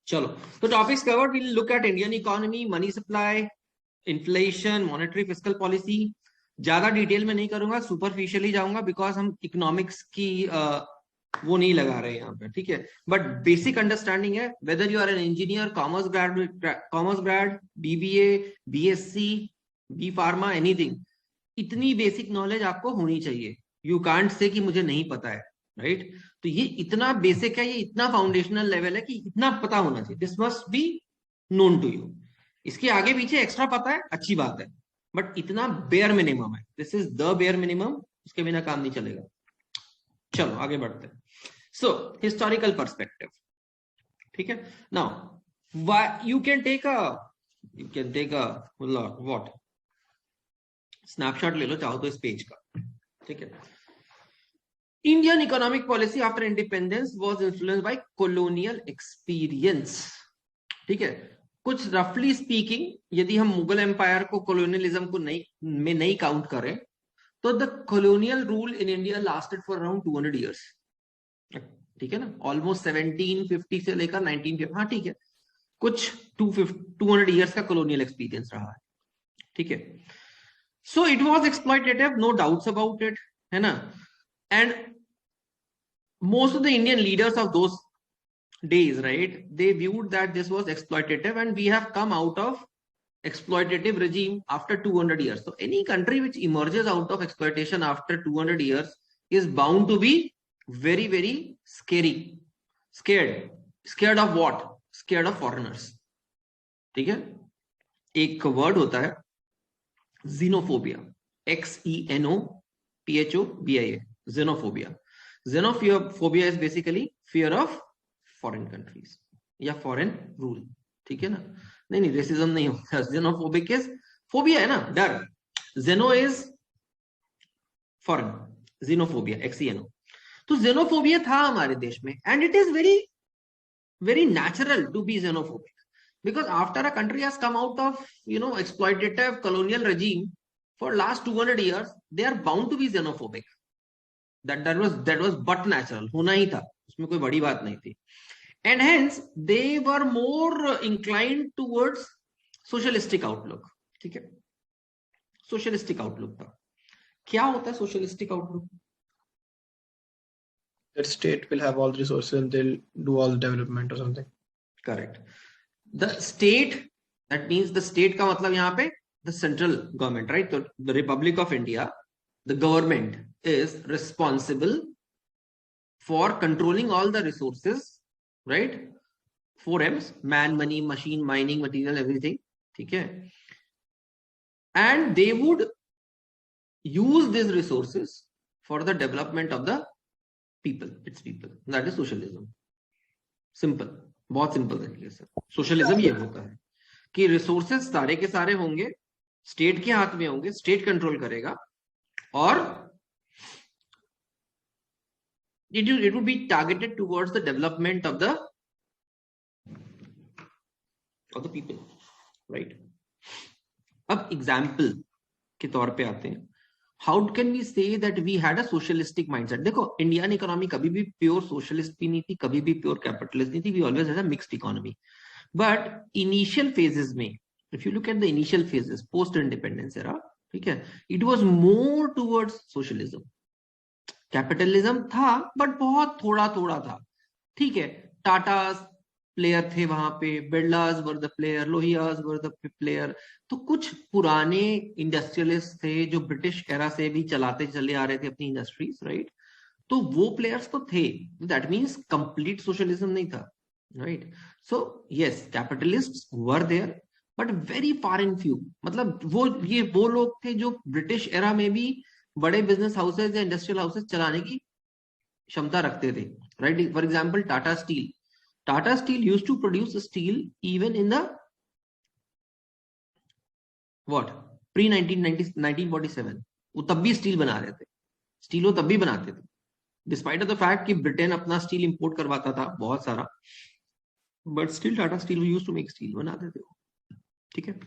चलो, तो topics covered. Will look at Indian economy, money supply, inflation, monetary fiscal policy. ज्यादा detail में नहीं करूंगा, सुपरफिशियली जाऊंगा बिकॉज हम इकोनॉमिक्स की वो नहीं लगा रहे यहाँ पे, ठीक है. बट बेसिक अंडरस्टैंडिंग है. Whether you are an engineer, commerce grade, BBA, BSc, B pharma, anything, इतनी बेसिक नॉलेज आपको होनी चाहिए. यू कांट से कि मुझे नहीं पता है, राइट. तो ये इतना बेसिक है, ये इतना फाउंडेशनल लेवल है कि इतना पता होना चाहिए. This must be known to you. इसके आगे पीछे एक्स्ट्रा पता है, अच्छी बात है, बट इतना बेयर मिनिमम है. This is the bare minimum. उसके बिना काम नहीं चलेगा. चलो आगे बढ़ते हैं. सो हिस्टोरिकल पर्सपेक्टिव, ठीक है. Now you can take a what snapshot ले लो चाहो तो इस पेज का, ठीक है. Indian economic policy after independence was influenced by colonial experience. ठीक है. कुछ रफली स्पीकिंग, यदि हम मुगल एम्पायर को कोलोनियलिज्म को नहीं काउंट करें, तो the colonial rule in India lasted for around 200 years. ठीक है ना. ऑलमोस्ट 1750 से लेकर 1950. हाँ ठीक है, कुछ 200 इयर्स का कॉलोनियल एक्सपीरियंस रहा है, ठीक है. So it was exploitative, no doubts about it, है ना. And most of the Indian leaders of those days, right, they viewed that this was exploitative, and we have come out of exploitative regime after 200 years. So any country which emerges out of exploitation after 200 years is bound to be very, very scared of what? Scared of foreigners. ठीक है. एक word होता है xenophobia, XENOPHOBIA, xenophobia. Xenophobia is basically fear of foreign countries या foreign rule. ठीक है ना. नहीं रेसिज्म नहीं होता. xenophobic is phobia है ना, डर. xeno is foreign, xenophobia XENO. तो xenophobia था हमारे देश में, and it is very very natural to be xenophobic because after a country has come out of exploitative colonial regime for last 200 years, they are bound to be xenophobic. That was but natural. होना ही था, उसमें कोई बड़ी बात नहीं थी. And hence they were more inclined towards socialistic outlook. ठीक है. Socialistic outlook था. क्या होता है socialistic outlook? That state will have all the resources and they'll do all the development or something. Correct. The state, that means the state का मतलब यहाँ पे the central government, right? So the Republic of India, the government is responsible for controlling all the resources, right? 4 M's: man, money, machine, mining, material, everything. ठीक है. And they would use these resources for the development of the people, its people. That is socialism. Simple, बहुत simple तरीके से socialism ये होता है कि resources सारे के सारे होंगे, स्टेट के हाथ में होंगे, स्टेट कंट्रोल करेगा, और it would be targeted towards the development of the people, right? अब एग्जाम्पल के तौर पे आते हैं. How can we say that we had a socialistic mindset? देखो, इंडियन इकोनॉमी कभी भी प्योर सोशलिस्ट भी नहीं थी, कभी भी प्योर कैपिटलिस्ट नहीं थी. We always had a mixed economy. But initial phases में, if you look at the initial phases post independence era, ठीक है, it was more towards socialism. Capitalism था बट बहुत थोड़ा थोड़ा था. ठीक है. टाटा प्लेयर थे वहां पे, Birlas were the player, Lohias were the player. तो कुछ पुराने इंडस्ट्रियलिस्ट थे जो ब्रिटिश एरा से भी चलाते चले आ रहे थे अपनी इंडस्ट्रीज, राइट. तो वो प्लेयर्स तो थे. दैट मींस कंप्लीट सोशलिज्म नहीं था, right. So yes, capitalists were there but very far and few. मतलब वो लोग थे जो ब्रिटिश एरा में भी बड़े बिजनेस हाउसेज या इंडस्ट्रियल हाउसेज चलाने की क्षमता रखते थे, right. For example Tata steel. Tata Steel used to produce steel even in the pre-1947. वो तब भी स्टील बना रहे थे. स्टील वो तब भी बनाते थे, डिस्पाइट ऑफ द फैक्ट कि ब्रिटेन अपना स्टील इंपोर्ट करवाता था बहुत सारा, but still Tata steel used to make steel, बनाते थे वो. ठीक है.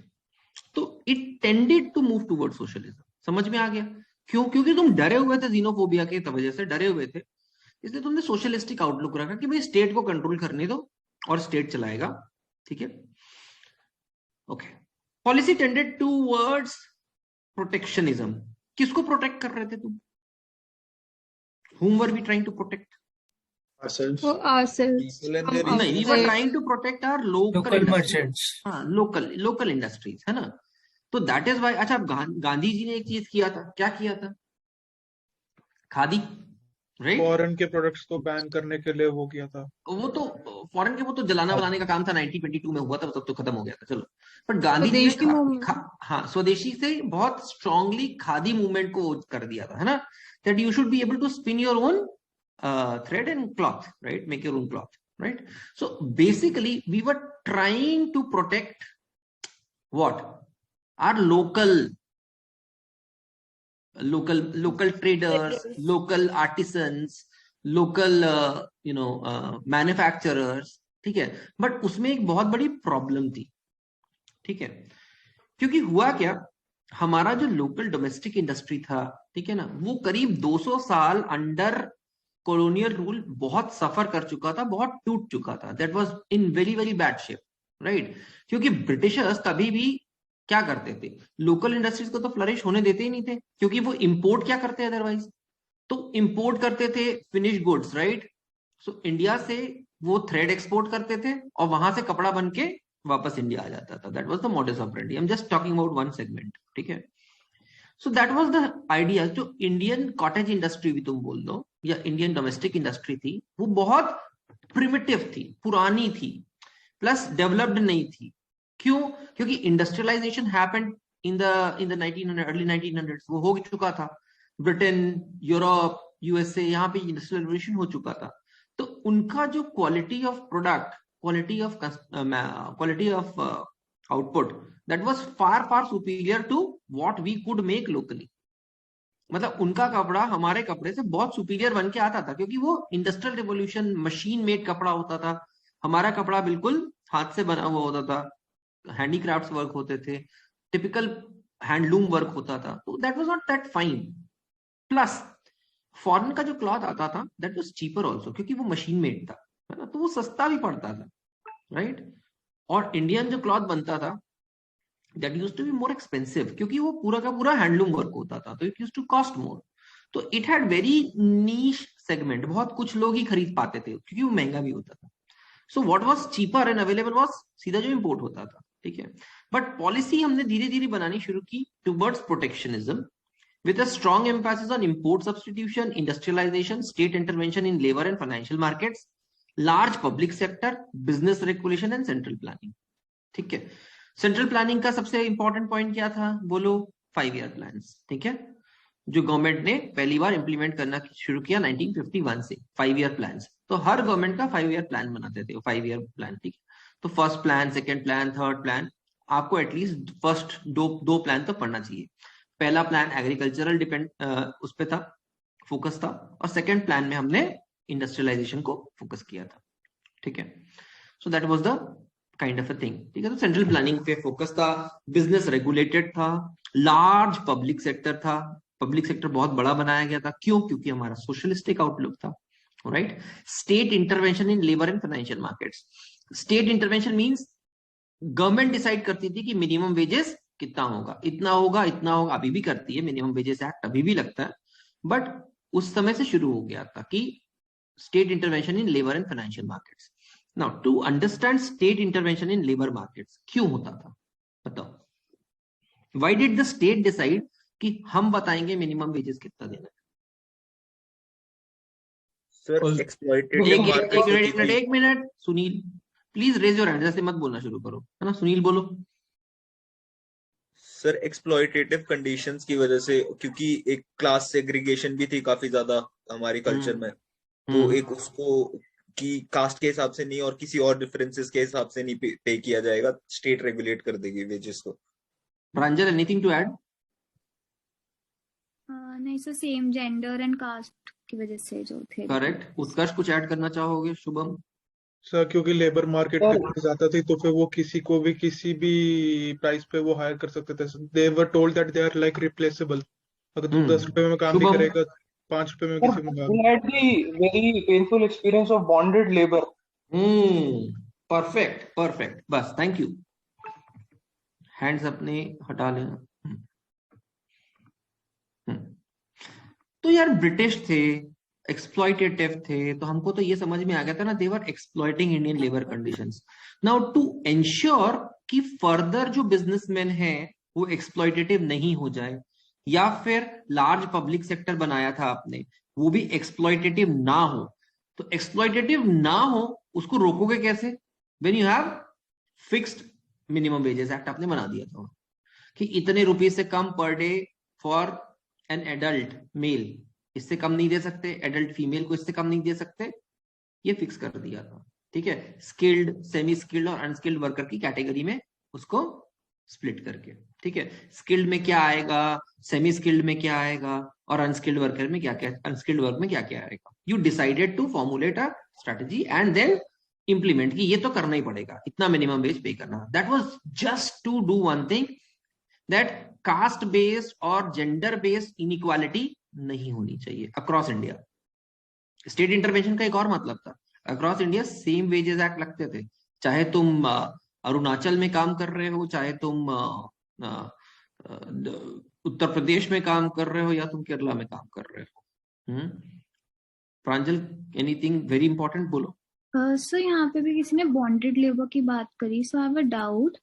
तो it tended to move toward socialism. समझ में आ गया? क्यों? क्योंकि तुम डरे हुए थे जीनोफोबिया की वजह से, डरे हुए थे, इसलिए तुमने सोशलिस्टिक आउटलुक रखा कि भाई स्टेट को कंट्रोल करने दो, और स्टेट चलाएगा, ठीक है। Okay, policy tended towards protectionism. किसको प्रोटेक्ट कर रहे थे तुम? Whom were we trying to protect? Ourselves. Ourselves. People and their नहीं, we were trying to protect our local industries. merchants. हाँ, local industries, है ना। तो that is why, अच्छा, गांधी जी ने एक चीज किया था, क्या किया था? खादी, राइट? फॉरेन के प्रोडक्ट्स को बैन करने के लिए वो किया था। वो तो फॉरेन के, वो तो जलाना बनाने का काम था, 1922 में हुआ था, तब तो खत्म हो गया था, चलो। बट गांधी जी ने हाँ, स्वदेशी से बहुत स्ट्रांगली खादी मूवमेंट को कर दिया था, है ना, that you should be able to spin your own thread and cloth, right? Make your own cloth, right? So basically we were trying to protect what? Our local traders, local artisans, local manufacturers, ठीक है। But उसमें एक बहुत बड़ी problem थी, ठीक है, क्योंकि हुआ क्या, हमारा जो लोकल डोमेस्टिक इंडस्ट्री था, ठीक है ना, वो करीब 200 साल अंडर कॉलोनियल रूल बहुत सफर कर चुका था, बहुत टूट चुका था। That was in very very bad shape, right? क्योंकि ब्रिटिशर्स कभी भी क्या करते थे, लोकल इंडस्ट्रीज को तो फ्लरिश होने देते ही नहीं थे, क्योंकि वो इंपोर्ट क्या करते हैं अदरवाइज, तो इंपोर्ट करते थे finish goods, right? So India से वो थ्रेड एक्सपोर्ट करते थे और वहां से कपड़ा बन के वापस इंडिया आ जाता था। That was the modus operandi. I am just talking about one segment, ठीक है। So that was the idea. जो इंडियन कॉटेज इंडस्ट्री भी तुम बोल दो या इंडियन डोमेस्टिक इंडस्ट्री थी, वो बहुत प्रिमिटिव थी, पुरानी थी, प्लस डेवलप्ड नहीं थी। क्यों? क्योंकि industrialization happened in the early 1900s। वो हो चुका था, ब्रिटेन, यूरोप, यूएसए, यहाँ पे इंडस्ट्रियल रेवोल्यूशन हो चुका था। तो उनका जो quality of product, quality of output, that was far superior to what we could make locally। मतलब उनका कपड़ा हमारे कपड़े से बहुत सुपीरियर बन के आता था, क्योंकि वो इंडस्ट्रियल रिवोल्यूशन, मशीन मेड कपड़ा होता था। हमारा कपड़ा बिल्कुल हाथ से बना हुआ होता था, हैंडीक्राफ्ट्स वर्क होते थे, टिपिकल हैंडलूम वर्क होता था। तो that was not that fine. Plus foreign का जो क्लॉथ आता था, दैट वाज चीपर ऑल्सो, क्योंकि वो मशीन मेड था, है ना, तो वो सस्ता भी पड़ता था, राइट? और इंडियन जो क्लॉथ बनता था, that used to be more expensive, क्योंकि वो पूरा का पूरा हैंडलूम वर्क होता था, तो it used to cost more. तो it had very niche segment, बहुत कुछ लोग ही खरीद पाते थे, क्योंकि वो महंगा भी होता था। So what was cheaper and available was सीधा जो इंपोर्ट होता था, ठीक है। बट पॉलिसी हमने धीरे धीरे बनानी शुरू की towards protectionism, with a strong emphasis on import substitution, industrialization, state intervention in labor and financial markets, large public sector, business regulation and central planning। ठीक है। सेंट्रल प्लानिंग का सबसे इंपॉर्टेंट पॉइंट क्या था बोलो? 5 ईयर प्लान्स, ठीक है, जो गवर्नमेंट ने पहली बार इंप्लीमेंट करना शुरू किया 1951 से। 5 ईयर प्लान्स, तो हर गवर्नमेंट का 5 ईयर प्लान बनाते थे, 5 ईयर प्लान, ठीक है। तो first plan, second plan, third plan, आपको एटलीस्ट फर्स्ट दो प्लान तो पढ़ना चाहिए। पहला प्लान एग्रीकल्चरल उस पे था, फोकस था, और सेकंड प्लान में हमने इंडस्ट्रियलाइजेशन को फोकस किया था, ठीक है। So that was the kind of a thing, ठीक है। तो सेंट्रल प्लानिंग पे फोकस था, बिजनेस रेगुलेटेड था, लार्ज पब्लिक सेक्टर था, पब्लिक सेक्टर बहुत बड़ा बनाया गया था। क्यों? क्योंकि हमारा सोशलिस्टिक आउटलुक था, right. State intervention in labour and financial markets. State intervention means government decide करती थी कि मिनिमम वेजेस कितना होगा, इतना होगा, इतना होगा। अभी भी करती है, मिनिमम वेजेस एक्ट अभी भी लगता है, बट उस समय से शुरू हो गया था कि state intervention in labour and financial markets. Now to understand state intervention in labour markets क्यों होता था बताओ? Why did the state decide कि हम बताएंगे मिनिमम वेजेस कितना देना है? सर एक्सप्लॉइटेटिव एक minute Sunil, please raise your hand, जैसे मत बोलना शुरू करो, है ना। सुनील बोलो। सर एक्सप्लॉइटेटिव कंडीशंस की वजह से, क्योंकि एक क्लास सेग्रीगेशन भी थी काफी ज्यादा हमारे कल्चर में, तो एक उसको कि कास्ट के हिसाब से नहीं और किसी और डिफरेंसेस के हिसाब से नहीं पे किया जाएगा, स्टेट रेगुलेट कर देगी वेजेस को। Pranjal, anything to add? नहीं sir, same gender and caste की वजह से जो थे। करेक्ट। उत्कर्ष, कुछ ऐड करना चाहोगे? शुभम सर क्योंकि लेबर मार्केट पे ज्यादा थी, तो फिर वो किसी को भी किसी भी प्राइस पे वो हायर कर सकते थे। They were told that they are like replaceable. अगर तू 10 रुपए में काम नहीं करेगा, 5 रुपए में किसी मंगा। We had the very painful experience of bonded labor. Perfect perfect, बस थैंक यू। हैंड्स अपने हटा लेना। तो यार ब्रिटिश थे, एक्सप्लॉइटेटिव थे, तो हमको तो ये समझ में आ गया था ना, they were exploiting Indian labour conditions. Now to ensure कि फर्दर जो बिजनेसमैन है वो एक्सप्लॉइटेटिव नहीं हो जाए, या फिर लार्ज पब्लिक सेक्टर बनाया था आपने वो भी एक्सप्लॉइटेटिव ना हो, तो एक्सप्लॉइटेटिव ना हो उसको रोकोगे कैसे? When you have fixed minimum wages act आपने बना दिया था कि इतने रुपीज से कम per day for an adult male, इससे कम नहीं दे सकते, एडल्ट फीमेल को इससे कम नहीं दे सकते, ये फिक्स कर दिया था। ठीक है, स्किल्ड, सेमी स्किल्ड और अनस्किल्ड वर्कर की कैटेगरी में उसको स्प्लिट करके। ठीक है, स्किल्ड में क्या आएगा, सेमी स्किल्ड में क्या आएगा, और अनस्किल्ड वर्कर में क्या क्या, अनस्किल्ड वर्क में क्या क्या आएगा। You decided to formulate a strategy and then implement कि ये तो करना ही पड़ेगा, इतना मिनिमम वेज पे करना। That was just to do one thing, that caste based और जेंडर बेस्ड इनइक्वालिटी नहीं होनी चाहिए अक्रॉस इंडिया। स्टेट इंटरवेंशन का एक और मतलब था, across India same wages act लगते थे, चाहे तुम अरुणाचल में काम कर रहे हो, चाहे तुम उत्तर प्रदेश में काम कर रहे हो, या तुम केरला में काम कर रहे हो। प्रांजल, एनीथिंग वेरी इंपॉर्टेंट बोलो। सो यहाँ पे भी किसी ने बॉन्डेड लेबर की बात करी, so I have a doubt.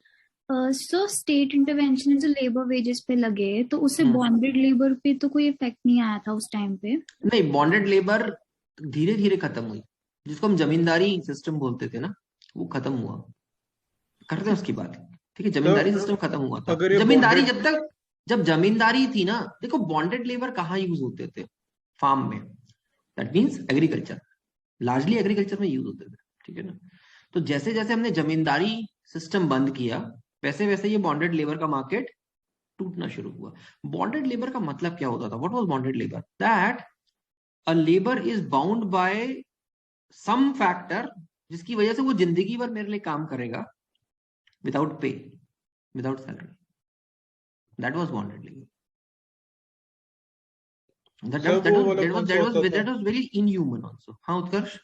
So state intervention जो लेबर वेजेस पे लगे, तो उससे बॉन्डेड लेबर पे तो कोई इफेक्ट नहीं आया था उस टाइम पे? नहीं, बॉन्डेड लेबर धीरे धीरे खत्म हुई, जिसको हम जमींदारी सिस्टम बोलते थे ना, वो खत्म हुआ। करते हैं उसकी बात। ठीक है, जमींदारी सिस्टम खत्म हुआ था। जमींदारी जब जमींदारी थी ना, देखो बॉन्डेड लेबर कहाँ यूज होते थे? फार्म में, that means agriculture, largely agriculture में यूज होते थे। ठीक है ना, तो जैसे जैसे हमने जमींदारी सिस्टम बंद किया, वैसे वैसे ये बॉन्डेड लेबर का मार्केट टूटना शुरू हुआ। बॉन्डेड लेबर का मतलब क्या होता था? What was bonded labour? That a labour is bound by some factor, जिसकी वजह से वो जिंदगी भर मेरे लिए काम करेगा without pay, without salary. That was bonded labour. that was very inhuman also. हाँ उत्कर्ष?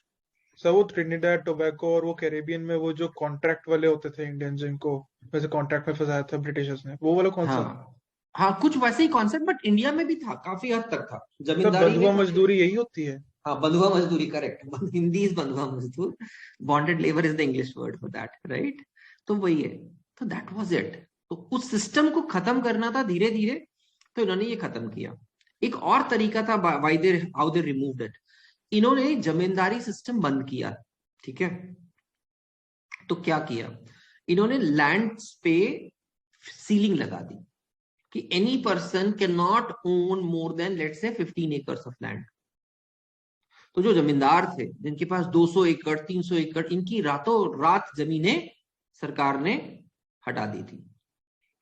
सर वो ट्रिनिडाड टोबैको और वो कैरेबियन में वो जो कॉन्ट्रैक्ट वाले होते थे इंडियन, जिनको वैसे कॉन्ट्रैक्ट में फंसाया था ब्रिटिशर्स ने, वो वाला कौन सा? हाँ, कुछ वैसे ही कॉन्सेप्ट, बट इंडिया में भी था, काफी हद तक था। जमींदारी बंधुआ मजदूरी यही होती है। हाँ, बंधुआ मजदूरी, करेक्ट। हिंदी इज बंधुआ मजदूर, bonded labour is the English word for that, right? तो वही है, तो दैट वाज इट। तो उस सिस्टम को खत्म करना था धीरे धीरे, तो इन्होंने ये खत्म किया। एक और तरीका था हाउ दे रिमूव्ड इट, इन्होंने जमींदारी सिस्टम बंद किया। ठीक है, तो क्या किया इन्होंने? लैंड पे सीलिंग लगा दी कि any person can not own more than let's say 15 acres of land. तो जो जमींदार थे जिनके पास 200 एकड़ 300 एकड़, इनकी रातों रात जमीनें सरकार ने हटा दी थी।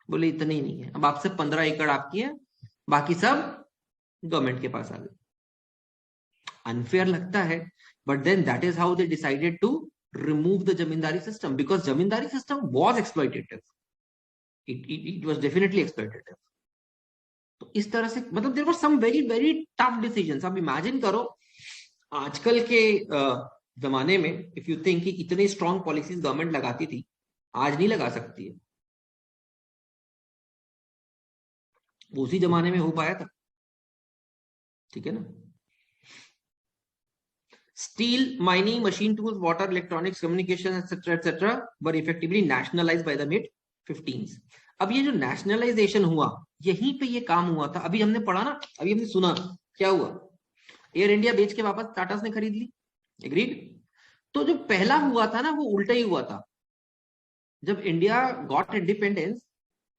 बोले इतने ही नहीं है, अब आपसे 15 एकड़ आपकी है, बाकी सब गवर्नमेंट के पास आ गए। अनफेयर लगता है, but then that is how they decided to remove the zamindari system, because zamindari system was exploitative, it was definitely exploitative. तो इस तरह से मतलब there were some very very tough decisions. अब इमेजिन करो आजकल के जमाने में, इफ यू थिंक कि इतनी स्ट्रॉन्ग पॉलिसीज गवर्नमेंट लगाती थी, आज नहीं लगा सकती है, उसी जमाने में हो पाया था। ठीक है ना? Steel, mining, machine tools, water, electronics, communication etcetera etcetera were effectively nationalised by the mid 15s। अब ये जो नेशनलाइजेशन हुआ, यहीं पे ये काम हुआ था। अभी हमने पढ़ा ना, अभी हमने सुना क्या हुआ, एयर इंडिया बेच के वापस टाटा ने खरीद ली, एग्रीड? तो जो पहला हुआ था ना, वो उल्टा ही हुआ था। जब India got independence,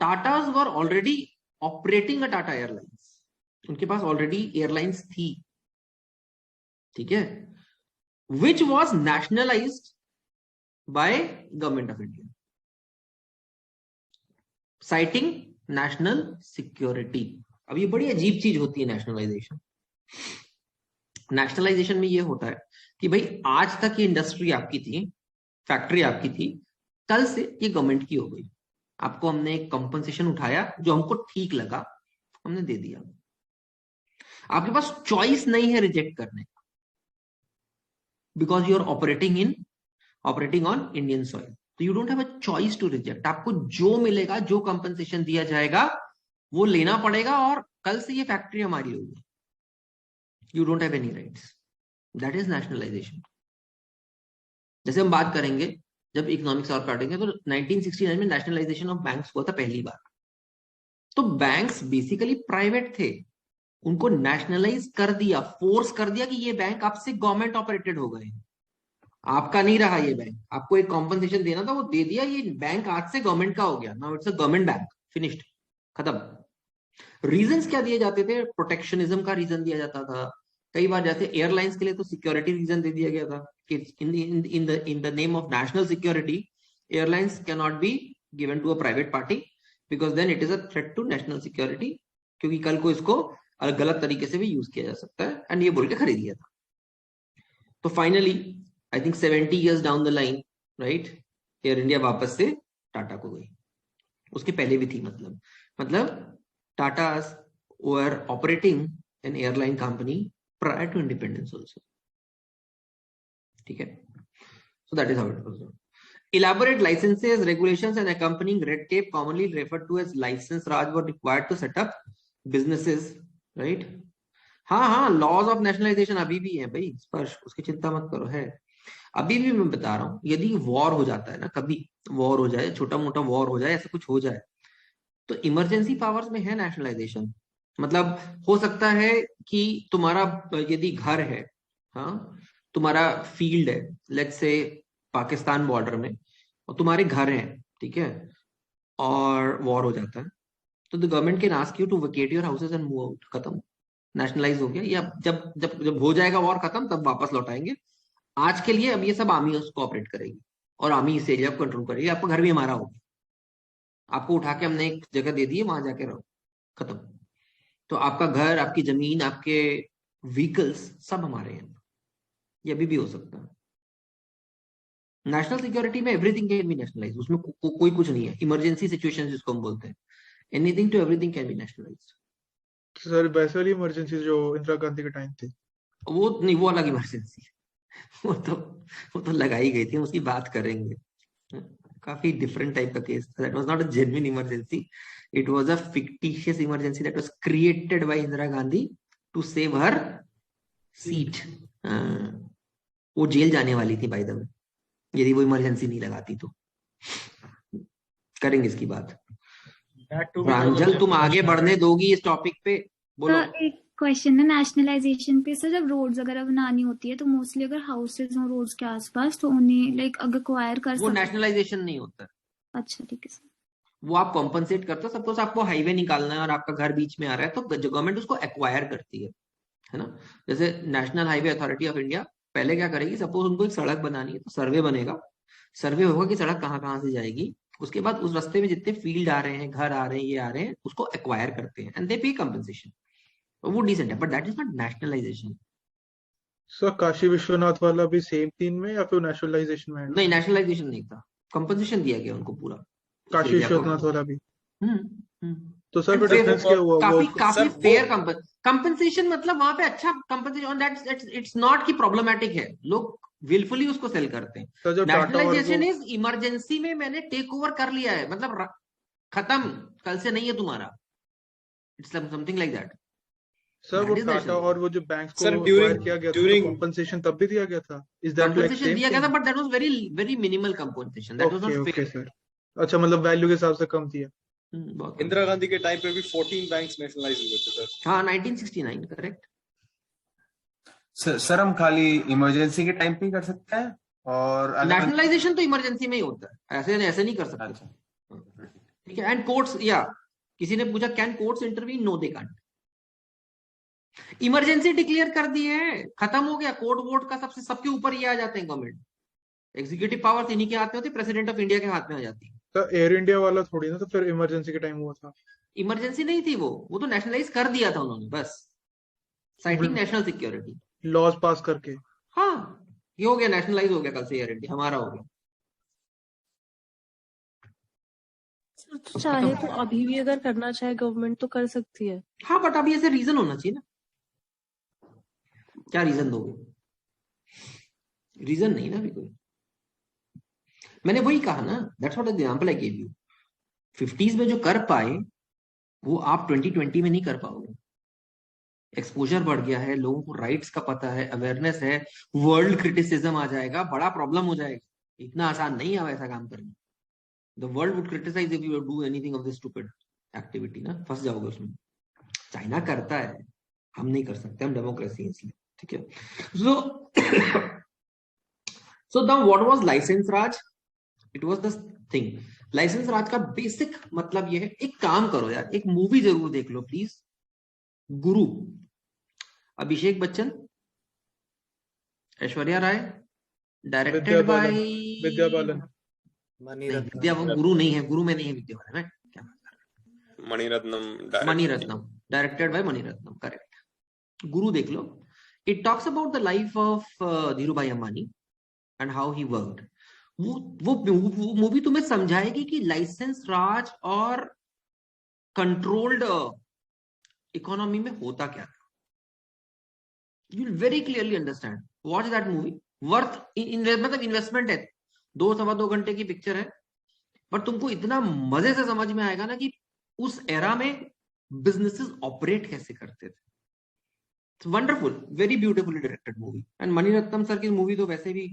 Tatas were already operating a Tata airlines, उनके पास ऑलरेडी एयरलाइंस थी। ठीक है, which was nationalized by government of India, citing national security। अब ये बड़ी अजीब चीज होती है नेशनलाइजेशन। नेशनलाइजेशन में ये होता है कि भाई आज तक ये इंडस्ट्री आपकी थी, फैक्ट्री आपकी थी, कल से ये गवर्नमेंट की हो गई। आपको हमने एक कंपनसेशन उठाया जो हमको ठीक लगा, हमने दे दिया। आपके पास चॉइस नहीं है रिजेक्ट करने का, because you are operating in operating on Indian soil, तो you don't have a choice to reject. आपको जो मिलेगा, जो कंपनसेशन दिया जाएगा वो लेना पड़ेगा, और कल से ये फैक्ट्री हमारी होगी। You don't have any rights. That is nationalisation. जैसे हम बात करेंगे जब इकोनॉमिक्स और पढ़ेंगे, तो 1969 में नेशनलाइजेशन ऑफ बैंक्स हुआ था पहली बार। तो बैंक्स बेसिकली प्राइवेट थे, उनको नेशनलाइज कर दिया, फोर्स कर दिया कि ये बैंक आपसे गवर्नमेंट ऑपरेटेड हो गए, आपका नहीं रहा ये बैंक, आपको एक कॉम्पनसेशन देना था वो दे दिया, ये बैंक आज से गवर्नमेंट का हो गया, now it's a government bank, finished, खत्म। रीजंस क्या दिए जाते थे? प्रोटेक्शनिज्म का रीजन दिया जाता था कई बार, जैसे एयरलाइंस के लिए तो सिक्योरिटी रीजन दे दिया गया था कि in the name of national security airlines can not be given to a private party because then it is a threat to national security, क्योंकि कल को इसको गलत तरीके से भी यूज किया जा सकता है, एंड ये बोल के खरीद लिया था। तो finally I think 70 years down the line, right, air India वापस से टाटा को गई। उसके पहले भी थी, मतलब Tata were operating an airline company prior to independence also, ठीक है। So that is how it was. Elaborate licenses, regulations and accompanying red tape, commonly referred to as license raj, were required to set up businesses, right? हाँ, laws of nationalisation अभी भी है भाई स्पर्श, उसकी चिंता मत करो, है अभी भी। मैं बता रहा हूँ, यदि वॉर हो जाता है ना, कभी वॉर हो जाए, छोटा मोटा वॉर हो जाए, ऐसा कुछ हो जाए, तो इमरजेंसी पावर्स में है नेशनलाइजेशन। मतलब हो सकता है कि तुम्हारा यदि घर है, हाँ, तुम्हारा फील्ड है, लेट्स से पाकिस्तान बॉर्डर में, और तुम्हारे घर हैं, ठीक है, और वॉर हो जाता है, तो the government can ask you to vacate your houses and move out, खत्म, नेशनलाइज हो गया। या जब जब जब हो जाएगा वॉर खत्म, तब वापस लौटाएंगे। आज के लिए अब ये सब आर्मी उसको ऑपरेट करेगी, और आर्मी इस एरिया को कंट्रोल करेगी। आपका घर भी हमारा होगा, आपको उठा के हमने एक जगह दे दी है, वहां जाके रहो, खत्म। तो आपका घर, आपकी जमीन, आपके व्हीकल्स सब हमारे हैं। ये अभी भी हो सकता है। नेशनल सिक्योरिटी में एवरीथिंग कैन बी नेशनलाइज, उसमें कोई कुछ नहीं है। इमरजेंसी सिचुएशन जिसको हम बोलते हैं, anything to everything can be nationalise. Sir वैसे वाली इमरजेंसी जो इंदिरा गांधी के टाइम थी, वो नहीं, वो अलग इमरजेंसी वो तो लगाई गई थी, उसकी बात करेंगे। काफी डिफरेंट टाइप का केस था। That was not a genuine emergency, it was a fictitious emergency that was created by Indira Gandhi to save her seat. वो जेल जाने वाली थी बाय द वे, यदि वो इमरजेंसी नहीं लगाती तो। करेंगे इसकी बात। प्रांजल, तुम आगे बढ़ने दोगी इस टॉपिक पे? बोलो। एक क्वेश्चन है नेशनलाइजेशन पे। सर जब रोड्स वगैरह बनानी होती है तो मोस्टली अगर हाउसेज हो रोड्स के आसपास तो उन्हें लाइक अगर एक्वायर कर वो नेशनलाइजेशन नहीं होता। अच्छा ठीक है सर। वो आप कॉम्पनसेट करते हो। सपोज आपको हाईवे निकालना है और आपका घर बीच में आ रहा है, तो गवर्नमेंट उसको एक्वायर करती है ना। जैसे national highway authority of India पहले क्या करेगी, सपोज उनको एक सड़क बनानी है, तो सर्वे बनेगा, सर्वे होगा कि सड़क कहाँ कहाँ से जाएगी। उसके बाद उस रास्ते में जितने फील्ड आ रहे हैं, घर आ रहे हैं, ये आ रहे हैं, उसको एक्वायर करते हैं एंड दे पे कंपनसेशन। वो डिसेंट है, but that is not nationalisation. Sir Kashi Vishwanath वाला भी सेम तीन में या फिर नेशनलाइजेशन में है? नहीं, नेशनलाइजेशन नहीं था, कंपनसेशन दिया गया उनको पूरा। काशी विश्वनाथ वाला भी। हम्म। तो सर फिर डिफरेंस क्या हुआ? काफी फेयर कंपनसेशन, मतलब वहां पे अच्छा कंपनसेशन, दैट्स इट्स नॉट की प्रॉब्लमेटिक है, लोग विलफुली उसको सेल करते हैं। नेशनलाइजेशन इज इमरजेंसी में मैंने टेक ओवर कर लिया है, मतलब खत्म, कल से नहीं है तुम्हारा। It's something like that. Sir वो टाटा और वो जो बैंक्स को एक्वायर किया गया था, कंपनसेशन तब भी दिया गया था? इज दैट लाइक सेम दिया गया था, but that was very very minimal compensation, that was not fair sir. अच्छा, मतलब वैल्यू के हिसाब से कम दिया। इंदिरा गांधी के टाइम पे भी 14 बैंक्स नेशनलाइज हुए थे सर। हाँ, 1969, करेक्ट। सर हम खाली इमरजेंसी के टाइम पे ही कर सकते हैं, और नेशनलाइजेशन तो इमरजेंसी में ही होता है, ऐसे नहीं कर सकते, ठीक है। एंड कोर्ट्स, या किसी ने पूछा can courts intervene? No they can't. Emergency declare कर दी है, खत्म हो गया। कोर्ट वोट का सबके ऊपर ये आ जाते हैं गवर्नमेंट, एग्जीक्यूटिव पावर्स इन्हीं के हाथ में होती है, प्रेसिडेंट ऑफ इंडिया के हाथ में आ जाती है। तो एयर इंडिया वाला थोड़ी ना, तो फिर इमरजेंसी के टाइम हुआ था? इमरजेंसी नहीं थी, वो तो नेशनलाइज कर दिया था उन्होंने, बस साइटिंग नेशनल सिक्योरिटी, लॉज पास करके। हाँ, ये हो गया, नेशनलाइज हो गया, कल से एयर इंडिया हमारा हो गया। तो चाहे तो अभी भी अगर करना चाहे गवर्नमेंट तो कर सकती है। हाँ, बट अभी ऐसे रीजन होना चाहिए ना। क्या रीजन दोगे? रीजन नहीं ना अभी कोई। मैंने वही कहा ना, that's what example I give you. 50s में जो कर पाए वो आप 2020 में नहीं कर पाओगे। एक्सपोजर बढ़ गया है, लोगों को राइट्स का पता है, अवेयरनेस है, वर्ल्ड क्रिटिसिज्म आ जाएगा, बड़ा प्रॉब्लम हो जाएगा। इतना आसान नहीं है ऐसा काम करना। The world would criticise if you do anything of this stupid activity ना, फंस जाओगे उसमें। चाइना करता है, हम नहीं कर सकते, हम डेमोक्रेसी है इसलिए, ठीक है। So now what was licence raj? It was the thing. Licence raj का बेसिक मतलब ये है, एक काम करो यार, एक मूवी जरूर देख लो please, Guru. Abhishek Bachchan, Aishwarya Rai, directed by Vidya Balan. विद्या, वो गुरु नहीं है, गुरु में नहीं है विद्या बालन, मैं क्या बात कर रहा हूं। Mani Ratnam, directed by Mani Ratnam, correct. गुरु देख लो। It talks about the life of Dhirubhai Ambani and how he worked. वो मूवी तुम्हें समझाएगी कि लाइसेंस राज और कंट्रोल्ड इकोनॉमी में होता क्या था। You will very clearly understand. Watch that movie, worth मतलब इन्वेस्टमेंट है। 2-2.25 घंटे की पिक्चर है, पर तुमको इतना मजे से समझ में आएगा ना कि उस एरा में बिजनेसेस ऑपरेट कैसे करते थे। Wonderful, very beautifully directed movie. And Mani Ratnam sir की मूवी तो वैसे भी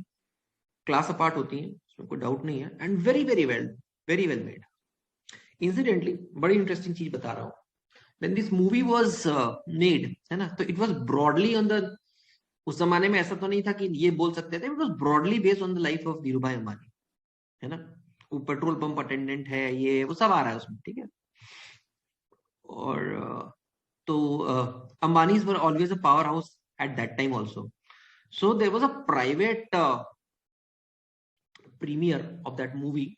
क्लास अपार्ट होती है, उसमें कोई डाउट नहीं है। And very very well made. Incidentally बड़ी इंटरेस्टिंग चीज बता रहा हूं। When this movie was made, है ना, तो it was broadly on the, उस जमाने में ऐसा तो नहीं था कि ये बोल सकते थे, it was broadly based on the life of Dhirubhai Ambani, है ना। वो पेट्रोल पंप अटेंडेंट है, ये वो सब आ रहा है उसमें, ठीक है। और तो Ambanis were always a powerhouse at that time also. So there was a private premiere of that movie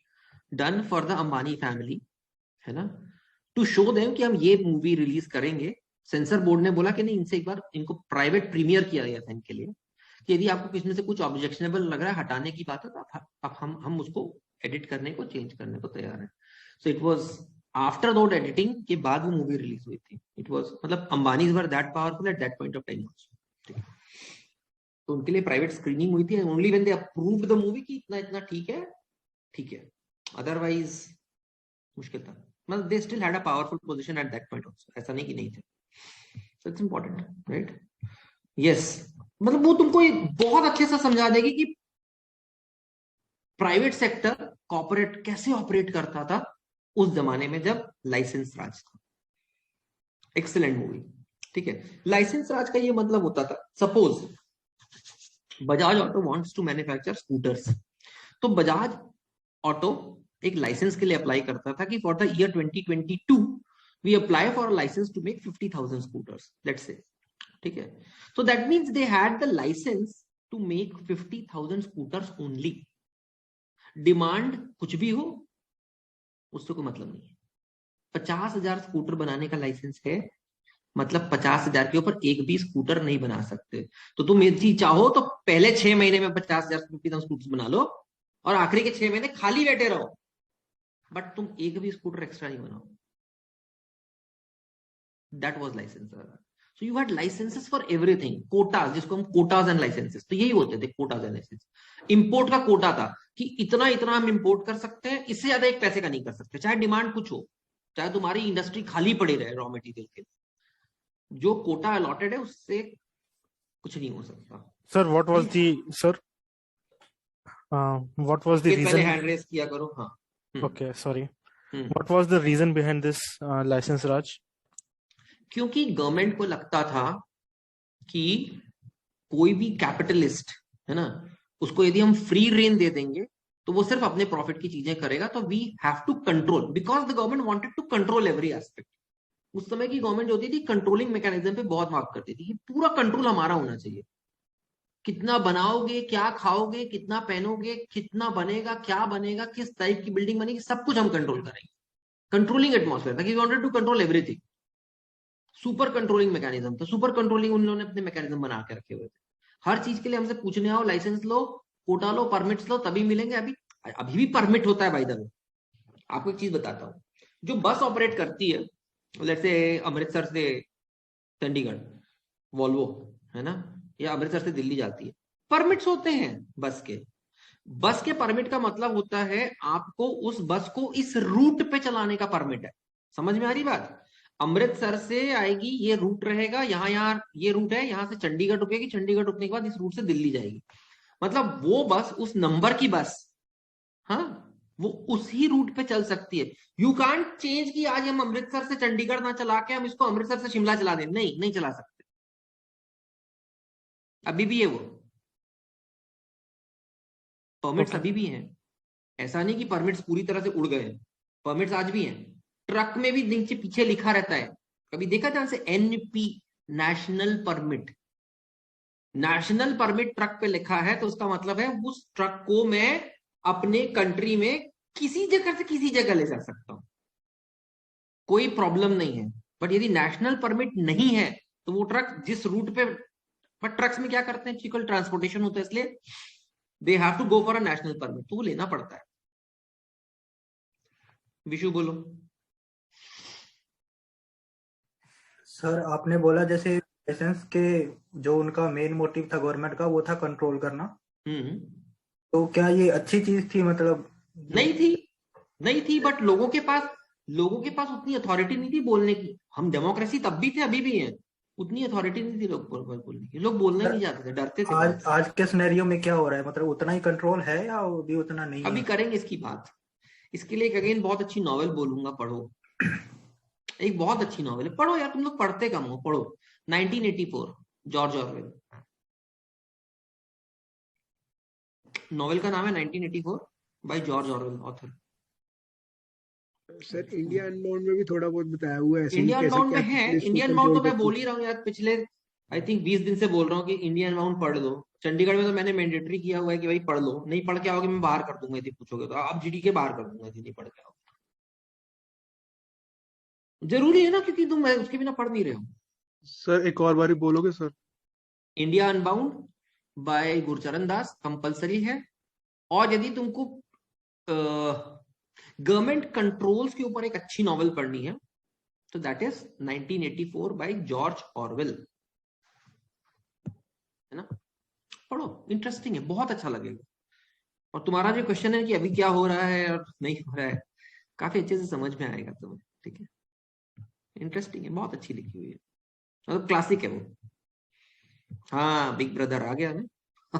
done for the Ambani family, है ना, टू शो देम कि हम ये मूवी रिलीज करेंगे। सेंसर बोर्ड ने बोला कि नहीं, इनसे एक बार इनको प्राइवेट प्रीमियर किया गया था इनके लिए, कि यदि आपको किसी में से कुछ ऑब्जेक्शनेबल लग रहा है, हटाने की बात है, तो आप हम उसको एडिट करने को, चेंज करने को तैयार है। So it was after दोट editing के बाद वो मूवी रिलीज हुई थी। इट वाज मतलब Ambanis were that powerful at that point of time also, ठीक है। तो उनके लिए प्राइवेट स्क्रीनिंग हुई थी, only when they approved the movie कि इतना इतना ठीक है, अदरवाइज मुश्किल था। मतलब they still had a powerful position at that point also, ऐसा नहीं कि नहीं थे। So it's important, right? Yes, मतलब वो तुमको बहुत अच्छे से समझा देगी कि प्राइवेट सेक्टर कॉर्पोरेट कैसे ऑपरेट करता था उस जमाने में जब लाइसेंस राज था। एक्सीलेंट मूवी, ठीक है। लाइसेंस राज का ये मतलब होता था, suppose Bajaj auto wants to manufacture scooters, तो बजाज ऑटो एक लाइसेंस के लिए अप्लाई करता था कि for the year 2022 we apply for a licence to make 50,000 scooters, let's say, ठीक है। So that means they had the licence to make 50,000 scooters only. Demand कुछ भी हो उससे कोई मतलब नहीं है। 50,000 स्कूटर बनाने का लाइसेंस है, मतलब 50,000 के ऊपर एक भी स्कूटर नहीं बना सकते। तो तुम यदि चाहो तो पहले 6 महीने में 50,000 स्कूटर बना लो और आखिरी के 6 महीने खाली बैठे रहो, बट तुम एक भी स्कूटर एक्स्ट्रा नहीं बनाओ। That was licence. So you had licences for everything, quotas, जिसको हम कोटास एंड लाइसेंसेस, तो यही होते थे कोटास एंड लाइसेंस। इंपोर्ट का कोटा था कि इतना इतना हम इंपोर्ट कर सकते हैं, इससे ज्यादा एक पैसे का नहीं कर सकते, चाहे डिमांड कुछ हो, चाहे तुम्हारी इंडस्ट्री खाली पड़ी रहे रॉ मटेरियल के। जो कोटा अलॉटेड है उससे कुछ नहीं हो सकता। Sir what was the sir what was the reason? Hand raise किया करो। हाँ, Okay, sorry. What was the reason behind this license Raj? क्योंकि गवर्नमेंट को लगता था कि कोई भी कैपिटलिस्ट, है ना, उसको यदि हम फ्री रेन दे देंगे तो वो सिर्फ अपने प्रॉफिट की चीजें करेगा। तो we have to control, because the government wanted to control every aspect. उस समय की गवर्नमेंट जो होती थी कंट्रोलिंग मैकेनिज्म पे बहुत मार्क करती थी कि पूरा कंट्रोल हमारा होना चाहिए। कितना बनाओगे, क्या खाओगे, कितना पहनोगे, कितना बनेगा, क्या बनेगा, किस टाइप की बिल्डिंग बनेगी, सब कुछ हम कंट्रोल करेंगे। कंट्रोलिंग एटमॉस्फेयर था कि we wanted to control everything. Super controlling mechanism था। सुपर कंट्रोलिंग उन लोगों ने अपने मैकेनिज्म बना के रखे हुए थे। हर चीज के लिए हमसे पूछने आओ, लाइसेंस लो, कोटा लो, परमिट्स लो, तभी मिलेंगे। अभी भी परमिट होता है बाय द वे। आपको एक चीज बताता हूँ, जो बस ऑपरेट करती है, लेट्स से अमृतसर से चंडीगढ़ वॉल्वो, है ना, या अमृतसर से दिल्ली जाती है, परमिट्स होते हैं बस के। बस के परमिट का मतलब होता है आपको उस बस को इस रूट पे चलाने का परमिट है। समझ में आ रही बात? अमृतसर से आएगी, ये रूट रहेगा, यहाँ ये रूट है, यहाँ से चंडीगढ़ रुकेगी, चंडीगढ़ रुकने के बाद इस रूट से दिल्ली जाएगी। मतलब वो बस, उस नंबर की बस, हाँ, वो उसी रूट पे चल सकती है। यू कांट चेंज कि आज हम अमृतसर से चंडीगढ़ ना चला के हम इसको अमृतसर से शिमला चला दें, नहीं, नहीं चला सकते। अभी भी है वो परमिट्स, अभी भी हैं। ऐसा नहीं कि परमिट्स पूरी तरह से उड़ गए हैं, परमिट्स आज भी हैं। ट्रक में भी नीचे पीछे लिखा रहता है, कभी देखा ध्यान से, NP, national permit. National permit truck पे लिखा है तो उसका मतलब है उस ट्रक को मैं अपने कंट्री में किसी जगह से किसी जगह ले जा सकता हूं, कोई प्रॉब्लम नहीं है। बट यदि नेशनल परमिट नहीं है तो वो ट्रक जिस रूट पे, बट ट्रक्स में क्या करते हैं, चिकल ट्रांसपोर्टेशन होता है, इसलिए they have to go for a national permit, तो वो लेना पड़ता है। विशु बोलो। सर आपने बोला जैसे लाइसेंस के जो उनका मेन मोटिव था गवर्नमेंट का, वो था कंट्रोल करना, तो क्या ये अच्छी चीज थी? मतलब नहीं थी, बट लोगों के पास उतनी अथॉरिटी नहीं थी बोलने की। हम डेमोक्रेसी तब भी थे, अभी भी है, उतनी अथॉरिटी नहीं थी लोग बोलने की, लोग बोलने नहीं जाते थे, डरते थे। आज के सिनेरियो में क्या हो रहा है? मतलब उतना ही कंट्रोल है या अभी उतना नहीं अभी है? करेंगे इसकी बात। इसके लिए एक अगेन बहुत अच्छी नॉवेल बोलूंगा, पढ़ो। एक बहुत अच्छी नॉवेल है, पढ़ो यार, तुम लोग पढ़ते कम हो, पढ़ो। 1984, जॉर्ज ऑरवेल। नॉवेल का नाम है 1984 by George Orwell, author. Sir India unbound में भी थोड़ा बहुत बताया हुआ है। इंडिया अनबाउंड में है, इंडिया अनबाउंड तो मैं बोल ही रहा हूँ यार, पिछले आई थिंक 20 दिन से बोल रहा हूँ कि इंडिया अनबाउंड पढ़ लो। चंडीगढ़ में तो मैंने मैंडेटरी किया हुआ है कि भाई पढ़ लो, नहीं पढ़ के आओगे मैं बाहर कर दूंगा, यदि पूछोगे तो। आप जीडी के बाहर कर दूंगा यदि नहीं पढ़ के आओगे। जरूरी है ना, क्योंकि तुम उसके बिना पढ़ नहीं रहे हो। सर एक और बारी बोलोगे sir? India Unbound by Gurcharan Das compulsory है। और यदि तुमको गवर्नमेंट कंट्रोल्स के ऊपर एक अच्छी नॉवेल पढ़नी है तो that is 1984 by George Orwell, है ना? पढ़ो, इंटरेस्टिंग है, बहुत अच्छा लगेगा। और तुम्हारा जो क्वेश्चन है कि अभी क्या हो रहा है और नहीं हो रहा है, काफी अच्छे से समझ में आएगा तुम्हें, ठीक है? इंटरेस्टिंग है, बहुत अच्छी लिखी हुई है, मतलब क्लासिक है वो। हाँ, बिग ब्रदर आ गया ना।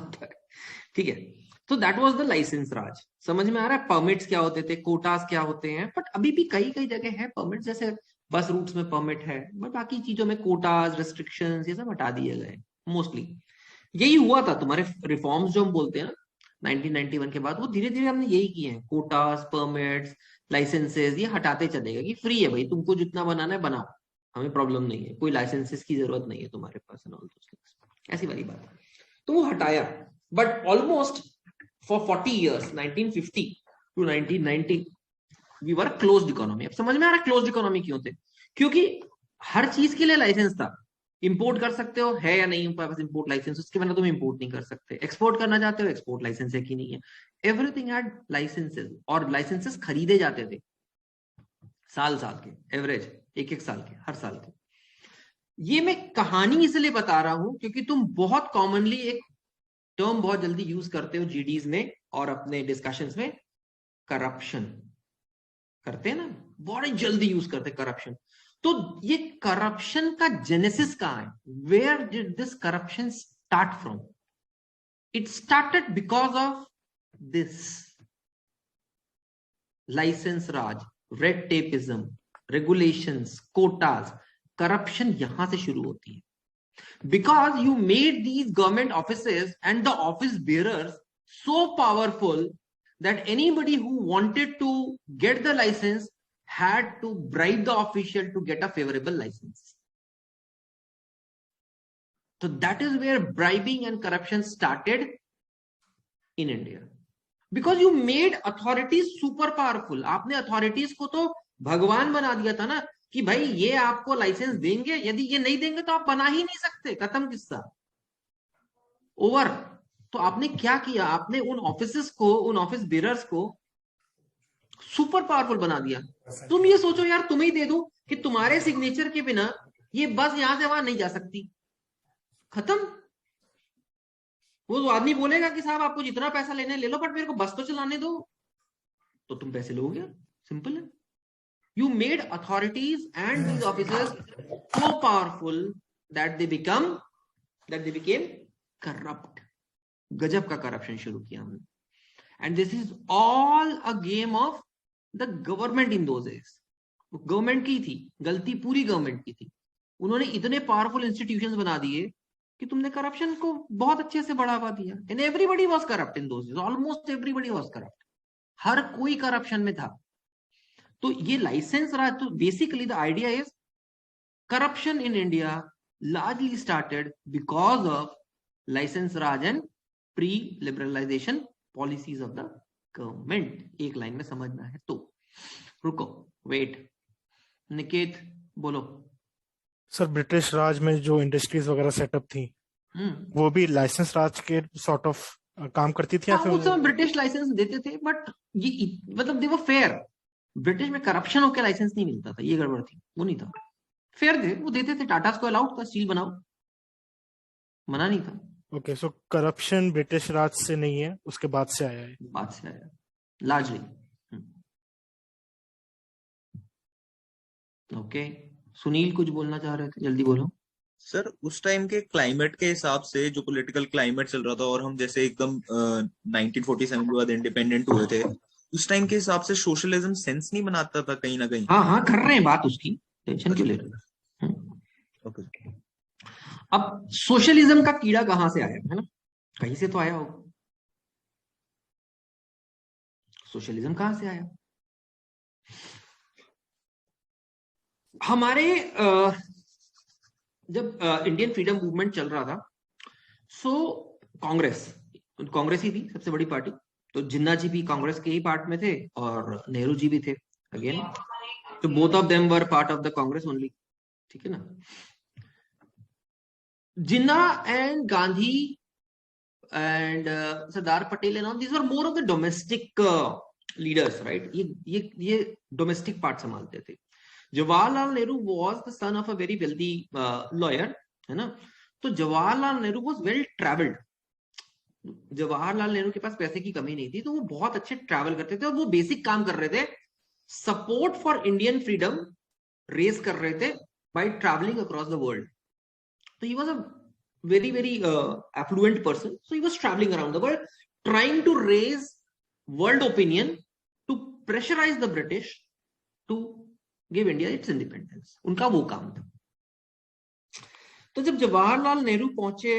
ठीक है, तो दैट वाज द लाइसेंस राज। समझ में आ रहा है? परमिट्स क्या होते थे, कोटास क्या होते हैं, बट अभी भी कई कई जगह है परमिट, जैसे बस रूट्स में परमिट है, बट बाकी चीजों में कोटास, रेस्ट्रिक्शंस, ये सब हटा दिए गए मोस्टली। यही हुआ था तुम्हारे रिफॉर्म्स जो हम बोलते हैं ना 1991 के बाद, वो धीरे धीरे हमने यही किए हैं। कोटास, परमिट्स, लाइसेंसेस, ये हटाते चलेगा कि फ्री है भाई, तुमको जितना बनाना है बनाओ, हमें प्रॉब्लम नहीं है, कोई लाइसेंसेस की जरूरत नहीं है तुम्हारे पास, ऐसी वाली बात है। तो वो हटाया, but almost for 40 years 1950 to 1990 we were closed economy. अब समझ में आ रहा है क्लोज्ड इकोनॉमी क्यों थे? क्योंकि हर चीज के लिए लाइसेंस था। इंपोर्ट कर सकते हो, है या नहीं पास इंपोर्ट लाइसेंस, उसके बिना तुम इंपोर्ट नहीं कर सकते। एक्सपोर्ट करना चाहते हो, एक्सपोर्ट लाइसेंस है कि नहीं है, एवरीथिंग हैड लाइसेंसेस। और लाइसेंसेस खरीदे जाते थे साल साल के, एवरेज एक साल के, हर साल के। ये मैं कहानी इसलिए बता रहा हूं क्योंकि तुम बहुत कॉमनली एक टर्म बहुत जल्दी यूज करते हो जीडीज में और अपने डिस्कशंस में, करप्शन करते हैं ना, बहुत जल्दी यूज करते हैं करप्शन। तो ये करप्शन का जेनेसिस कहां है? Where did this corruption start from? It started because of this license raj, red tapism, regulations, quotas. Corruption यहां से शुरू होती है। Because you made these government offices and the office bearers so powerful that anybody who wanted to get the license had to bribe the official to get a favorable license. So that is where bribing and corruption started in India. Because you made authorities super powerful. आपने authorities को तो भगवान बना दिया था ना, कि भाई ये आपको लाइसेंस देंगे, यदि ये नहीं देंगे तो आप बना ही नहीं सकते, खत्म किस्सा, ओवर। तो आपने क्या किया? आपने उन ऑफिसेस को, उन ऑफिस बेरर्स को सुपर पावरफुल बना दिया। तुम ये सोचो यार, तुम्हें ही दे दूं कि तुम्हारे सिग्नेचर के बिना ये बस यहां से वहां नहीं जा सकती, खत्म। वो तो आदमी बोलेगा कि साहब आपको जितना पैसा लेना है ले लो, बट मेरे को बस तो चलाने दो, तो तुम पैसे लोगे, सिंपल है। You made authorities and these officers so powerful that they became corrupt. गजब का करप्शन शुरू किया हमने, and this is all a game of the government in those days. Government की थी गलती, पूरी गवर्नमेंट की थी। उन्होंने इतने पावरफुल इंस्टीट्यूशंस बना दिए कि तुमने करप्शन को बहुत अच्छे से बढ़ावा दिया। And everybody was corrupt in those days, almost everybody was corrupt, हर कोई करप्शन में था। तो ये लाइसेंस राज, तो basically the idea is corruption in India largely started because of license raj and pre-liberalization policies of the government. एक line में समझना है तो रुको, वेट, निकेत बोलो। सर ब्रिटिश राज में जो इंडस्ट्रीज वगैरह सेटअप थी वो भी लाइसेंस राज के सॉर्ट ऑफ काम करती थी या फिर उस समय ब्रिटिश लाइसेंस देते थे, बट ये मतलब दे वर फेयर। ब्रिटिश में करप्शन होकर लाइसेंस नहीं मिलता था, ये गड़बड़ थी, वो नहीं था, फेयर थे, वो देते थे। टाटा को अलाउड था स्टील बनाओ, मना नहीं था। ओके, सो करप्शन ब्रिटिश राज से नहीं है, उसके बाद से आया है, बाद से आया लार्जली। ओके, सुनील कुछ बोलना चाह रहे थे, जल्दी बोलो। सर उस टाइम के क्लाइमेट के हिसाब से जो पॉलिटिकल क्लाइमेट चल रहा था, और हम जैसे एकदम 1947 के बाद इंडिपेंडेंट हुए थे, उस टाइम के हिसाब से सोशलिज्म सेंस नहीं बनाता था कहीं ना कहीं। हाँ कर रहे हैं बात उसकी, टेंशन क्यों ले रहे हो। ओके, अब सोशलिज्म का कीड़ा कहां से आया है ना, कहीं से तो आया होगा। सोशलिज्म कहां से आया? हमारे जब इंडियन फ्रीडम मूवमेंट चल रहा था, सो कांग्रेस ही थी सबसे बड़ी पार्टी। तो जिन्ना जी भी कांग्रेस के ही पार्ट में थे और नेहरू जी भी थे अगेन, तो both of them were part of the Congress only, ठीक है ना। Jinnah and Gandhi and Sardar Patel and all these were more of the domestic leaders, right. ये डोमेस्टिक पार्ट संभालते थे। Jawaharlal Nehru was the son of a very wealthy lawyer, है ना। तो Jawaharlal Nehru was well traveled। Jawaharlal Nehru के पास पैसे की कमी नहीं थी, तो वो बहुत अच्छे ट्रैवल करते थे और वो बेसिक काम कर रहे थे, support for Indian freedom raise कर रहे थे by travelling across the world. तो he was a very very affluent person, so he was travelling around the world trying to raise world opinion to pressurise the British to give India its independence. उनका वो काम था। तो जब जवाहरलाल नेहरू पहुंचे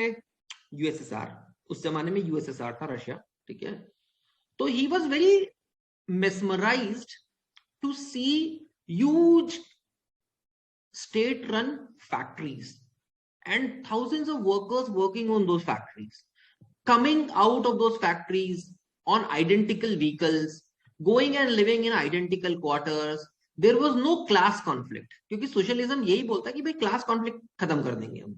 USSR, उस जमाने में यूएसएसआर था रशिया, ठीक है, तो he was very mesmerized to see huge state run factories and thousands of workers working on those factories, coming out of those factories on identical vehicles, going and living in identical quarters. There was no class conflict, क्योंकि socialism यही बोलता है कि भाई class conflict खत्म कर देंगे हम,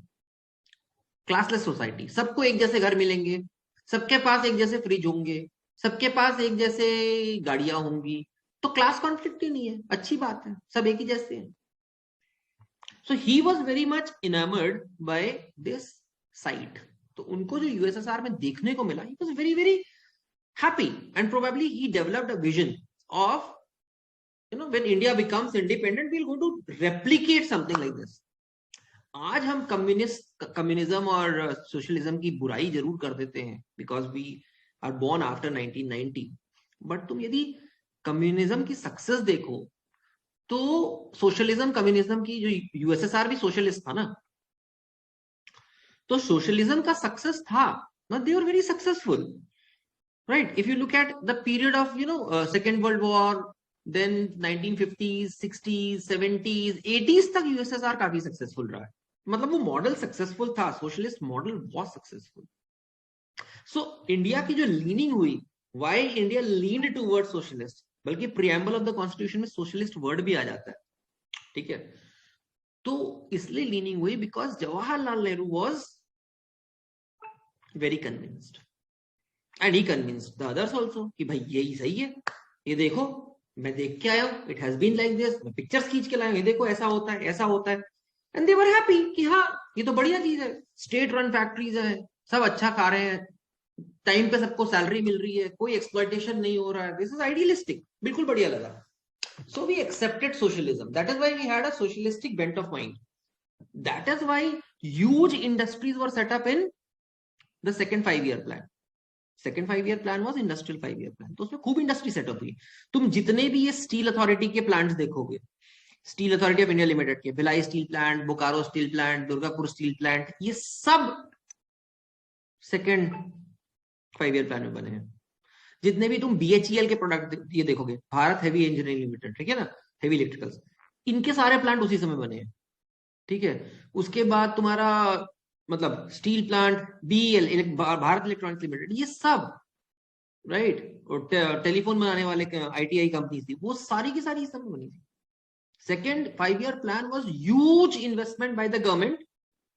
क्लासलेस सोसाइटी, सबको एक जैसे घर मिलेंगे, सबके पास एक जैसे फ्रिज होंगे, सबके पास एक जैसे गाड़ियां होंगी, तो क्लास कॉन्फ्लिक्ट ही नहीं है, अच्छी बात है, सब एक ही जैसे हैं। So he was very much enamoured by this sight. तो उनको जो यूएसएसआर में देखने को मिला, he was very very happy and probably he developed a vision of, you know, when India becomes independent, we're going to replicate something like this. आज हम communism और सोशलिज्म की बुराई जरूर कर देते हैं because we are born after 1990, but तुम यदि कम्युनिज्म की सक्सेस देखो तो सोशलिज्म कम्युनिज्म की, जो यूएसएसआर भी सोशलिस्ट था ना, तो सोशलिज्म का सक्सेस था ना, they were very successful, right. If you look at the period of second world war, then 1950s, 60s, 70s, 80s तक यूएसएसआर काफी सक्सेसफुल रहा है। मतलब वो मॉडल सक्सेसफुल था, सोशलिस्ट मॉडल बहुत सक्सेसफुल। सो इंडिया की जो लीनिंग हुई, why India leaned towards socialist, बल्कि प्रिएम्बल ऑफ द कॉन्स्टिट्यूशन में सोशलिस्ट वर्ड भी आ जाता है, ठीक है। तो इसलिए लीनिंग हुई because Jawaharlal Nehru was very convinced and he convinced the others also कि भाई यही सही है, ये देखो मैं देख के आया हूं, it has been like this, मैं पिक्चर्स खींच के लाया हूं, ये देखो ऐसा होता है, ऐसा होता है। एंड दे वर हैप्पी कि हाँ ये तो बढ़िया चीज है, स्टेट रन फैक्ट्रीज है, सब अच्छा खा रहे हैं, टाइम पे सबको सैलरी मिल रही है, कोई एक्सप्लॉयटेशन नहीं हो रहा है, दिस इज आइडियलिस्टिक, बिल्कुल बढ़िया लगा. So we accepted socialism. That is why we had a socialistic bent of mind. That is why huge industries were set up in the second 5-year plan. Second 5-year plan was industrial 5-year plan. तो उसमें खूब industry setup हुई. तुम जितने भी ये steel authority के plants देखोगे, steel authority of India limited के, Bhilai steel plant, Bokaro steel plant, Durgapur steel plant, ये सब सेकेंड 5-year प्लान में बने हैं. जितने भी तुम BHEL के प्रोडक्ट ये देखोगे, भारत हेवी इंजीनियरिंग लिमिटेड, ठीक है ना, हेवी इलेक्ट्रिकल्स, इनके सारे प्लांट उसी समय बने हैं. ठीक है. उसके बाद तुम्हारा मतलब steel plant, BEL, Bharat electronics limited, ये सब राइट, और टेलीफोन बनाने वाले ITI कंपनी थी, वो सारी की सारी सब बनी थी. Second 5-year plan was huge investment by the government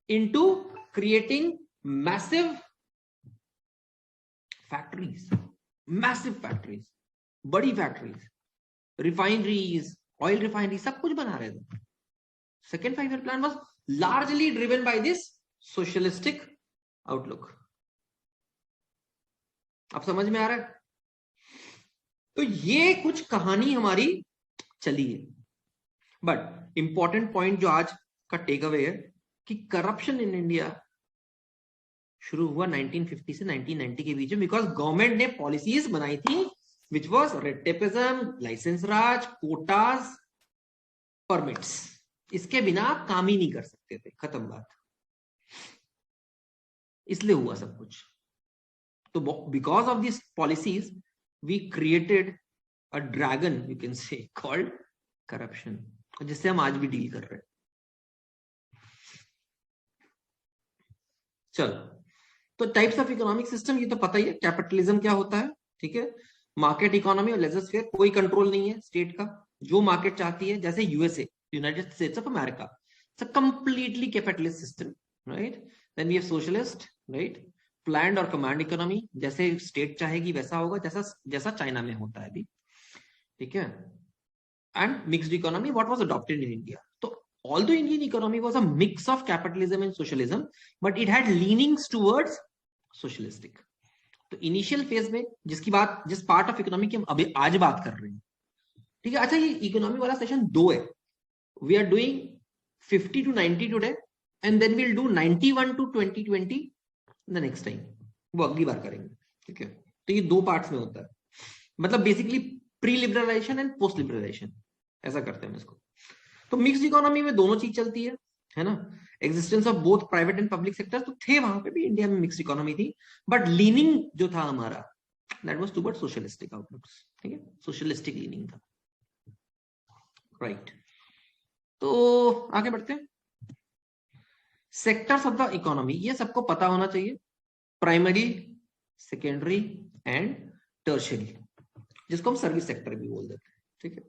into creating massive factories, massive factories, बड़ी फैक्ट्रीज, रिफाइनरीज, ऑयल रिफाइनरी, सब कुछ बना रहे थे. Second 5-year plan was largely driven by this socialistic outlook. अब समझ में आ रहा है? तो ये कुछ कहानी हमारी चली है. बट इंपॉर्टेंट पॉइंट जो आज का टेक अवे है कि करप्शन इन इंडिया शुरू हुआ 1950 से 1990 के बीच में, बिकॉज गवर्नमेंट ने पॉलिसीज बनाई थी which was red tapism, license raj, quotas, permits. इसके बिना आप काम ही नहीं कर सकते थे, खत्म बात. इसलिए हुआ सब कुछ. तो because of this policies we created a dragon, you can say, called corruption, जिससे हम आज भी डील कर रहे हैं. चलो, तो टाइप्स ऑफ इकोनॉमिक सिस्टम ये तो पता ही है. कैपिटलिज्म क्या होता है, ठीक है, मार्केट इकोनॉमी और लेजर-फेयर, कोई कंट्रोल नहीं है स्टेट का, जो मार्केट चाहती है. जैसे USA, United States of America, it's a completely capitalist system, right. Then we have socialist, right, planned और कमांड इकोनॉमी, जैसे स्टेट चाहेगी वैसा होगा, जैसा चाइना में होता है अभी, ठीक है. And mixed economy, what was adopted in India. तो although Indian economy was a mix of capitalism and socialism, but it had leanings towards socialistic. तो इनिशियल फेज में जिस पार्ट ऑफ इकोनॉमी की हम अभी आज बात कर रहे हैं, ठीक है. अच्छा, ये इकोनॉमी वाला सेशन 2 है. We are doing 50 to 90 today, and then we'll do 91 to 2020 the next time. वो अगली बार करेंगे, ठीक है. तो ये 2 पार्ट्स में होता है, मतलब basically pre liberalisation and post liberalisation, ऐसा करते हैं इसको. तो मिक्स्ड इकोनॉमी में दोनों चीज चलती है ना. Existence of both private and public sector, तो थे वहां पे भी इंडिया में मिक्स्ड इकोनॉमी थी, बट लीनिंग जो था हमारा, that was toward socialistic outlooks, ठीक है, सोशलिस्टिक लीनिंग था, राइट. तो आगे बढ़ते हैं. सेक्टर्स ऑफ द इकोनॉमी, ये सबको पता होना चाहिए. प्राइमरी, सेकेंडरी एंड टर्शियरी, जिसको हम सर्विस सेक्टर भी बोल देते हैं, ठीक है.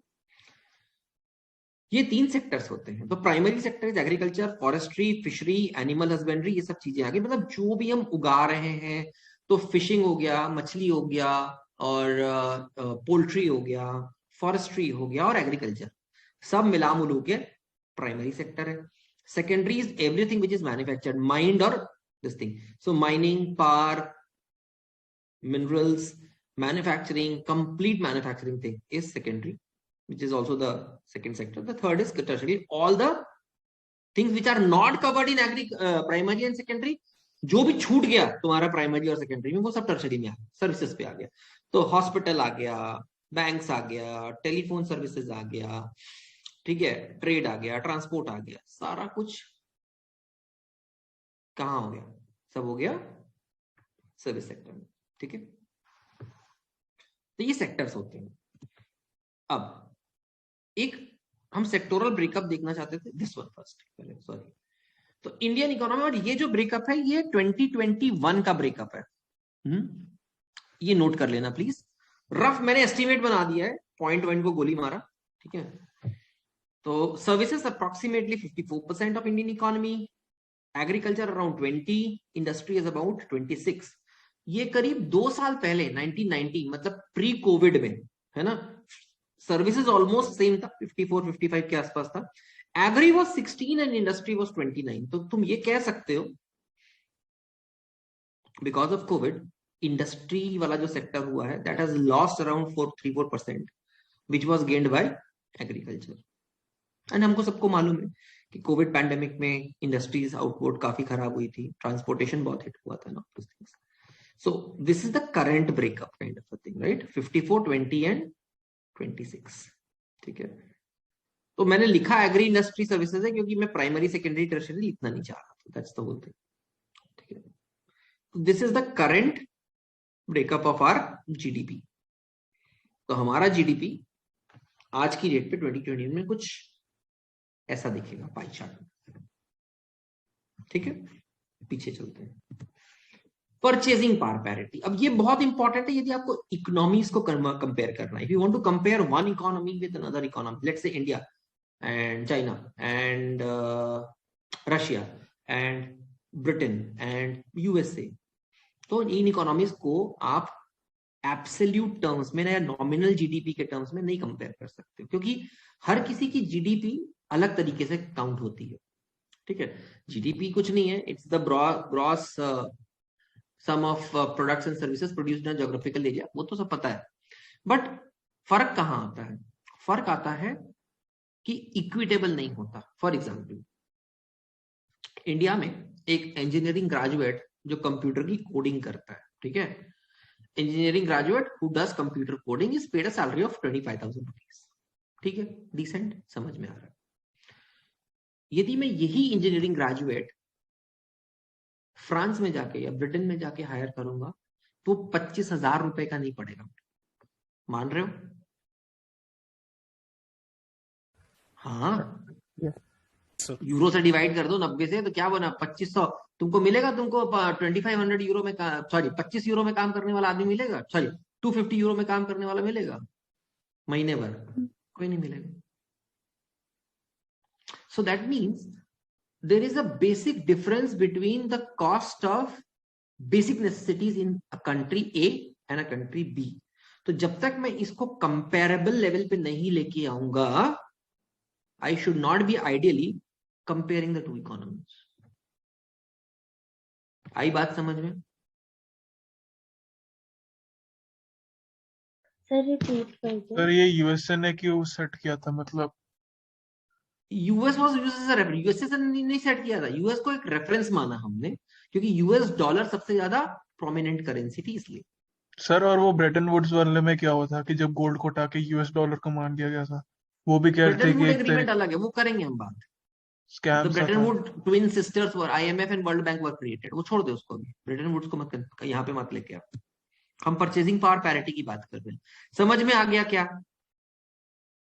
ये 3 सेक्टर्स होते हैं. तो primary sector is agriculture, forestry, fishery, animal husbandry, ये सब चीजें आगे, मतलब जो भी हम उगा रहे हैं, तो फिशिंग हो गया, मछली हो गया, और पोल्ट्री हो गया, फॉरेस्ट्री हो गया, और एग्रीकल्चर, सब मिला मिलू के प्राइमरी सेक्टर है. Secondary is everything which is manufactured, mind और this thing. So mining, power, minerals, manufacturing, complete manufacturing thing is secondary, which is also the second sector. The third is tertiary, all the things which are not covered in primary and secondary, जो भी छूट गया तुम्हारा primary और secondary में, वो सब tertiary में आ गया, सर्विसेज पे आ गया. तो हॉस्पिटल आ गया, बैंक्स आ गया, टेलीफोन सर्विसेज आ गया, ठीक है, ट्रेड आ गया, ट्रांसपोर्ट आ गया, सारा कुछ कहाँ हो गया, सब हो गया सर्विस सेक्टर में, ठीक है. तो ये सेक्टर्स होते हैं. अब एक हम सेक्टोरल ब्रेकअप देखना चाहते थे, दिस वन फर्स्ट, सॉरी. तो इंडियन इकोनॉमी, और ये जो ब्रेकअप है ये 2021 का ब्रेकअप है. ये नोट कर लेना प्लीज. रफ मैंने एस्टिमेट बना दिया है, पॉइंट को गोली मारा, ठीक है. तो services approximately 54% of Indian economy, agriculture around 20, industry is about 26. ये करीब 2 साल पहले 1990, मतलब प्री कोविड में, है ना, सर्विसेज ऑलमोस्ट सेम था, 54-55 के आसपास था. Agri was 16 and industry was 29. तो तुम ये कह सकते हो बिकॉज ऑफ कोविड इंडस्ट्री वाला जो सेक्टर हुआ है that has lost around 4.34% which was gained by agriculture. And हमको सबको मालूम है कि कोविड पैंडेमिक में इंडस्ट्रीज आउटपुट काफी खराब हुई थी, ट्रांसपोर्टेशन बहुत हिट हुआ था ना। So this is the current breakup kind of a thing, right? 54, 20 and 26, ठीक है। तो मैंने लिखा एग्री इंडस्ट्री सर्विसेज है क्योंकि मैं प्राइमरी सेकेंडरी टर्शियरी लिखना नहीं चाह रहा था, दैट्स द होल थिंग, ठीक है। This is the current breakup of our GDP. तो हमारा जीडीपी आज की डेट पे 2020 में कुछ ऐसा दिखेगा पाई चार्ट, ठीक है। पीछे चलते हैं। परचेजिंग पावर पैरिटी, अब ये बहुत इंपॉर्टेंट है यदि आपको इकोनॉमीज को कंपेयर करना है। If you want to compare one economy with another economy, let's say India and China and Russia and Britain and USA, तो इन इकोनॉमीज को आप एब्सोल्यूट टर्म्स में या नॉमिनल जीडीपी के टर्म्स में नहीं कंपेयर कर सकते, क्योंकि हर किसी की जीडीपी अलग तरीके से काउंट होती है, ठीक है। जीडीपी कुछ नहीं है, it's the gross sum of products and services produced in geographical area, वो तो सब पता है। बट फर्क कहाँ आता है? फर्क आता है कि इक्विटेबल नहीं होता। फॉर एग्जाम्पल, इंडिया में एक इंजीनियरिंग ग्रेजुएट जो कंप्यूटर की कोडिंग करता है, ठीक है, engineering graduate who does computer coding is paid a salary of 25,000 rupees, ठीक है, डिसेंट, समझ में आ रहा है। यदि मैं यही इंजीनियरिंग ग्रेजुएट फ्रांस में जाके या ब्रिटेन में जाके हायर करूंगा तो 25,000 रुपए का नहीं पड़ेगा, मान रहे हो? हाँ, यूरो से डिवाइड कर दो 90 से, तो क्या बना 2500 तुमको मिलेगा। तुमको 2500 यूरो में, सॉरी 25 यूरो में काम करने वाला आदमी मिलेगा, सॉरी 250 यूरो में काम करने वाला मिलेगा महीने भर? कोई नहीं मिलेगा। So that means there is a basic difference between the cost of basic necessities in a country A and a country B. तो जब तक मैं इसको comparable level पे नहीं लेके आऊंगा, I should not be ideally comparing the two economies. आई बात समझ में? सर ये यूएसए ने क्यों सेट किया था? मतलब US was used as a reference, USA से नहीं सेट किया था, यूएस को एक रेफरेंस माना हमने क्योंकि यूएस डॉलर सबसे ज्यादा प्रोमिनेंट करेंसी थी इसलिए। सर और वो ब्रेटन वुड्स वाले में क्या हुआ था कि जब गोल्ड को हटा के यूएस डॉलर को मान दिया गया था, वो भी कह रहे थे कि एक एग्रीमेंट अलग है, वो करेंगे हम बात। Scam the Brayton would twin sisters were IMF and world bank were created, वो छोड़ दे उसको अभी, ब्रेटन वुड्स को मत यहाँ पे मत लेके आप। हम परचेजिंग पावर पैरिटी की बात कर रहे हैं। समझ में आ गया क्या?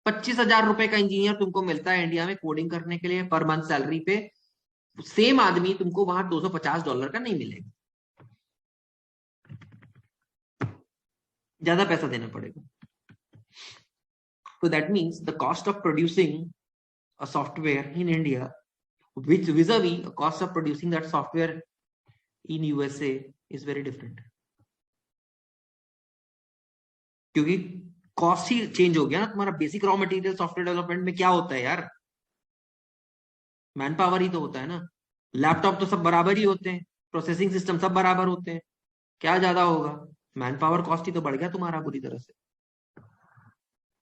25,000 रुपए का इंजीनियर तुमको मिलता है इंडिया में कोडिंग करने के लिए पर मंथ सैलरी पे, सेम आदमी तुमको वहां $250 का नहीं मिलेगा, ज्यादा पैसा देना पड़ेगा। So that means the cost of producing a software in India, which vis-a-vis a cost of producing that software in USA is very different. क्योंकि कॉस्ट ही चेंज हो गया ना तुम्हारा। Basic raw material software development में क्या होता है यार? मैन पावर ही तो होता है ना। लैपटॉप तो सब बराबर ही होते हैं, प्रोसेसिंग सिस्टम सब बराबर होते हैं, क्या ज्यादा होगा? मैन पावर कॉस्ट ही तो बढ़ गया तुम्हारा बुरी तरह से।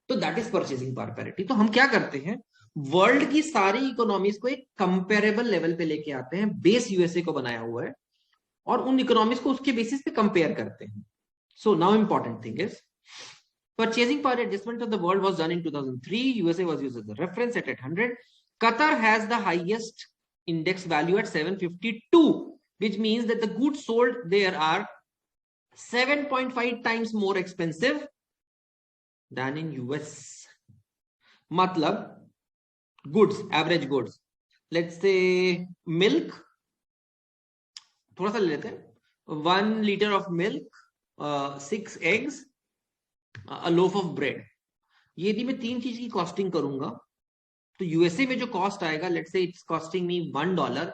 तो that is purchasing power parity. तो हम क्या करते हैं, वर्ल्ड की सारी इकोनॉमीज को एक कंपेरेबल लेवल पे लेके आते हैं, बेस यूएसए को बनाया हुआ है, और उन इकोनॉमीज को उसके बेसिस पे कंपेयर करते हैं। So now important thing is purchasing power adjustment of the world was done in 2003. USA was used as a reference at 800. Qatar has the highest index value at 752, which means that the goods sold there are 7.5 times more expensive than in US. मतलब goods, average goods, let's say milk, थोड़ा सा ले लेते हैं, 1 liter of milk, 6 eggs, a loaf of bread। यदि मैं 3 चीज की कॉस्टिंग करूंगा तो यूएसए में जो कॉस्ट आएगा, let's say it's costing me $1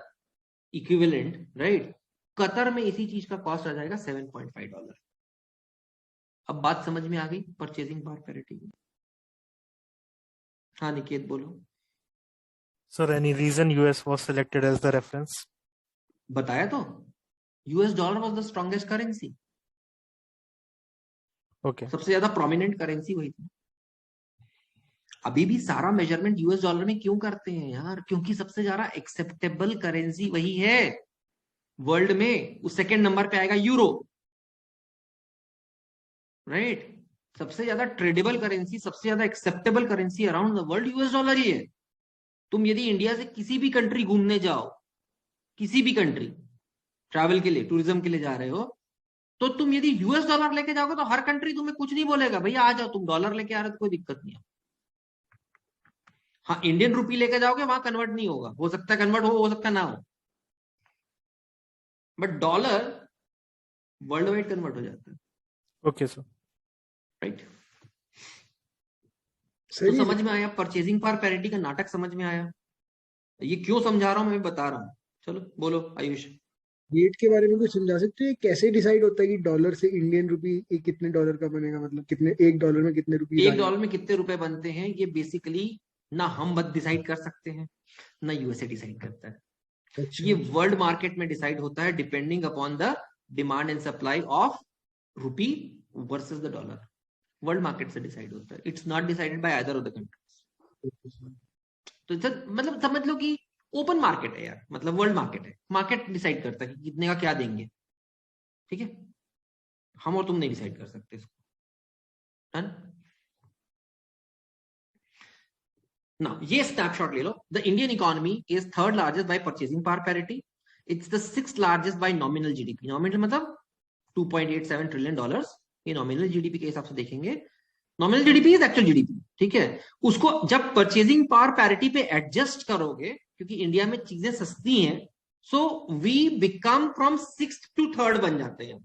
equivalent, right? Qatar में इसी चीज का कॉस्ट आ जाएगा $7.5। अब बात समझ में आ गई परचेजिंग पावर पैरिटी की? हाँ निकेत बोलो। Sir any reason US was selected as the reference? बताया तो, US dollar was the strongest currency. Okay सबसे ज्यादा प्रोमिनेंट करेंसी वही थी। अभी भी सारा मेजरमेंट यूएस डॉलर में क्यों करते हैं यार? क्योंकि सबसे ज्यादा एक्सेप्टेबल करेंसी वही है वर्ल्ड में। उस सेकंड नंबर पे आएगा यूरो, राइट? सबसे ज्यादा ट्रेडेबल करेंसी, सबसे ज्यादा acceptable currency around the world US dollar ही है। तुम यदि इंडिया से किसी भी कंट्री घूमने जाओ, किसी भी कंट्री ट्रैवल के लिए, टूरिज्म के लिए जा रहे हो, तो तुम यदि यूएस डॉलर लेके जाओगे तो हर कंट्री तुम्हें कुछ नहीं बोलेगा, भैया आ जाओ, तुम डॉलर लेके आ रहे हो तो कोई दिक्कत नहीं है। हाँ, इंडियन रुपी लेके जाओगे वहां कन्वर्ट नहीं होगा, हो सकता है कन्वर्ट हो सकता है ना हो, but dollar world wide convert हो जाता है। Okay sir, right? सही तो समझ में आया? परचेजिंग पावर पैरिटी का नाटक समझ में आया? ये क्यों समझा रहा हूं मैं बता रहा हूं। चलो बोलो आयुष। रेट के बारे में कुछ समझा सकते हैं? कैसे डिसाइड होता है कि डॉलर से इंडियन रुपी कितने डॉलर का बनेगा? मतलब कितने, एक डॉलर में कितने रुपीस एक डॉलर में कितने रुपए बनते हैं, ये बेसिकली ना हम बस डिसाइड कर सकते हैं, ना यूएसए डिसाइड करता है। अच्छा, ये वर्ल्ड मार्केट में डिसाइड होता है depending upon the demand and supply of rupee versus the dollar. World market से डिसाइड होता है, it's not decided by either of the countries. तो मतलब समझ लो कि ओपन मार्केट है यार, मतलब वर्ल्ड मार्केट है, मार्केट डिसाइड करता है कि कितने का क्या देंगे, ठीक है? हम और तुम नहीं डिसाइड कर सकते इसको, है ना? Now, ये स्नैपशॉट ले लो। The Indian economy is third largest by purchasing power parity, it's the sixth largest by nominal GDP. Nominal मतलब 2.87 ट्रिलियन डॉलर्स, ये नॉमिनल जीडीपी के हिसाब से देखेंगे। Nominal GDP is actual GDP, ठीक है? उसको जब परचेजिंग पावर पैरिटी पे एडजस्ट करोगे, क्योंकि इंडिया में चीजें सस्ती हैं, so we become from sixth to third बन जाते हैं,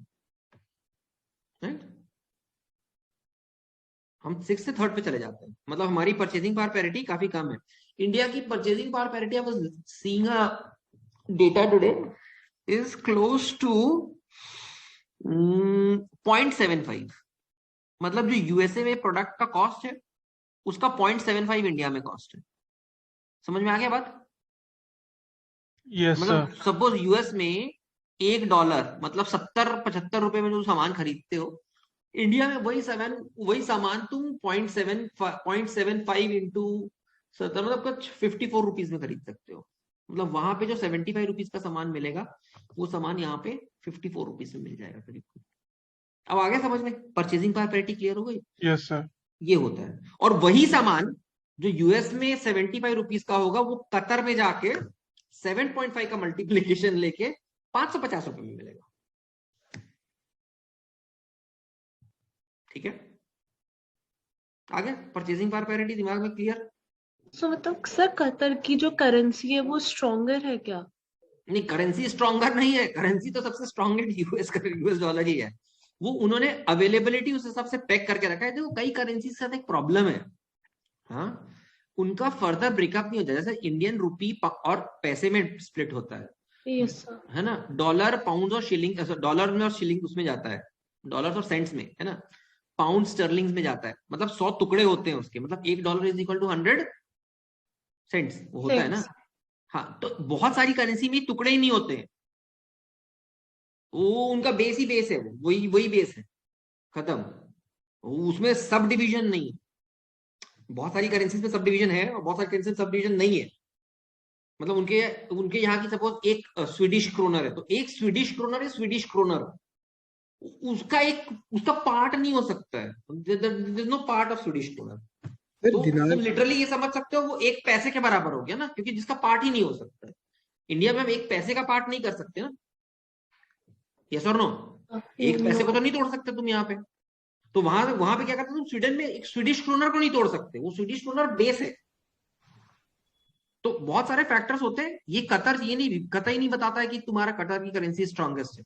राइट? हम सिक्स से थर्ड पे चले जाते हैं, मतलब हमारी परचेजिंग पावर पैरिटी काफी कम है। इंडिया की purchasing power parity, I was seeing a data today, is close to 0.75। मतलब जो यूएसए में प्रोडक्ट का कॉस्ट है, उसका 0.75 इंडिया में कॉस्ट है। समझ में आ गया बात? यस मतलब सर। सपोज यूएस में $1 मतलब 70-75 रुपए में जो सामान खरीदते हो, इंडिया में वही सामान तुम 0.75 इंटू 70 मतलब कुछ 54 रुपीज में खरीद सकते हो। मतलब वहां पे जो 75 रुपीज का सामान मिलेगा, वो सामान यहाँ पे 54 रुपीज में मिल जाएगा करीब। अब आगे समझ में? परचेजिंग पावर पैरिटी क्लियर हो गई? Yes sir. ये होता है। और वही सामान जो यूएस में 75 रुपीज का होगा, वो कतर में जाके 7.5 का मल्टीप्लीकेशन लेके 550 रुपए में मिलेगा, ठीक है? आगे परचेजिंग पावर पैरिटी दिमाग में क्लियर? सो मतलब सर कतर की जो करेंसी है वो स्ट्रॉन्गर है क्या? नहीं, करेंसी स्ट्रॉन्गर नहीं है। करेंसी तो सबसे स्ट्रॉन्गेस्ट यूएस डॉलर ही है। वो उन्होंने अवेलेबिलिटी उस हिसाब से पैक करके रखा है। देखो कई करेंसी के साथ एक प्रॉब्लम है, हाँ, उनका फर्दर ब्रेकअप नहीं होता। जैसे इंडियन रुपी और पैसे में स्प्लिट होता है, यस सर। है ना? डॉलर, पाउंड और शिलिंग, डॉलर में और शिलिंग उसमें जाता है, डॉलर और सेंट्स में, है ना? पाउंड स्टर्लिंग में जाता है। मतलब 100 टुकड़े होते हैं उसके, मतलब $1 इज इक्वल टू 100 सेंट्स होता है ना? हाँ, तो बहुत सारी करेंसी में टुकड़े ही नहीं होते हैं, वो उनका बेस ही बेस है, वही बेस है, खत्म। उसमें सब डिवीजन नहीं है। बहुत सारी करेंसी में सब डिवीजन है और बहुत सारी करेंसी में सब डिवीजन नहीं है। मतलब उनके यहाँ की सपोज एक स्वीडिश क्रोनर है, तो एक स्वीडिश क्रोनर है स्वीडिश क्रोनर, उसका पार्ट नहीं हो सकता है। There is no part of Swedish kronor. तो तुम लिटरली ये समझ सकते हो वो एक पैसे के बराबर हो गया ना, क्योंकि जिसका पार्ट ही नहीं हो सकता है। इंडिया में हम एक पैसे का पार्ट नहीं कर सकते ना, यस और नो? एक पैसे को तो नहीं तोड़ सकते तुम यहाँ पे। तो वहां पे क्या करते हैं तुम? स्वीडन में एक स्वीडिश क्रोनर को नहीं तोड़ सकते, वो स्वीडिश क्रोनर बेस है। तो बहुत सारे फैक्टर्स होते हैं। ये कतर ही नहीं बताता है कि तुम्हारा कतर की करेंसी स्ट्रॉन्गेस्ट है,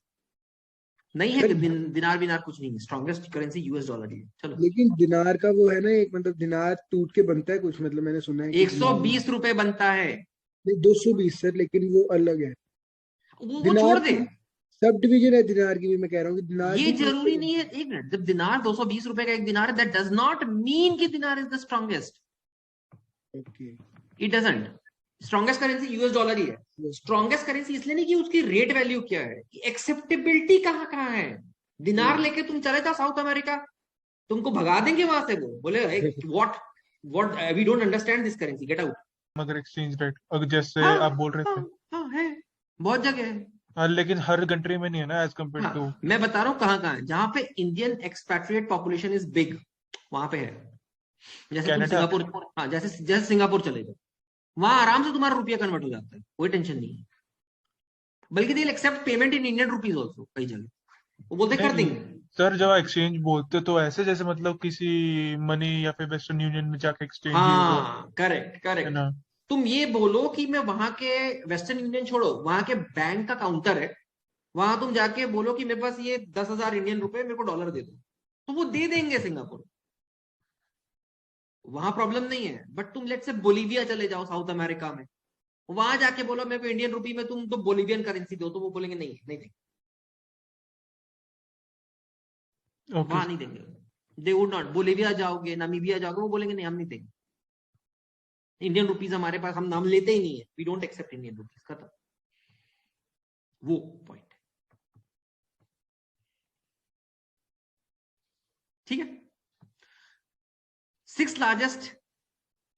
नहीं है। दिनार बिनार कुछ नहीं है, स्ट्रॉन्गेस्ट करेंसी यूएस डॉलर ही है। चलो, लेकिन दिनार का वो है ना, एक मतलब दिनार टूट के बनता है कुछ, मतलब मैंने सुना है 120 रुपए बनता है। नहीं 220 सर, लेकिन वो अलग है। वो छोड़ दे, सब डिवीजन है दिनार की भी। मैं कह रहा हूँ कि दिनार ये जरूरी नहीं है। एक मिनट, जब दिनार 220 रुपए का एक दिनार है, दैट डज नॉट मीन कि dinar is the strongest. Okay, it doesn't. Strongest currency US dollar ही है। स्ट्रॉन्गेस्ट करेंसी इसलिए नहीं कि उसकी रेट वैल्यू क्या है, एक्सेप्टेबिलिटी कहाँ है। दिनार लेके तुम चले जाओ साउथ अमेरिका, तुमको भगा देंगे वहां से, वो बोले what what we don't understand this currency, get out. मगर एक्सचेंज रेट अगर जैसे हाँ, आप बोल रहे थे, हाँ है, बहुत जगह है। हाँ, लेकिन हर कंट्री में नहीं है ना एज कम्पेयर टू। मैं बता रहा हूँ कहाँ है, जहाँ पे Indian expatriate population is big, वहां पे है। जैसे तुम कनाडा। सिंगापुर, हाँ जैसे सिंगापुर चले जाओ, वहां आराम से तुम्हारा रुपया कन्वर्ट हो जाता है, कोई टेंशन नहीं है। बल्कि they accept payment in Indian rupees also, कई जगह वो बोलते कर देंगे। सर जब एक्सचेंज बोलते तो ऐसे जैसे मतलब किसी मनी या फिर वेस्टर्न यूनियन में जाके एक्सचेंज ही हो, हाँ करेक्ट है करेक्ट। ना। तुम ये बोलो कि मैं वहां के वेस्टर्न यूनियन छोड़ो, वहां के बैंक का काउंटर है, वहां तुम जाके बोलो कि मेरे पास ये 10,000 इंडियन रुपए, मेरे को डॉलर दे दो, तो वो दे देंगे सिंगापुर, वहां प्रॉब्लम नहीं है। बट तुम लेट से बोलीविया चले जाओ साउथ अमेरिका में, वहां जाके बोलो मेरे को इंडियन रुपी में तुम तो बोलीवियन करेंसी दो, तो वो बोलेंगे नहीं नहीं देंगे, वहां नहीं देंगे, दे वुड नॉट। बोलीविया जाओगे, नामीबिया जाओगे, वो बोलेंगे नहीं हम नहीं देंगे, इंडियन रुपीज हमारे पास, हम नाम लेते ही नहीं है, we don't accept Indian rupees, खत्म, वो पॉइंट। ठीक है। 6th largest,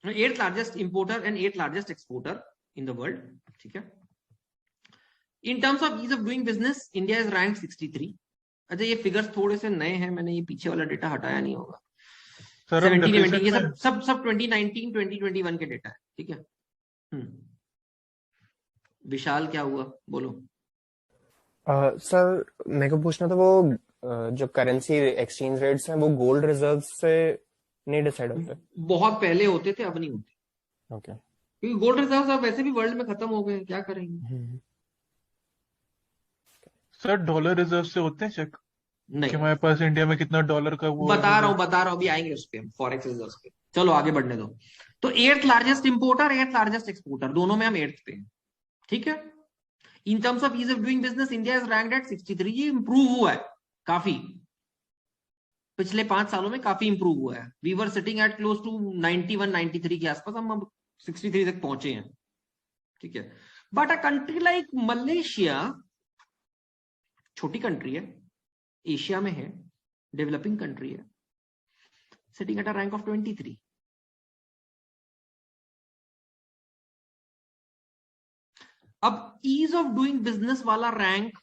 8th largest importer and 8th largest exporter in the world, ठीक है। In terms of ease of doing business, India is ranked 63। अच्छा ये फिगर्स थोड़े से नए हैं, मैंने ये पीछे वाला डेटा हटाया नहीं होगा। 17 ये सब 2019 2021 के डेटा है, ठीक है। विशाल क्या हुआ, बोलो। सर मेरे को पूछना था, वो जो करेंसी एक्सचेंज रेट्स हैं वो गोल्ड रिजर्व से नहीं डिसाइड होते? बहुत पहले होते थे, अब नहीं होते। ओके। क्योंकि गोल्ड रिजर्व अब वैसे भी वर्ल्ड में खत्म हो गए, क्या करेंगे। सर डॉलर रिजर्व से होते हैं चेक? नहीं कि हमारे पास इंडिया में कितना डॉलर का वो बता रहा हूँ, अभी आएंगे उस पे, फॉरेक्स रिजर्व पे। चलो आगे बढ़ने दो। तो 8th largest importer, 8th largest exporter, दोनों में हम 8th पे हैं, ठीक है। In terms of ease of doing business, India is ranked at 63। ये इंप्रूव हुआ है काफी, पिछले 5 सालों में काफी इंप्रूव हुआ है। We were sitting at close to 91 93 के आसपास, हम अब 63 तक पहुंचे हैं, ठीक है। But a country like Malaysia, छोटी कंट्री है, एशिया में है, डेवलपिंग कंट्री है, sitting at a rank of 23। अब ईज ऑफ डूइंग बिजनेस वाला रैंक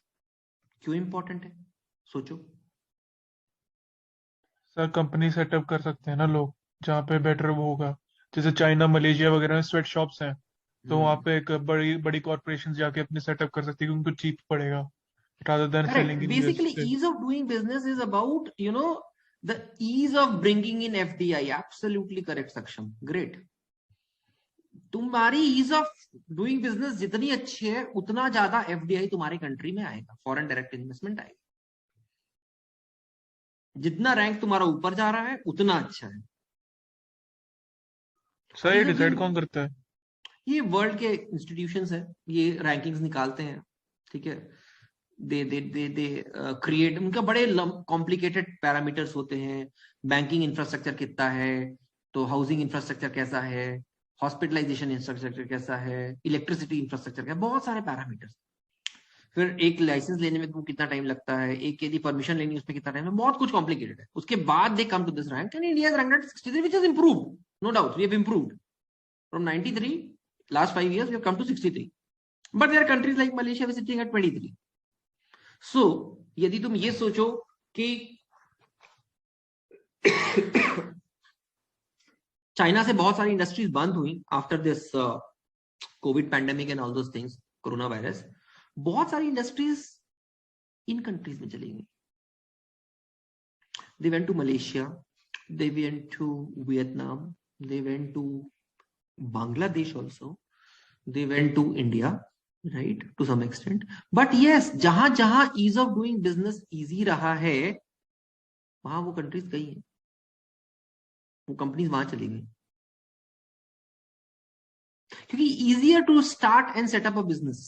क्यों इंपॉर्टेंट है, सोचो। सर कंपनी सेटअप कर सकते हैं ना लोग, जहाँ पे बेटर वो होगा। जैसे चाइना मलेशिया वगैरह में स्वेट शॉप्स हैं, तो वहाँ पे एक बड़ी बड़ी कॉर्पोरेशन जाके अपने सेटअप कर सकती है, उनको चीप पड़ेगा rather than selling in Basically, US. ease of doing business is about, the ease of bringing in FDI. Absolutely correct, Saksham. Great. तुम्हारी ease of doing business जितनी अच्छी है, उतना ज्यादा FDI तुम्हारे कंट्री में आएगा, फॉरेन डायरेक्ट इन्वेस्टमेंट आएगा। जितना रैंक तुम्हारा ऊपर जा रहा है, उतना अच्छा है। सर ये डिसाइड कौन करता है? ये वर्ल्ड के इंस्टीट्यूशंस है, ये रैंकिंग्स निकालते हैं, ठीक है। दे क्रिएट, उनका बड़े कॉम्प्लिकेटेड पैरामीटर्स होते हैं। बैंकिंग इंफ्रास्ट्रक्चर कितना है, तो हाउसिंग इंफ्रास्ट्रक्चर कैसा है, हॉस्पिटलाइजेशन इंफ्रास्ट्रक्चर कैसा है, इलेक्ट्रिसिटी इंफ्रास्ट्रक्चर क्या, बहुत सारे पैरामीटर्स। फिर एक लाइसेंस लेने में तुमको कितना टाइम लगता है, एक यदि परमिशन लेनी है उसमें कितना टाइम है, बहुत कुछ कॉम्प्लिकेटेड है। उसके बाद they come to this rank, and India is ranked at 63, which is improved, no doubt, we have improved from 93, last 5 years we have come to 63, but there are countries like Malaysia we sitting at 23। सो यदि तुम ये सोचो कि China से बहुत सारी industries बंद हुई after this covid pandemic and all those things, corona virus, बहुत सारी इंडस्ट्रीज इन कंट्रीज में चली गई। They went to Malaysia, they went to Vietnam, they went to Bangladesh also, they went to India, right, to some extent. But yes, जहां जहां ease of doing business easy रहा है, वहां वो कंट्रीज गई हैं, वो कंपनीज वहां चली गई, क्योंकि easier to start and set up a business।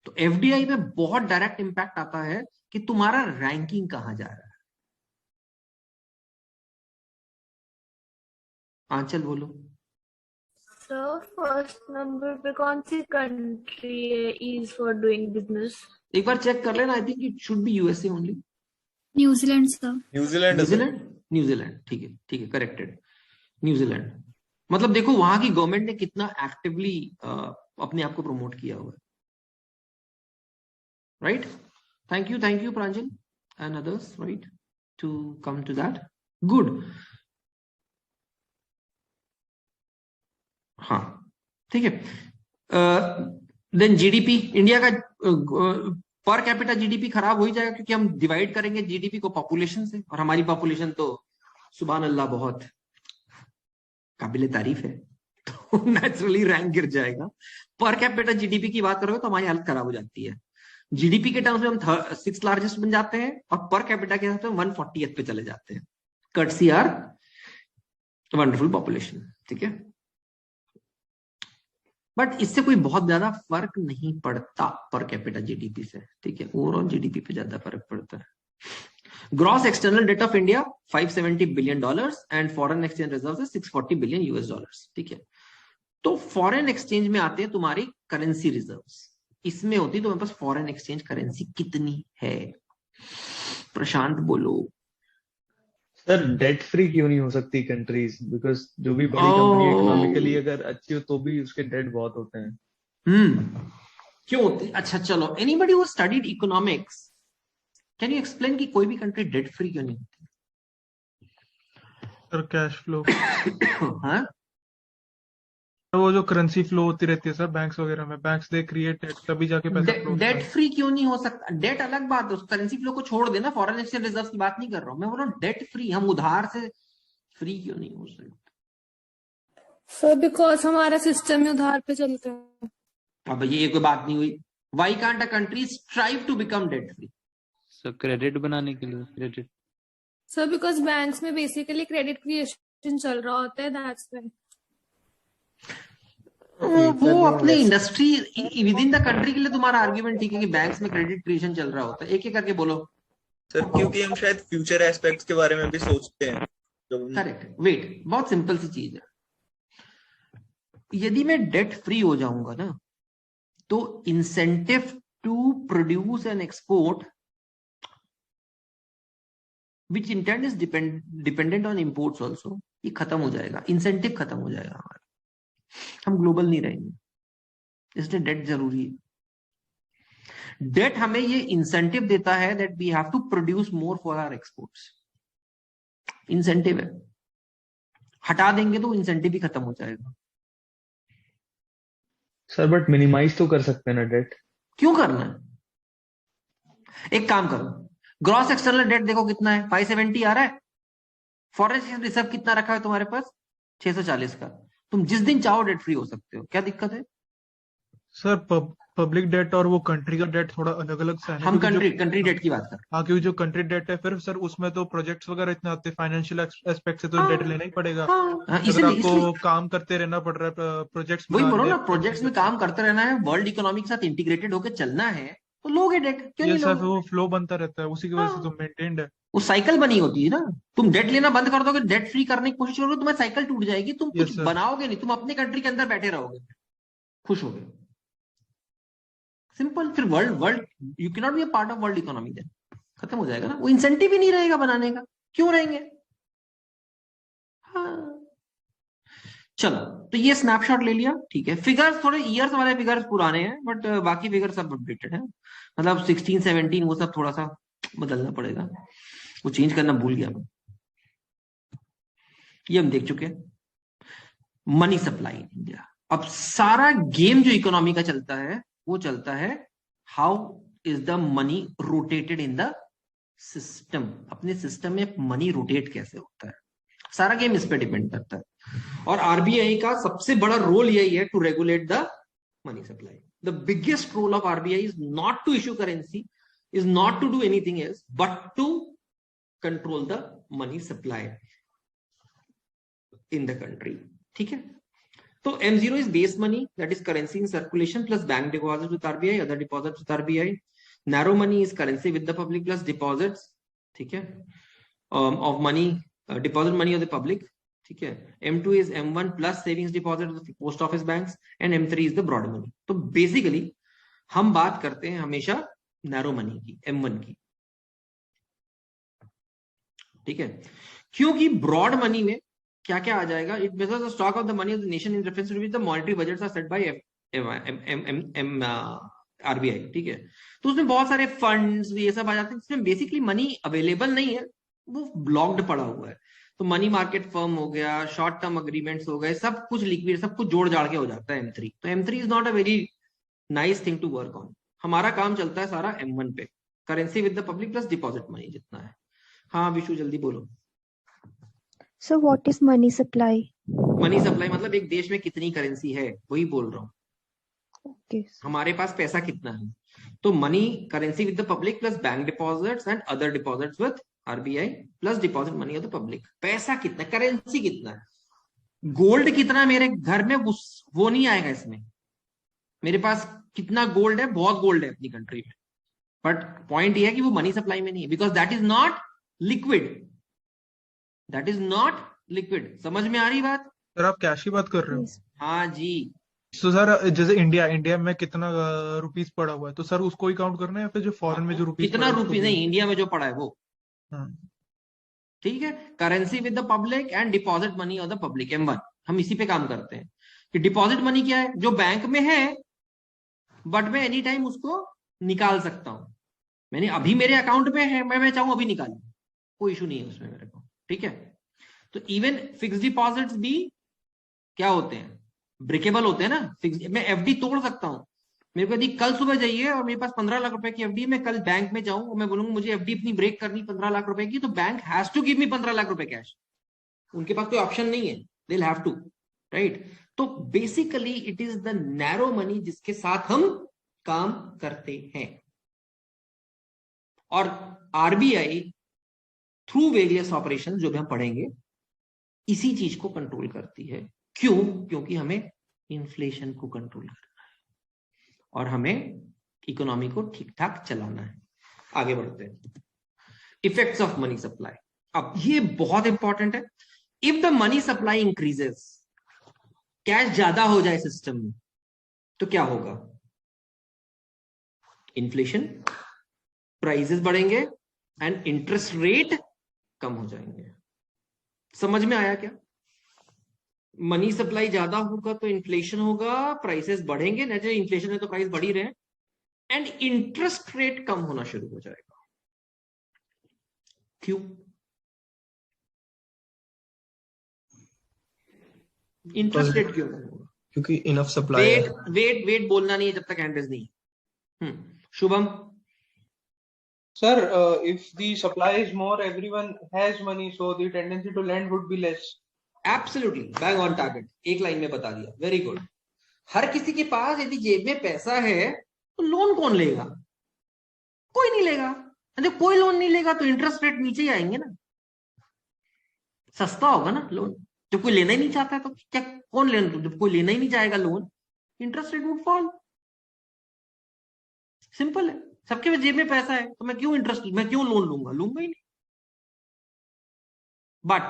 तो FDI में बहुत डायरेक्ट इंपैक्ट आता है कि तुम्हारा रैंकिंग कहां जा रहा है। आंचल बोलो। सर फर्स्ट नंबर पे कौन सी कंट्री है ईज फॉर डूइंग बिजनेस? एक बार चेक कर लेना, I think it should be USA only. New Zealand sir. New Zealand New Zealand ठीक है करेक्टेड। न्यूजीलैंड मतलब देखो वहां की गवर्नमेंट ने कितना एक्टिवली अपने आप को प्रमोट किया हुआ है, right. Thank you Pranjal and others, right, to come to that. Good. हाँ ठीक है। देन जीडीपी, इंडिया का पर कैपिटा जीडीपी खराब हो ही जाएगा क्योंकि हम डिवाइड करेंगे जीडीपी को पॉपुलेशन से, और हमारी पॉपुलेशन तो सुभान अल्लाह बहुत काबिले तारीफ है, तो नेचुरली रैंक गिर जाएगा। पर कैपिटा जीडीपी की बात करोगे तो हमारी हालत खराब हो जाती है। जीडीपी के टर्म्स में हम 6th लार्जेस्ट बन जाते हैं और पर कैपिटा के हिसाब से 140th पे चले जाते हैं। कर्टसी आर वंडरफुल पॉपुलेशन, ठीक है। बट इससे कोई बहुत ज्यादा फर्क नहीं पड़ता पर कैपिटा जीडीपी से, ठीक है। ओवरऑल जीडीपी पे ज्यादा फर्क पड़ता है। Gross external debt of India $570 billion and foreign exchange reserve $640 billion US, ठीक है। तो फॉरेन एक्सचेंज में आते हैं तुम्हारी करेंसी रिजर्व्स, इसमें होती है तुम्हारे पास फॉरेन एक्सचेंज करेंसी कितनी है। प्रशांत बोलो सर। डेट फ्री क्यों नहीं हो सकती कंट्रीज? बिकॉज जो भी बड़ी कंपनी इकोनॉमिकली अगर अच्छी हो तो भी उसके डेट बहुत होते हैं। क्यों होते? अच्छा चलो, anybody who studied economics can you explain कि कोई भी कंट्री डेट फ्री क्यों नहीं होती? Sir cash flow. हाँ, वो जो करेंसी फ्लो होती रहती है सर बैंक्स वगैरह में, बैंक्स दे क्रिएट डेट, तभी जाके पैसा फ्लो होता डेट है। फ्री क्यों नहीं हो सकता? डेट अलग बात है, करेंसी फ्लो को छोड़ देना, फॉरेन एक्सचेंज रिजर्व की बात नहीं कर रहा हूं मैं, बोल रहा हूं डेट फ्री, हम उधार से फ्री क्यों नहीं हो सकते? सर बिकॉज हमारा सिस्टम ही उधार पे चलता है। अब ये कोई बात नहीं हुई। Why can't a country strive to become debt free? Sir credit बनाने के लिए, क्रेडिट। सर बिकॉज बैंक्स में बेसिकली क्रेडिट क्रिएशन चल रहा होता है, दैट्स व्हाई। वो अपने industry within the country के लिए तुम्हारा आर्ग्यूमेंट ठीक है कि बैंक्स में क्रेडिट क्रिएशन चल रहा होता है। एक एक करके बोलो सर। क्योंकि हम शायद फ्यूचर एस्पेक्ट्स के बारे में भी सोचते हैं। करेक्ट। वेट, बहुत सिंपल सी चीज है। यदि मैं डेट फ्री हो जाऊंगा ना, तो incentive to produce and export which intent is dependent on imports also, ये खत्म हो जाएगा, इंसेंटिव खत्म हो जाएगा हमारा, हम ग्लोबल नहीं रहेंगे, इसलिए डेट जरूरी है। डेट हमें ये इंसेंटिव देता है that we have to produce more for our exports, incentive है। हटा देंगे तो इंसेंटिव भी खत्म हो जाएगा। सर बट मिनिमाइज तो कर सकते हैं ना डेट? क्यों करना है? एक काम करो, ग्रॉस एक्सटर्नल डेट देखो कितना है, 570 आ रहा है। फॉरेन रिजर्व कितना रखा है तुम्हारे पास? 640 का। तुम जिस दिन चाहो डेट फ्री हो सकते हो, क्या दिक्कत है? सर पब्लिक डेट और वो कंट्री का डेट थोड़ा अलग अलग सा है। हम कंट्री डेट की बात कर। हाँ, क्योंकि जो कंट्री डेट है फिर सर उसमें तो प्रोजेक्ट्स वगैरह इतने आते हैं, फाइनेंशियल एस्पेक्ट से तो डेट लेना ही पड़ेगा। अगर आपको काम करते रहना पड़ रहा है, प्रोजेक्ट्स वही बोलो ना, प्रोजेक्ट्स में काम करते रहना है, वर्ल्ड इकोनॉमी के साथ इंटीग्रेटेड होकर चलना है, तो लोगे डेट, क्यों नहीं लोगे? वो फ्लो बनता रहता है, उसी की वजह से तो मेंटेन्ड है। वो साइकिल बनी होती है ना। तुम डेट लेना बंद कर दोगे, डेट फ्री करने की कोशिश करोगे, तुम्हारी साइकिल टूट जाएगी, तुम कुछ बनाओगे नहीं, तुम अपने कंट्री के अंदर बैठे रहोगे, खुश हो गए, सिंपल। फिर world you can not be a part of world economy, then खत्म हो जाएगा ना, वो इंसेंटिव ही नहीं रहेगा बनाने का, क्यों रहेंगे? हाँ चलो, तो ये स्नैपशॉट ले लिया, ठीक है। फिगर्स थोड़े ईयर्स वाले फिगर्स पुराने हैं, बट बाकी फिगर्स सब अपडेटेड है, मतलब 16, 17 वो सब थोड़ा सा बदलना पड़ेगा, वो चेंज करना भूल गया मैं। ये हम देख चुके हैं। Money supply in India. अब सारा गेम जो इकोनॉमी का चलता है वो चलता है how is the money rotated in the system. अपने सिस्टम में मनी रोटेट कैसे होता है, सारा गेम इस पे डिपेंड करता है। और आरबीआई का सबसे बड़ा रोल यही है, to regulate the money supply. The biggest role of RBI is not to issue currency, is not to do anything else but to control the money supply in the country, ठीक है। तो M0 is base money, that is currency in circulation plus bank deposits with RBI, other deposits with RBI. Narrow money is currency with the public plus deposits, ठीक है, of money, deposit money of the public, ठीक है। M2 is M1 plus savings deposit of the post office banks and M3 is the broad money। तो basically हम बात करते हैं हमेशा नैरो मनी की, M1 की। ठीक है, क्योंकि ब्रॉड मनी में क्या क्या आ जाएगा, it measures the stock of the money of the nation in reference to which the monetary budgets are set by RBI, ठीक है। तो उसमें बहुत सारे फंड्स ये सब आ जाते हैं जिसमें बेसिकली मनी अवेलेबल नहीं है, वो ब्लॉक्ड पड़ा हुआ है। तो मनी मार्केट फर्म हो गया, शॉर्ट टर्म अग्रीमेंट्स हो गए, सब कुछ लिक्विड, सब कुछ जोड़ जाड़ के हो जाता है M3। तो M3 is not a very nice thing to work on. हमारा काम चलता है सारा M1 पे, currency with the public plus deposit money जितना है। हाँ विशु जल्दी बोलो। So what is money supply? Money supply मतलब एक देश में कितनी करेंसी है, वही बोल रहा हूँ। Okay. हमारे पास पैसा कितना है, तो money currency with the public plus bank deposits and other deposits with RBI plus deposit money of the public. पैसा कितना, करेंसी कितना है, गोल्ड कितना मेरे घर में, वो नहीं आएगा इसमें। मेरे पास कितना गोल्ड है, बहुत गोल्ड है अपनी कंट्री में, बट पॉइंट ये है कि वो मनी सप्लाई में नहीं है, because that is not liquid, that is not liquid. समझ में आ रही बात? सर आप कैश की बात कर रहे हो? हाँ जी। तो सर जैसे इंडिया में कितना रुपीस पड़ा हुआ है, तो सर उसको ही काउंट करना है या फिर जो फॉरेन में जो रुपीस कितना रुपीस नहीं, इंडिया में जो पड़ा है वो, हाँ। ठीक है। Currency with the public and deposit money of the public, M1। हम इसी पे काम करते हैं कि डिपॉजिट मनी क्या है, जो बैंक में है बट मैं एनी टाइम उसको निकाल सकता हूं। मैंने अभी मेरे अकाउंट में है, मैं चाहूं अभी निकालूं, कोई इशू नहीं है उसमें मेरे को, ठीक है। तो इवन फिक्स डिपॉजिट्स भी क्या होते हैं, ब्रेकेबल होते हैं ना। फिक्स, मैं एफडी तोड़ सकता हूं। मेरे को यदि कल सुबह जाइए और मेरे पास 15 लाख रुपए की एफडी, मैं कल बैंक में जाऊं और मैं बोलूंगा मुझे एफडी अपनी ब्रेक करनी 15 लाख रुपए की, तो bank has to give me 15 lakh रुपए कैश। उनके पास कोई ऑप्शन नहीं है, they will have to, right. तो basically it is the narrow money जिसके साथ हम काम करते हैं, और आरबीआई थ्रू वेरियस ऑपरेशन जो भी हम पढ़ेंगे इसी चीज को कंट्रोल करती है। क्यों? क्योंकि हमें इन्फ्लेशन को कंट्रोल करना है और हमें इकोनॉमी को ठीक ठाक चलाना है। आगे बढ़ते हैं। इफेक्ट्स ऑफ मनी सप्लाई, अब ये बहुत इंपॉर्टेंट है। If the money supply increases, cash ज्यादा हो जाए सिस्टम में, तो क्या होगा? इन्फ्लेशन, प्राइसेस बढ़ेंगे एंड इंटरेस्ट रेट कम हो जाएंगे। समझ में आया क्या? मनी सप्लाई ज्यादा होगा तो इन्फ्लेशन होगा, प्राइसेस बढ़ेंगे, नेचुरली इन्फ्लेशन है तो प्राइस बढ़ ही रहे, एंड इंटरेस्ट रेट कम होना शुरू हो जाएगा। क्यों? इंटरेस्ट रेट क्यों कम होगा? क्योंकि इनफ सप्लाई है। वेट बोलना नहीं है जब तक हैंड रेज नहीं। Shubham. Sir, if the supply is more, everyone has money, so the tendency to lend would be less. Absolutely, bang on target. एक लाइन में बता दिया, वेरी गुड। हर किसी के पास यदि जेब में पैसा है तो लोन कौन लेगा? कोई नहीं लेगा। जब कोई लोन नहीं लेगा तो इंटरेस्ट रेट नीचे ही आएंगे ना, सस्ता होगा ना लोन। जब कोई लेना ही नहीं चाहता है तो क्या कौन लेना? जब कोई लेना ही नहीं चाहेगा loan, interest rate would fall. Simple है। सबके जेब में पैसा है तो मैं क्यों लोन लूंगा ही नहीं। But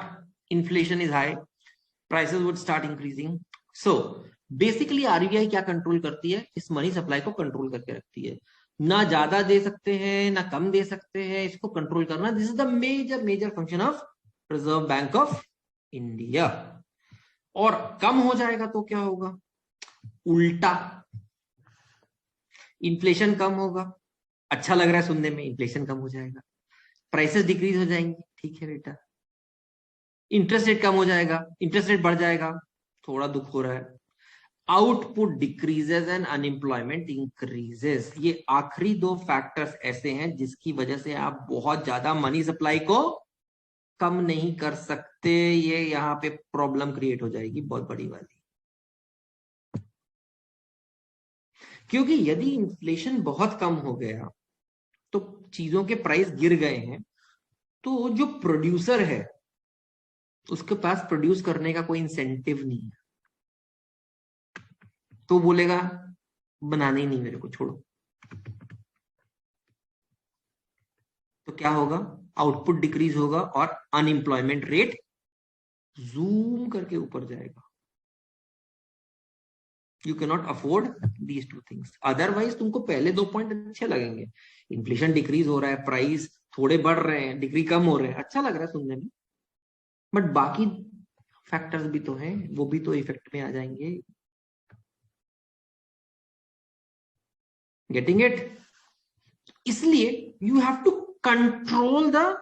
inflation is high, prices would start increasing. So basically RBI क्या कंट्रोल करती है? इस मनी सप्लाई को कंट्रोल करके रखती है। ना ज्यादा दे सकते हैं ना कम दे सकते हैं, इसको कंट्रोल करना, this is the major function of Reserve Bank of India. और कम हो जाएगा तो क्या होगा? उल्टा, इन्फ्लेशन कम होगा। अच्छा लग रहा है सुनने में, इन्फ्लेशन कम हो जाएगा, प्राइसेस डिक्रीज हो जाएंगे, ठीक है बेटा। इंटरेस्ट रेट कम हो जाएगा, इंटरेस्ट रेट बढ़ जाएगा, थोड़ा दुख हो रहा है। Output decreases and unemployment increases. ये आखिरी दो फैक्टर्स ऐसे हैं जिसकी वजह से आप बहुत ज्यादा मनी सप्लाई को कम नहीं कर सकते। ये यहाँ पे प्रॉब्लम क्रिएट हो जाएगी बहुत बड़ी वाली, क्योंकि यदि इन्फ्लेशन बहुत कम हो गया तो चीजों के प्राइस गिर गए हैं, तो जो प्रोड्यूसर है उसके पास प्रोड्यूस करने का कोई इंसेंटिव नहीं है, तो बोलेगा बनाना ही नहीं मेरे को, छोड़ो। तो क्या होगा? आउटपुट डिक्रीज होगा और अनएम्प्लॉयमेंट रेट जूम करके ऊपर जाएगा। You cannot afford these two things. Otherwise तुमको पहले दो पॉइंट अच्छे लगेंगे, इन्फ्लेशन डिक्रीज हो रहा है, प्राइस थोड़े बढ़ रहे हैं, डिग्री कम हो रहे हैं, अच्छा लग रहा है सुनने में, बट बाकी फैक्टर्स भी तो हैं, वो भी तो इफेक्ट में आ जाएंगे। Getting it? इसलिए you have to control the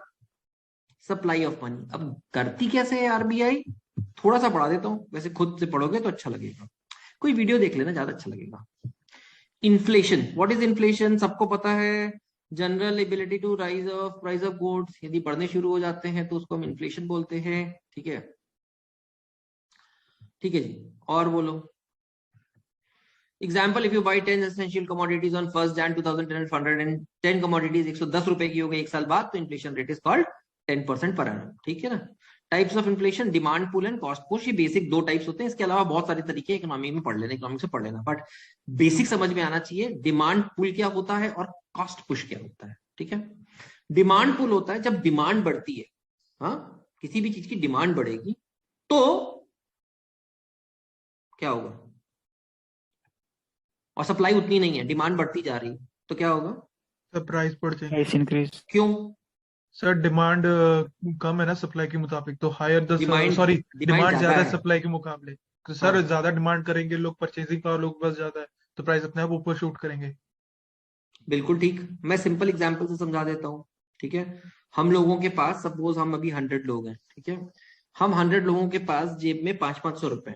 supply of money. अब करती कैसे है आरबीआई, थोड़ा सा पढ़ा देता हूं, वैसे खुद से पढ़ोगे तो अच्छा लगेगा, कोई वीडियो देख लेना, ज्यादा अच्छा लगेगा। Inflation, what is inflation? सबको पता है, general ability to rise of price of goods, यदि बढ़ने शुरू हो जाते हैं तो उसको हम इन्फ्लेशन बोलते हैं। ठीक है, ठीक है जी, और बोलो। Example, if you by 10 essential commodities on 1 Jan 2010, 110 commodities 110 रुपए की हो गई एक साल बाद, तो inflation rate is called 10% per annum. ठीक है ना। Types of inflation, demand pull and cost push, ये बेसिक दो टाइप्स होते हैं, इसके अलावा बहुत सारे तरीके इकोनॉमी में पढ़ लेना, इकोनॉमिक्स से पढ़ लेना, बट बेसिक समझ में आना चाहिए डिमांड पुल क्या होता है और कॉस्ट पुश क्या होता है। ठीक है, डिमांड पुल होता है जब डिमांड बढ़ती है, हाँ, किसी भी चीज की डिमांड बढ़ेगी तो क्या होगा, और सप्लाई उतनी नहीं है, डिमांड बढ़ती जा रही है, तो क्या होगा, सर प्राइस बढ़ जाएगी। Price increase. क्यों? सर डिमांड कम है ना सप्लाई के मुताबिक, तो हायर द डिमांड डिमांड ज्यादा है है। सप्लाई के मुकाबले, तो सर हाँ। ज्यादा डिमांड करेंगे लोग, परचेजिंग पावर लोग बस ज्यादा है, तो प्राइस अपने आप ऊपर शूट करेंगे। बिल्कुल ठीक, मैं सिंपल एग्जांपल से समझा देता हूँ। ठीक है, हम लोगों के पास, सपोज हम अभी 100 लोग हैं, ठीक है, हम 100 लोगों के पास जेब में 500 रुपए,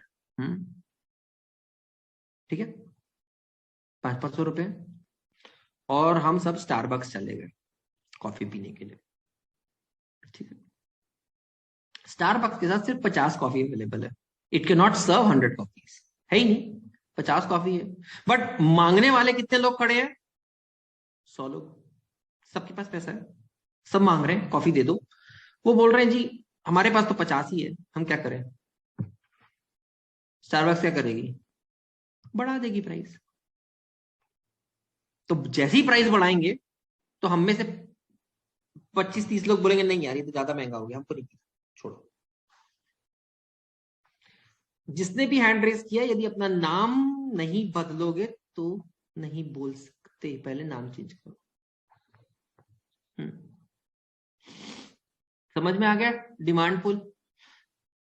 ठीक है, 500 रुपए, और हम सब स्टारबक्स चले गए कॉफी पीने के लिए। ठीक है, स्टारबक्स के साथ सिर्फ 50 कॉफी अवेलेबल है, it can not serve 100 coffees, है ही नहीं, 50 कॉफी है, बट मांगने वाले कितने लोग खड़े हैं, 100 लोग, सबके पास पैसा है, सब मांग रहे हैं कॉफी दे दो। वो बोल रहे हैं जी हमारे पास तो 50 ही है, हम क्या करें? स्टारबक्स क्या करेगी? बढ़ा देगी प्राइस। तो जैसे ही प्राइस बढ़ाएंगे तो हम में से 25-30 लोग बोलेंगे नहीं यार ये तो ज्यादा महंगा हो गया, हमको नहीं पीना, छोड़ो। जिसने भी हैंड रेस किया, यदि अपना नाम नहीं बदलोगे तो नहीं बोल सकते, पहले नाम चेंज करो। समझ में आ गया डिमांड पुल?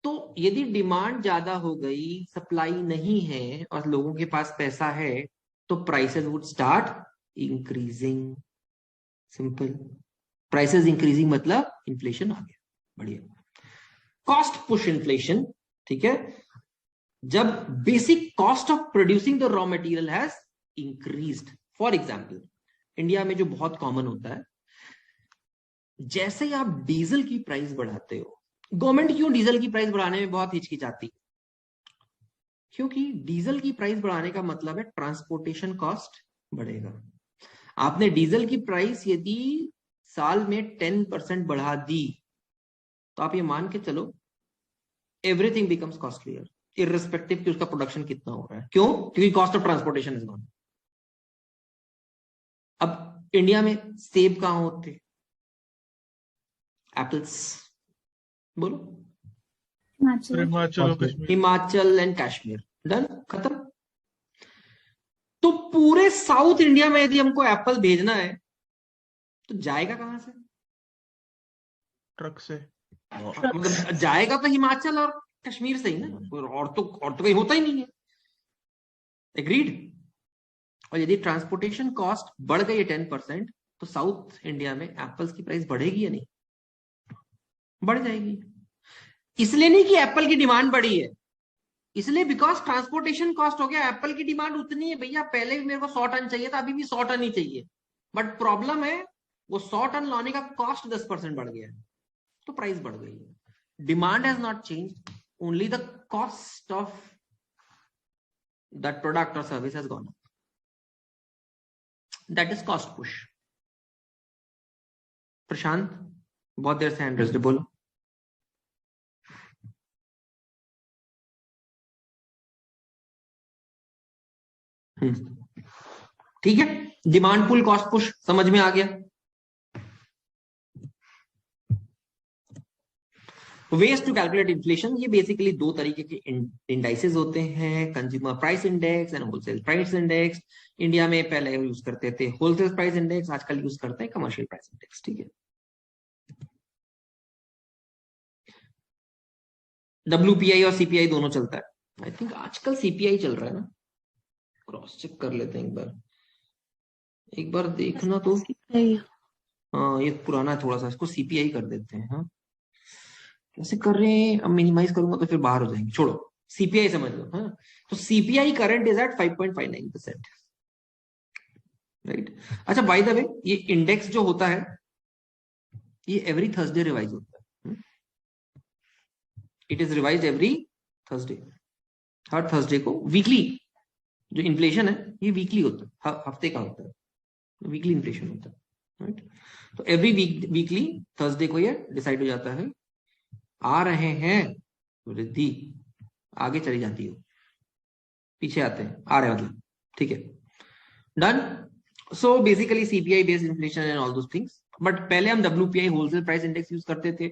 तो यदि डिमांड ज्यादा हो गई, सप्लाई नहीं है और लोगों के पास पैसा है, तो prices would start increasing. Simple, prices increasing मतलब इन्फ्लेशन आ गया। बढ़िया। कॉस्ट पुश इन्फ्लेशन, ठीक है, जब basic cost of producing the raw material has increased. For example, India में जो बहुत कॉमन होता है, जैसे ही आप डीजल की प्राइस बढ़ाते हो, गवर्नमेंट क्यों डीजल की प्राइस बढ़ाने में बहुत हिचकिचाती? क्योंकि डीजल की प्राइस बढ़ाने का मतलब है ट्रांसपोर्टेशन कॉस्ट बढ़ेगा। आपने डीजल की प्राइस यदि साल में 10% बढ़ा दी, तो आप ये मान के चलो एवरीथिंग बिकम्स कॉस्टलियर, इररिस्पेक्टिव कि उसका प्रोडक्शन कितना हो रहा है। क्यों? क्योंकि cost of transportation is gone. अब इंडिया में सेब कहां होते? एप्पल्स, बोलो, हिमाचल एंड कश्मीर। डन, खत्म। तो पूरे साउथ इंडिया में यदि हमको एप्पल भेजना है तो जाएगा कहां से? ट्रक से। मतलब जाएगा तो हिमाचल और कश्मीर से ही ना, और तो कहीं होता ही नहीं है। एग्रीड? और यदि ट्रांसपोर्टेशन कॉस्ट बढ़ गई है 10%, तो साउथ इंडिया में एप्पल्स की प्राइस बढ़ेगी या नहीं? बढ़ जाएगी। इसलिए नहीं कि एप्पल की डिमांड बढ़ी है, इसलिए बिकॉज ट्रांसपोर्टेशन कॉस्ट हो गया। एप्पल की डिमांड उतनी है भैया, पहले भी मेरे को 100 टन चाहिए था, अभी भी 100 टन ही चाहिए, बट प्रॉब्लम है वो 100 टन लाने का कॉस्ट 10% बढ़ गया है, तो प्राइस बढ़ गई है। Demand has not changed, only the cost of that product और service has gone up. That is cost push. Prashant, बहुत देर से हैंड रेज़्ड, बोलो। ठीक है, डिमांड पुल, कॉस्ट पुश समझ में आ गया। वेज टू कैलकुलेट इन्फ्लेशन, ये बेसिकली दो तरीके के इंडाइसेस होते हैं, consumer price index and wholesale price index. India में पहले यूज करते थे होलसेल प्राइस इंडेक्स, आजकल यूज करते हैं कमर्शियल प्राइस इंडेक्स। ठीक है, WPI और CPI दोनों चलता है। आई थिंक आजकल CPI चल रहा है ना, क्रॉस चेक कर लेते हैं एक बार देखना तो। हाँ ये पुराना है थोड़ा सा, इसको CPI कर देते हैं। हाँ कैसे कर रहे हैं, अब मिनिमाइज करूंगा तो फिर बाहर हो जाएंगे, छोड़ो CPI समझ लो। हाँ तो CPI current is at 5.59%, right. अच्छा बाय द वे ये इंडेक्स जो होता है ये एवरी थर्सडे रिवाइज होता है। It is revise every Thursday, her Thursday को। वीकली जो इन्फ्लेशन है ये वीकली होता है, हफ्ते का होता है, वीकली इन्फ्लेशन होता है, राइट। तो एवरी वीकली थर्सडे को ये डिसाइड हो जाता है। आ रहे हैं वृद्धि, आगे चली जाती हो, पीछे आते हैं, आ रहे मतलब, ठीक है, done. So basically CPI based inflation and all those things. But पहले हम WPI wholesale price index use करते थे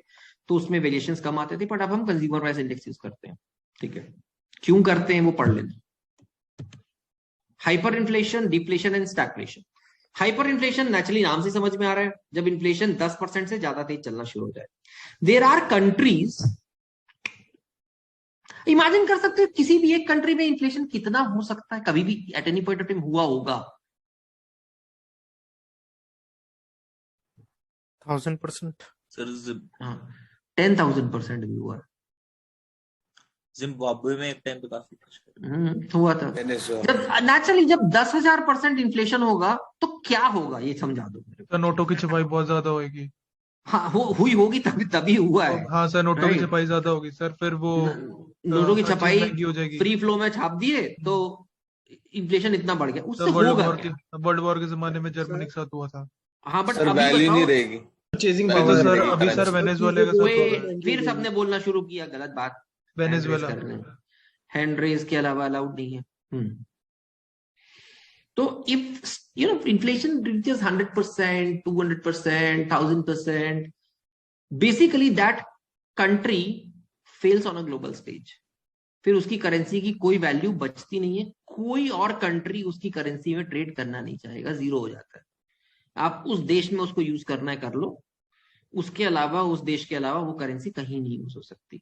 तो उसमें वेरिएशंस कम आते थे, बट अब हम कंज्यूमर प्राइस इंडेक्स यूज करते हैं, ठीक है। क्यों करते हैं वो पढ़ लेना। Hyperinflation, deflation and stagflation. Hyperinflation naturally नाम से समझ में आ रहा है, जब इन्फ्लेशन 10% से ज्यादा तेज चलना शुरू हो जाए। देयर आर कंट्रीज, इमेजिन कर सकते हो किसी भी एक कंट्री में इन्फ्लेशन कितना हो सकता है, कभी भी at any point of time हुआ होगा। 1000%। सर 10,000% भी हुआ। जिम्बाब्वे में एक टाइम पे काफी हुआ था। जब नेचुरली जब 10,000% इन्फ्लेशन होगा तो क्या होगा ये समझा दो मेरे सर नोटों की छपाई बहुत ज्यादा होगी। हाँ हुई होगी, तभी हुआ है। हाँ सर नोटों की छपाई ज्यादा होगी सर, फिर वो नोटों की छपाई महंगी हो जाएगी। फ्री फ्लो में छाप दिए तो इन्फ्लेशन इतना बढ़ गया, उससे वर्ल्ड वॉर के जमाने में जर्मनी के साथ हुआ था। हाँ बट सर अभी वैल्यू नहीं बताओ, रहेगी। सर अभी सर वेनेजुएला के साथ हो रहा है। फिर सबने बोलना शुरू किया गलत बात, वेनेजुएला हैंड रेज के अलावा अलाउड नहीं है। तो if you know inflation reaches 100%, 200%, 1000%, basically that country fails on a global stage. फिर उसकी करेंसी की कोई वैल्यू बचती नहीं है, कोई और कंट्री उसकी करेंसी में ट्रेड करना नहीं चाहेगा, जीरो हो जाता है। आप उस देश में उसको यूज करना है कर लो, उसके अलावा उस देश के अलावा वो करेंसी कहीं नहीं यूज हो सकती।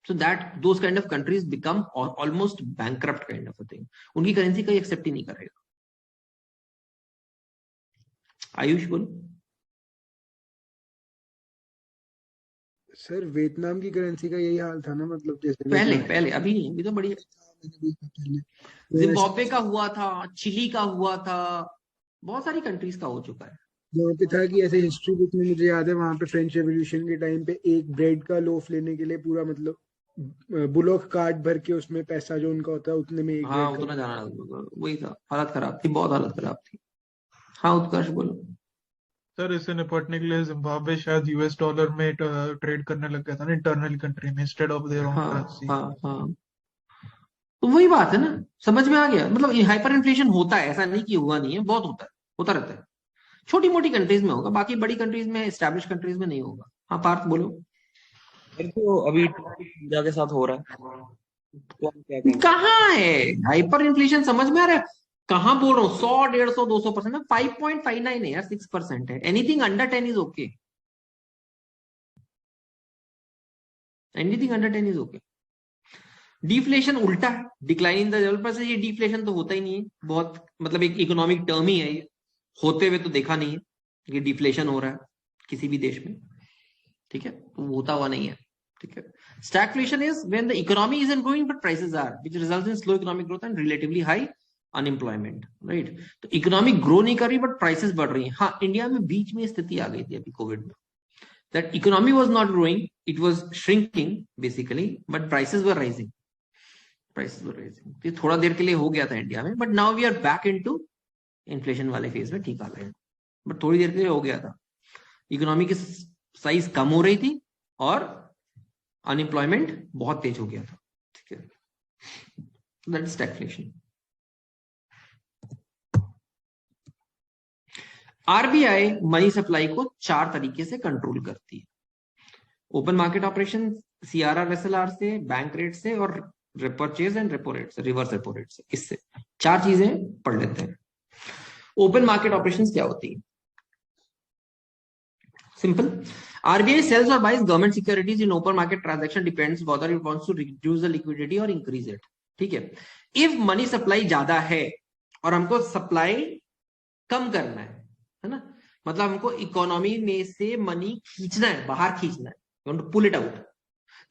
So that those kind of countries become almost bankrupt kind of a thing. उनकी करेंसी कोई एक्सेप्ट ही नहीं करेगा। आयुष बोलो। सर वियतनाम की करेंसी का यही हाल था ना, मतलब जैसे पहले अभी नहीं, अभी तो बढ़िया। जिम्बाब्वे का हुआ था, चिली का हुआ था, बहुत सारी कंट्रीज का हो चुका है। वहाँ पे था कि ऐसे हिस्ट्री बुक में मुझे याद है, वहाँ पे फ्रेंच रेवोल्यूशन के टाइम पे एक ब्रेड का लोफ लेने के लिए पूरा मतलब बुलोक कार्ट भर के उसमें पैसा जो उनका होता है उतने में एक हाँ उतना जाना, वही था, हालत खराब थी, बहुत हालत खराब थी। हाँ उत्कर्ष बोलो। सर इससे निपटने के लिए जिम्बाब्वे शायद US डॉलर में ट्रेड करने लग गया था ना इंटरनल कंट्री में, instead of their own currency. हाँ तो वही बात है ना, समझ में आ गया। मतलब हाइपर इन्फ्लेशन होता है, ऐसा नहीं कि हुआ नहीं है, बहुत होता है, होता रहता है। छोटी मोटी कंट्रीज में होगा, बाकी बड़ी कंट्रीज में, एस्टैब्लिश कंट्रीज में नहीं होगा। हाँ पार्थ बोलो। तो अभी इंडिया के साथ हो रहा है तो हम क्या करेंगे? कहाँ है हाइपर इन्फ्लेशन, समझ में आ रहा है? कहाँ बोल रहा हूँ 100, 150, 200% में 5.59 है यार, 6% है। Anything under 10 is okay, anything under 10 is okay. Deflation उल्टा है, डिक्लाइन इन द डेवलपर से। ये डिफ्लेशन तो होता ही नहीं है, बहुत मतलब एक इकोनॉमिक टर्म ही है ये, होते हुए तो देखा नहीं है कि डिफ्लेशन हो रहा है किसी भी देश में, ठीक है, तो होता हुआ नहीं है, ठीक है। Stagflation is when the economy is growing but prices are, which results in slow economic growth and relatively high unemployment, right. तो इकोनॉमी ग्रो नहीं कर रही बट प्राइसेस बढ़ रही है। हाँ इंडिया में बीच में स्थिति आ गई थी अभी कोविड में, that economy was not growing, it was shrinking basically, but prices were rising, थोड़ा देर के लिए हो गया था इंडिया में, but now we are back into inflation वाले फेज में, ठीक आ गए, बट थोड़ी देर के लिए हो गया था। इकोनॉमी की साइज कम हो रही थी और अनएम्प्लॉयमेंट बहुत तेज हो गया था, ठीक है। That is stagflation. RBI money supply को 4 तरीके से कंट्रोल करती है, open market operation, CRR SLR से, बैंक रेट से, और रिपर्चेज एंड रेपो रेट से, रिवर्स रेपो रेट से। इससे 4 चीजें पढ़ लेते हैं। ओपन मार्केट ऑपरेशंस क्या होती है? Simple, RBI sells or buys government securities in open market transaction depends whether it wants to reduce the liquidity or increase it. ठीक है, if money supply ज्यादा है और हमको सप्लाई कम करना है ना, मतलब हमको इकोनॉमी में से मनी खींचना है, बाहर खींचना है, you want to pull it out,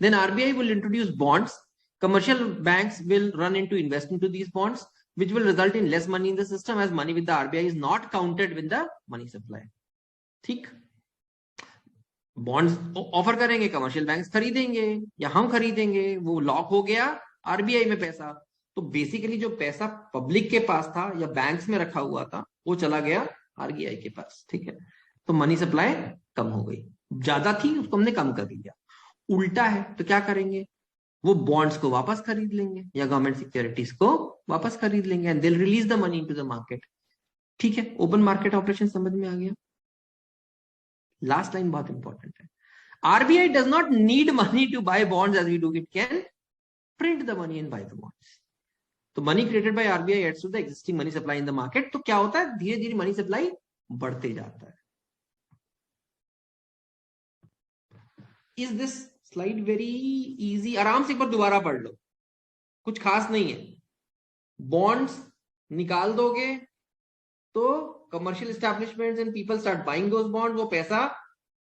then RBI will introduce bonds. Commercial banks will run into invest into these bonds, which will result in less money in the system as money with the RBI is not counted with the money supply. ठीक, bonds offer करेंगे, commercial banks खरीदेंगे या हम खरीदेंगे, वो lock हो गया RBI में पैसा, तो बेसिकली जो पैसा पब्लिक के पास था या बैंक्स में रखा हुआ था वो चला गया आरबीआई के पास। ठीक है, तो मनी सप्लाई कम हो गई, ज्यादा थी उसको हमने कम कर दिया। उल्टा है तो क्या करेंगे, वो बॉन्ड्स को वापस खरीद लेंगे या गवर्नमेंट सिक्योरिटीज को वापस खरीद लेंगे and they will release the money into the market. ठीक है, ओपन मार्केट ऑपरेशन समझ में आ गया। लास्ट लाइन बहुत इंपॉर्टेंट है, RBI does not need money to buy bonds as we do, it can print the money and buy the bonds. तो money created by RBI adds to the existing money supply in the market। तो क्या होता है, धीरे धीरे money supply बढ़ते जाता है। Is this slide very easy? आराम से एक बार दोबारा पढ़ लो, कुछ खास नहीं है। बॉन्ड्स निकाल दोगे तो commercial establishments and people start buying those bond, वो पैसा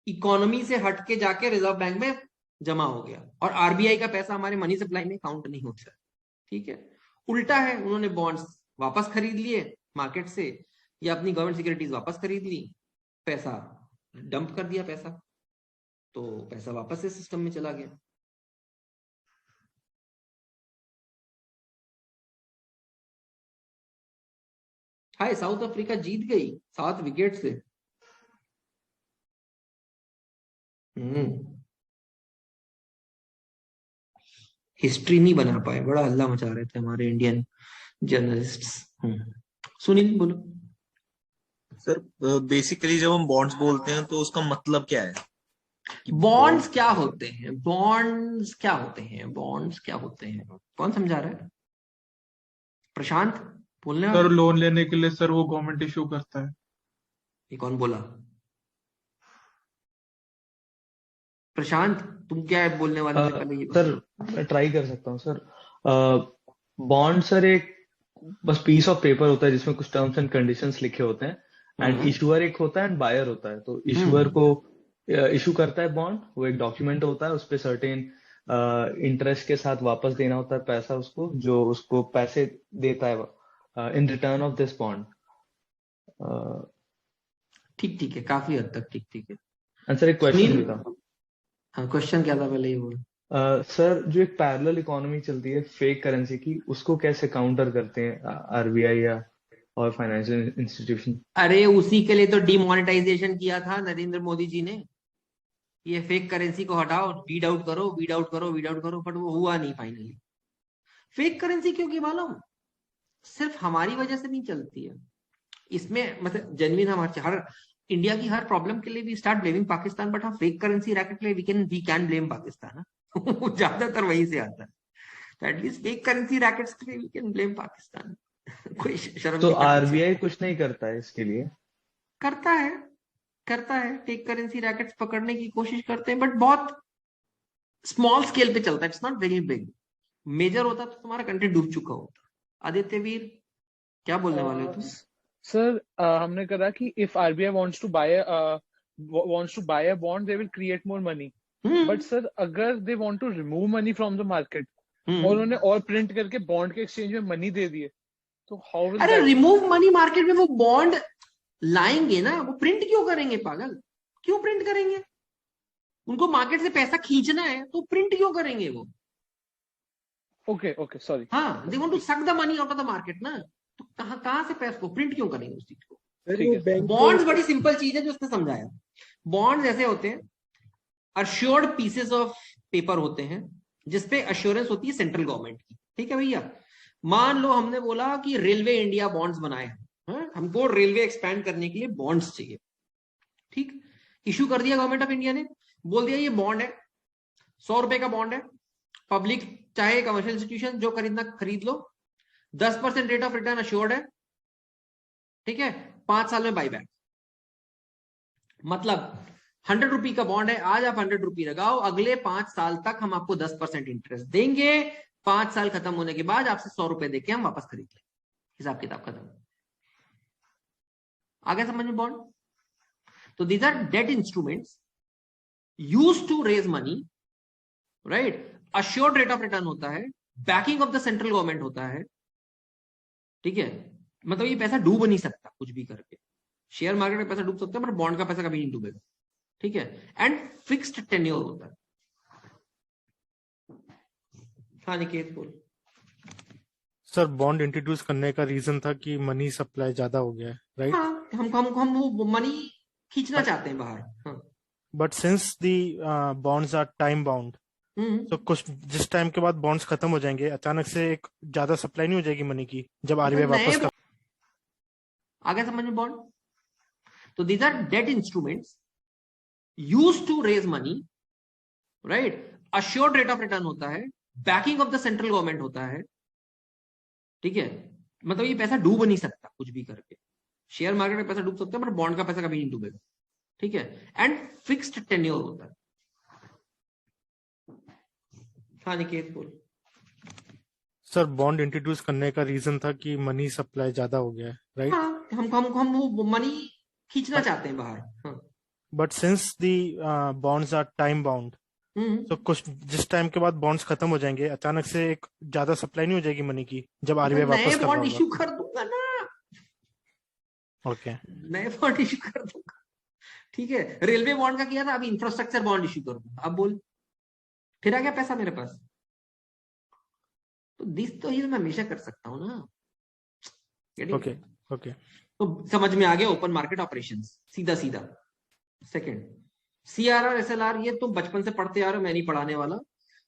इकोनॉमी से हट के जाके रिजर्व बैंक में जमा हो गया और आरबीआई का पैसा हमारे मनी सप्लाई में काउंट नहीं होता। ठीक है, उल्टा है, उन्होंने बॉन्ड्स वापस खरीद लिए मार्केट से या अपनी गवर्नमेंट सिक्योरिटीज वापस खरीद ली, पैसा डंप कर दिया पैसा, तो पैसा वापस से सिस्टम में चला गया। हाय, साउथ अफ्रीका जीत गई 7 विकेट से। हिस्ट्री नहीं बना पाए, बड़ा हल्ला मचा रहे थे हमारे इंडियन जर्नलिस्ट्स। सुनील बोलो। सर बेसिकली जब हम बॉन्ड्स बोलते हैं तो उसका मतलब क्या है? बॉन्ड्स क्या होते हैं, बॉन्ड्स क्या होते हैं, बॉन्ड्स क्या होते हैं, कौन समझा रहा है? प्रशांत बोलने सर, लोन लेने के लिए सर वो गवर्नमेंट इशू करता है। ये कौन बोला? प्रशांत तुम क्या है बोलने वाले से पहले? सर मैं ट्राई कर सकता हूँ सर। बॉन्ड सर एक बस पीस ऑफ पेपर होता है जिसमें कुछ टर्म्स एंड कंडीशंस लिखे होते हैं, एंड इशूअर एक होता है एंड बायर होता है। तो इशूअर को इशू करता है बॉन्ड, वो एक डॉक्यूमेंट होता है, उस पर सर्टेन इंटरेस्ट के साथ वापस देना होता है पैसा उसको, जो उसको पैसे देता है in return of this bond. ठीक ठीक है, काफी हद तक ठीक है। आंसर एक क्वेश्चन भी था। हाँ, क्वेश्चन क्या था पहले ये बोल। सर जो एक पैरेलल इकोनॉमी चलती है फेक करेंसी की, उसको कैसे काउंटर करते हैं आरबीआई या और फाइनेंशियल इंस्टीट्यूशन? अरे उसी के लिए तो डिमोनेटाइजेशन किया था नरेंद्र मोदी जी ने, ये फेक करेंसी को हटाओ, वीड आउट करो, बट वो हुआ नहीं फाइनली। फेक करेंसी क्योंकि मालूम, सिर्फ हमारी वजह से नहीं चलती है इसमें, मतलब जेन्युइन हर इंडिया की हर प्रॉब्लम के लिए we start blaming Pakistan, but हम फेक करेंसी रैकेट के लिए वी कैन ब्लेम पाकिस्तान। ज्यादातर वहीं से आता है, तो एटलीस्ट फेक करेंसी रैकेट्स के लिए वी कैन ब्लेम पाकिस्तान। कोई शर्म तो आरबीआई कुछ नहीं करता है इसके लिए? करता है, फेक करेंसी रैकेट्स पकड़ने की कोशिश करते हैं, बट बहुत स्मॉल स्केल पे चलता है, it's not very big. Major होता तो तुम्हारा कंट्री डूब चुका होता। आदित्य वीर क्या बोलने वाले हो तुम? सर हमने कहा कि if RBI wants to buy a bond they will create more money, but sir अगर they want to remove money from the market और उन्होंने और प्रिंट करके बॉन्ड के एक्सचेंज में मनी दे दिए, तो हाउ विल अरे रिमूव मनी मार्केट में वो बॉन्ड लाएंगे ना, वो प्रिंट क्यों करेंगे पागल? क्यों प्रिंट करेंगे? उनको मार्केट से पैसा खींचना है तो प्रिंट क्यों करेंगे वो? Okay sorry. हाँ, they want to suck the money out of the market ना, तो कहां से पैसे को प्रिंट क्यों करेंगे उस चीज को? बॉन्ड्स बड़ी सिंपल चीज है जो उसने समझाया। बॉन्ड्स ऐसे होते हैं, अश्योर्ड पीसेस ऑफ पेपर होते हैं जिसपे अश्योरेंस होती है सेंट्रल गवर्नमेंट की। ठीक है भैया, मान लो हमने बोला कि रेलवे इंडिया बॉन्ड्स बनाए हैं, हमको रेलवे एक्सपैंड करने के लिए बॉन्ड्स चाहिए। ठीक, इशू कर दिया गवर्नमेंट ऑफ इंडिया ने, बोल दिया ये बॉन्ड है, 100 रुपए का बॉन्ड है, पब्लिक चाहे कमर्शियल इंस्टीट्यूशन जो खरीदना खरीद लो, 10% रेट ऑफ रिटर्न अश्योर्ड है। ठीक है, 5 साल में बाईबैक, मतलब 100 रुपए का बॉन्ड है, आज आप 100 रुपए लगाओ, अगले 5 साल तक हम आपको 10% इंटरेस्ट देंगे, 5 साल खत्म होने के बाद आपसे 100 रुपए देके हम वापस खरीद लेंगे, हिसाब किताब खत्म। आ गया समझ में बॉन्ड? तो these are debt instruments used to raise money, right? Assured rate of return होता है, backing of the central government होता है, ठीक है? मतलब ये पैसा डूब नहीं सकता कुछ भी करके, शेयर मार्केट में पैसा डूब सकता है पर बॉन्ड का पैसा कभी नहीं डूबेगा, ठीक है? एंड फिक्स्ड टेन्योर होता है। हाँ निकेत बोल। सर बॉन्ड इंट्रोड्यूस करने का रीजन था कि मनी सप्लाई ज्यादा हो गया है, राइट? हाँ, हम वो मनी खींचना चाहते हैं बाहर। हाँ। But since the bonds are time bound, तो कुछ जिस टाइम के बाद बॉन्ड्स खत्म हो जाएंगे, अचानक से एक ज्यादा सप्लाई नहीं हो जाएगी मनी की जब आरबीआई वापस कर... आगे समझ में बॉन्ड? तो these are debt instruments used to raise money, right? Assured rate of return होता है, backing of the central government होता है, ठीक है? मतलब ये पैसा डूब नहीं सकता कुछ भी करके, शेयर मार्केट में पैसा डूब सकता है पर बॉन्ड का पैसा कभी नहीं डूबेगा, ठीक है? एंड फिक्स्ड टेन्योर होता है। हाँ निकेत बोल। सर बॉन्ड इंट्रोड्यूस करने का रीजन था कि मनी सप्लाई ज्यादा हो गया है, राइट? हाँ, हम वो मनी खींचना चाहते हैं बाहर। हाँ। But since the bonds are time bound, तो कुछ जिस टाइम के बाद बॉन्ड्स खत्म हो जाएंगे, अचानक से एक ज्यादा सप्लाई नहीं हो जाएगी मनी की जब आरबीआई वापस कर बॉन्ड इश्यू कर दूंगा ना। ओके, नए बॉन्ड इश्यू कर दूंगा, ठीक है? रेलवे बॉन्ड का किया था, अभी इंफ्रास्ट्रक्चर बॉन्ड इश्यू कर दूंगा। अब बोल, फिर आ गया पैसा मेरे पास। तो दिस तो मैं हमेशा कर सकता हूं ना। ओके ओके, तो समझ में आ गया ओपन मार्केट ऑपरेशंस, सीधा सीधा। सेकंड, सीआरआर एसएलआर, ये तो बचपन से पढ़ते आ रहे हो, मैं नहीं पढ़ाने वाला।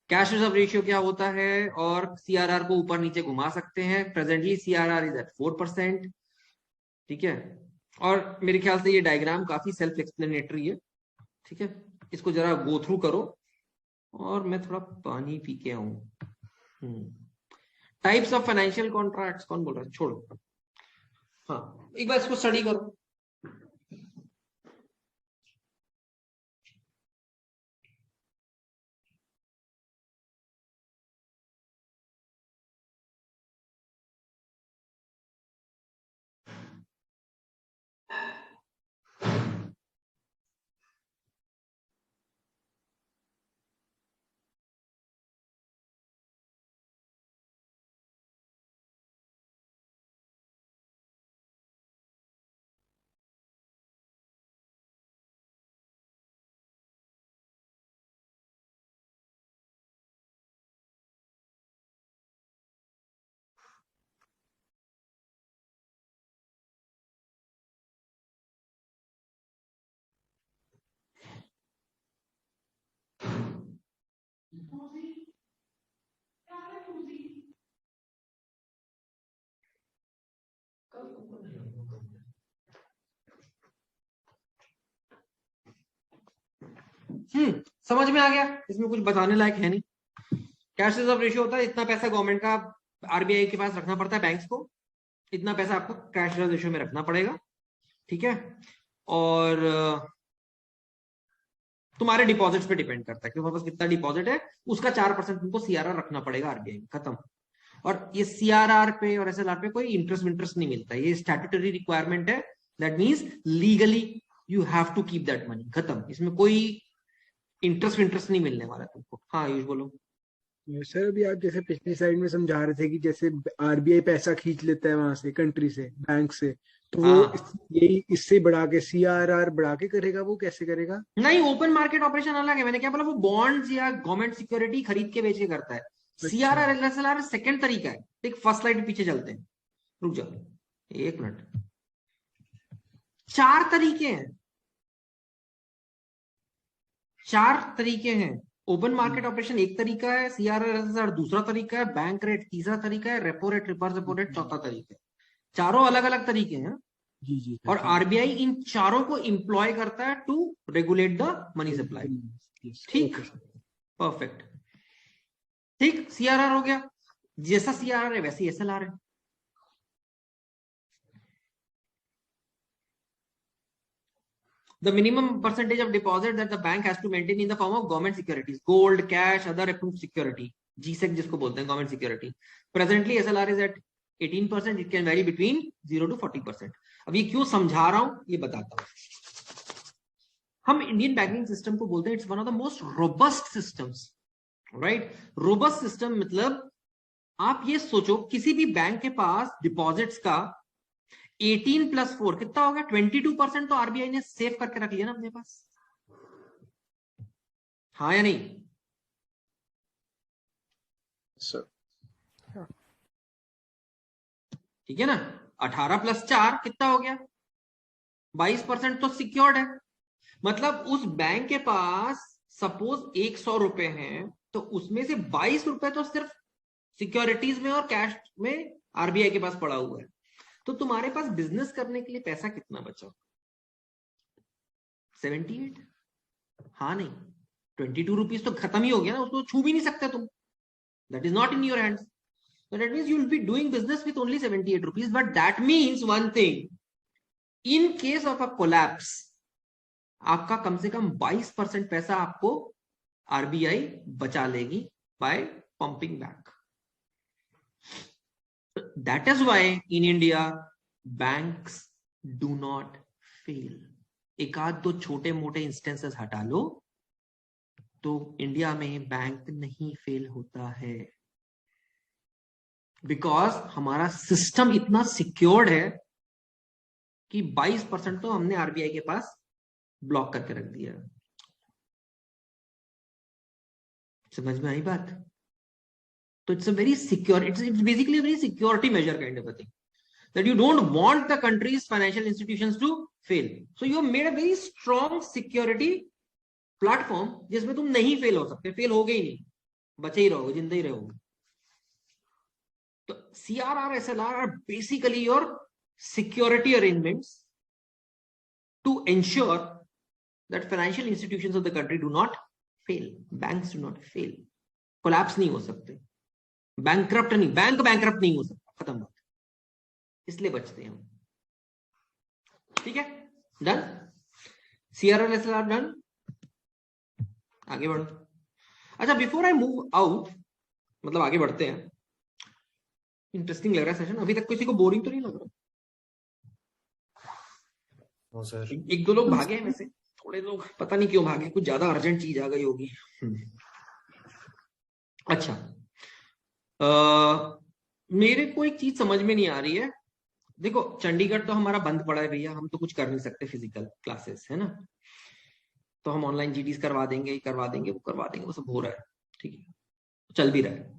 कैश रिजर्व रेशियो क्या होता है और सीआरआर को ऊपर नीचे घुमा सकते हैं। प्रेजेंटली सीआरआर इज एट 4%, ठीक है? और मेरे ख्याल से ये डायग्राम काफी सेल्फ एक्सप्लेनेटरी है, ठीक है? इसको जरा गो थ्रू करो। और मैं थोड़ा पानी पी के आऊं। टाइप्स ऑफ फाइनेंशियल कॉन्ट्रैक्ट्स, कौन बोल रहा है? छोड़ो। हाँ, एक बार इसको स्टडी करो। समझ में आ गया? इसमें कुछ बताने लायक है नहीं। कैश रिजर्व रेशियो होता है, इतना पैसा गवर्नमेंट का आरबीआई के पास रखना पड़ता है, बैंक्स को इतना पैसा आपको कैश रिजर्व रेशियो में रखना पड़ेगा, ठीक है? और तुम्हारे डिपॉजिट्स पे डिपेंड करता है कि तुम्हारे पास कितना डिपॉजिट है, उसका 4% तुमको सीआरआर रखना पड़ेगा आरबीआई में, खत्म। और ये सीआरआर पे और एसएलआर पे कोई इंटरेस्ट नहीं मिलता है, ये स्टैट्यूटरी रिक्वायरमेंट है। That means legally you have to keep that money, खत्म। इसमें कोई इंटरेस्ट नहीं मिलने वाला तुमको। हाँ यूज बोलो। सर अभी आप जैसे पिछली स्लाइड में समझा रहे थे कि जैसे आरबीआई पैसा खींच लेता है वहां से, कंट्री से, बैंक से, तो वो यही इससे बढ़ा के सीआरआर बढ़ा के करेगा, वो कैसे करेगा? नहीं, ओपन मार्केट ऑपरेशन अलग है। मैंने क्या बोला, वो बॉन्ड्स या गवर्नमेंट सिक्योरिटी खरीद के बेच के करता है। सीआरआर एसएलआर सेकंड तरीका है। एक फर्स्ट स्लाइड पीछे चलते हैं, रुक जाओ 1 मिनट। 4 तरीके हैं, 4 तरीके हैं। ओपन मार्केट ऑपरेशन एक तरीका है, सीआरआर एसएलआर दूसरा तरीका है, बैंक रेट तीसरा तरीका है, repo rate, reverse repo rate चौथा तरीका है। चारों अलग अलग तरीके हैं। जी जी। और आरबीआई इन चारों को इंप्लॉय करता है to regulate the money supply. ठीक, परफेक्ट, ठीक। सीआरआर हो गया, जैसा सीआरआर है वैसे एसएलआर है। the minimum percentage of deposit that the bank has to maintain in the form of government securities, gold, cash, other approved security, GSEC जिसको बोलते हैं government security. Presently SLR is at 18%. It can vary between 0 to 40%. अब ये क्यों समझा रहा हूं ये बताता हूं. हम इंडियन बैंकिंग सिस्टम को बोलते हैं it's one of the most robust systems, right. Robust system मतलब आप ये सोचो किसी भी बैंक के पास डिपॉजिट्स का 18 + 4 कितना होगा, 22% तो आरबीआई ने सेव करके रख लिया ना अपने पास, हाँ या नहीं सर? ठीक है ना. 18 + 4 कितना हो गया, 22% तो सिक्योर्ड है. मतलब उस बैंक के पास सपोज 100 रुपए हैं तो उसमें से 22 रुपए तो सिर्फ सिक्योरिटीज में और कैश में आरबीआई के पास पड़ा हुआ है. तो तुम्हारे पास बिजनेस करने के लिए पैसा कितना बचा, 78, हाँ नहीं 22 रुपीज तो खत्म ही हो गया ना, उसको छू भी नहीं सकते तुम. That is not in your hands. So that means you will be doing business with only 78 rupees. But that means one thing. In case of a collapse, आपका कम से कम 22% पैसा आपको आरबीआई बचा लेगी by pumping back. That is why in India banks do not fail. एक आध दो छोटे मोटे इंस्टेंसेस हटा लो तो इंडिया में बैंक नहीं फेल होता है. बिकॉज हमारा सिस्टम इतना सिक्योर्ड है कि 22% तो हमने आरबीआई के पास ब्लॉक करके रख दिया. समझ में आई बात? तो it's a very secure, it's basically a very security measure kind of a thing that you don't want the country's financial institutions to fail. So you have made a very strong security platform जिसमें तुम नहीं fail हो सकते. Fail हो गए ही नहीं, बचे ही रहोगे, जिंदा ही रहोगे. So CRR, SLR are basically your security arrangements to ensure that financial institutions of the country do not fail. Banks do not fail. Collapse नहीं हो सकते. Bankrupt नहीं, बैंक bankrupt नहीं हो सकता. खत्म बात. इसलिए बचते हैं हम. ठीक है, डन. CRR, SLR done. आगे बढ़ो. अच्छा, बिफोर आई मूव आउट, मतलब आगे बढ़ते हैं. इंटरेस्टिंग लग रहा है सेशन. अभी तक किसी को बोरिंग तो नहीं लग रहा? No sir. एक दो लोग भागे हैं वैसे, थोड़े लोग पता नहीं क्यों भागे, कुछ ज्यादा अर्जेंट चीज आ गई होगी. अच्छा, मेरे को एक चीज समझ में नहीं आ रही है. देखो, चंडीगढ़ तो हमारा बंद पड़ा है भैया, हम तो कुछ कर नहीं सकते फिजिकल क्लासेस, है ना. तो हम ऑनलाइन जीडीज करवा देंगे, वो करवा देंगे, वो सब हो रहा है. ठीक है, चल भी रहा है.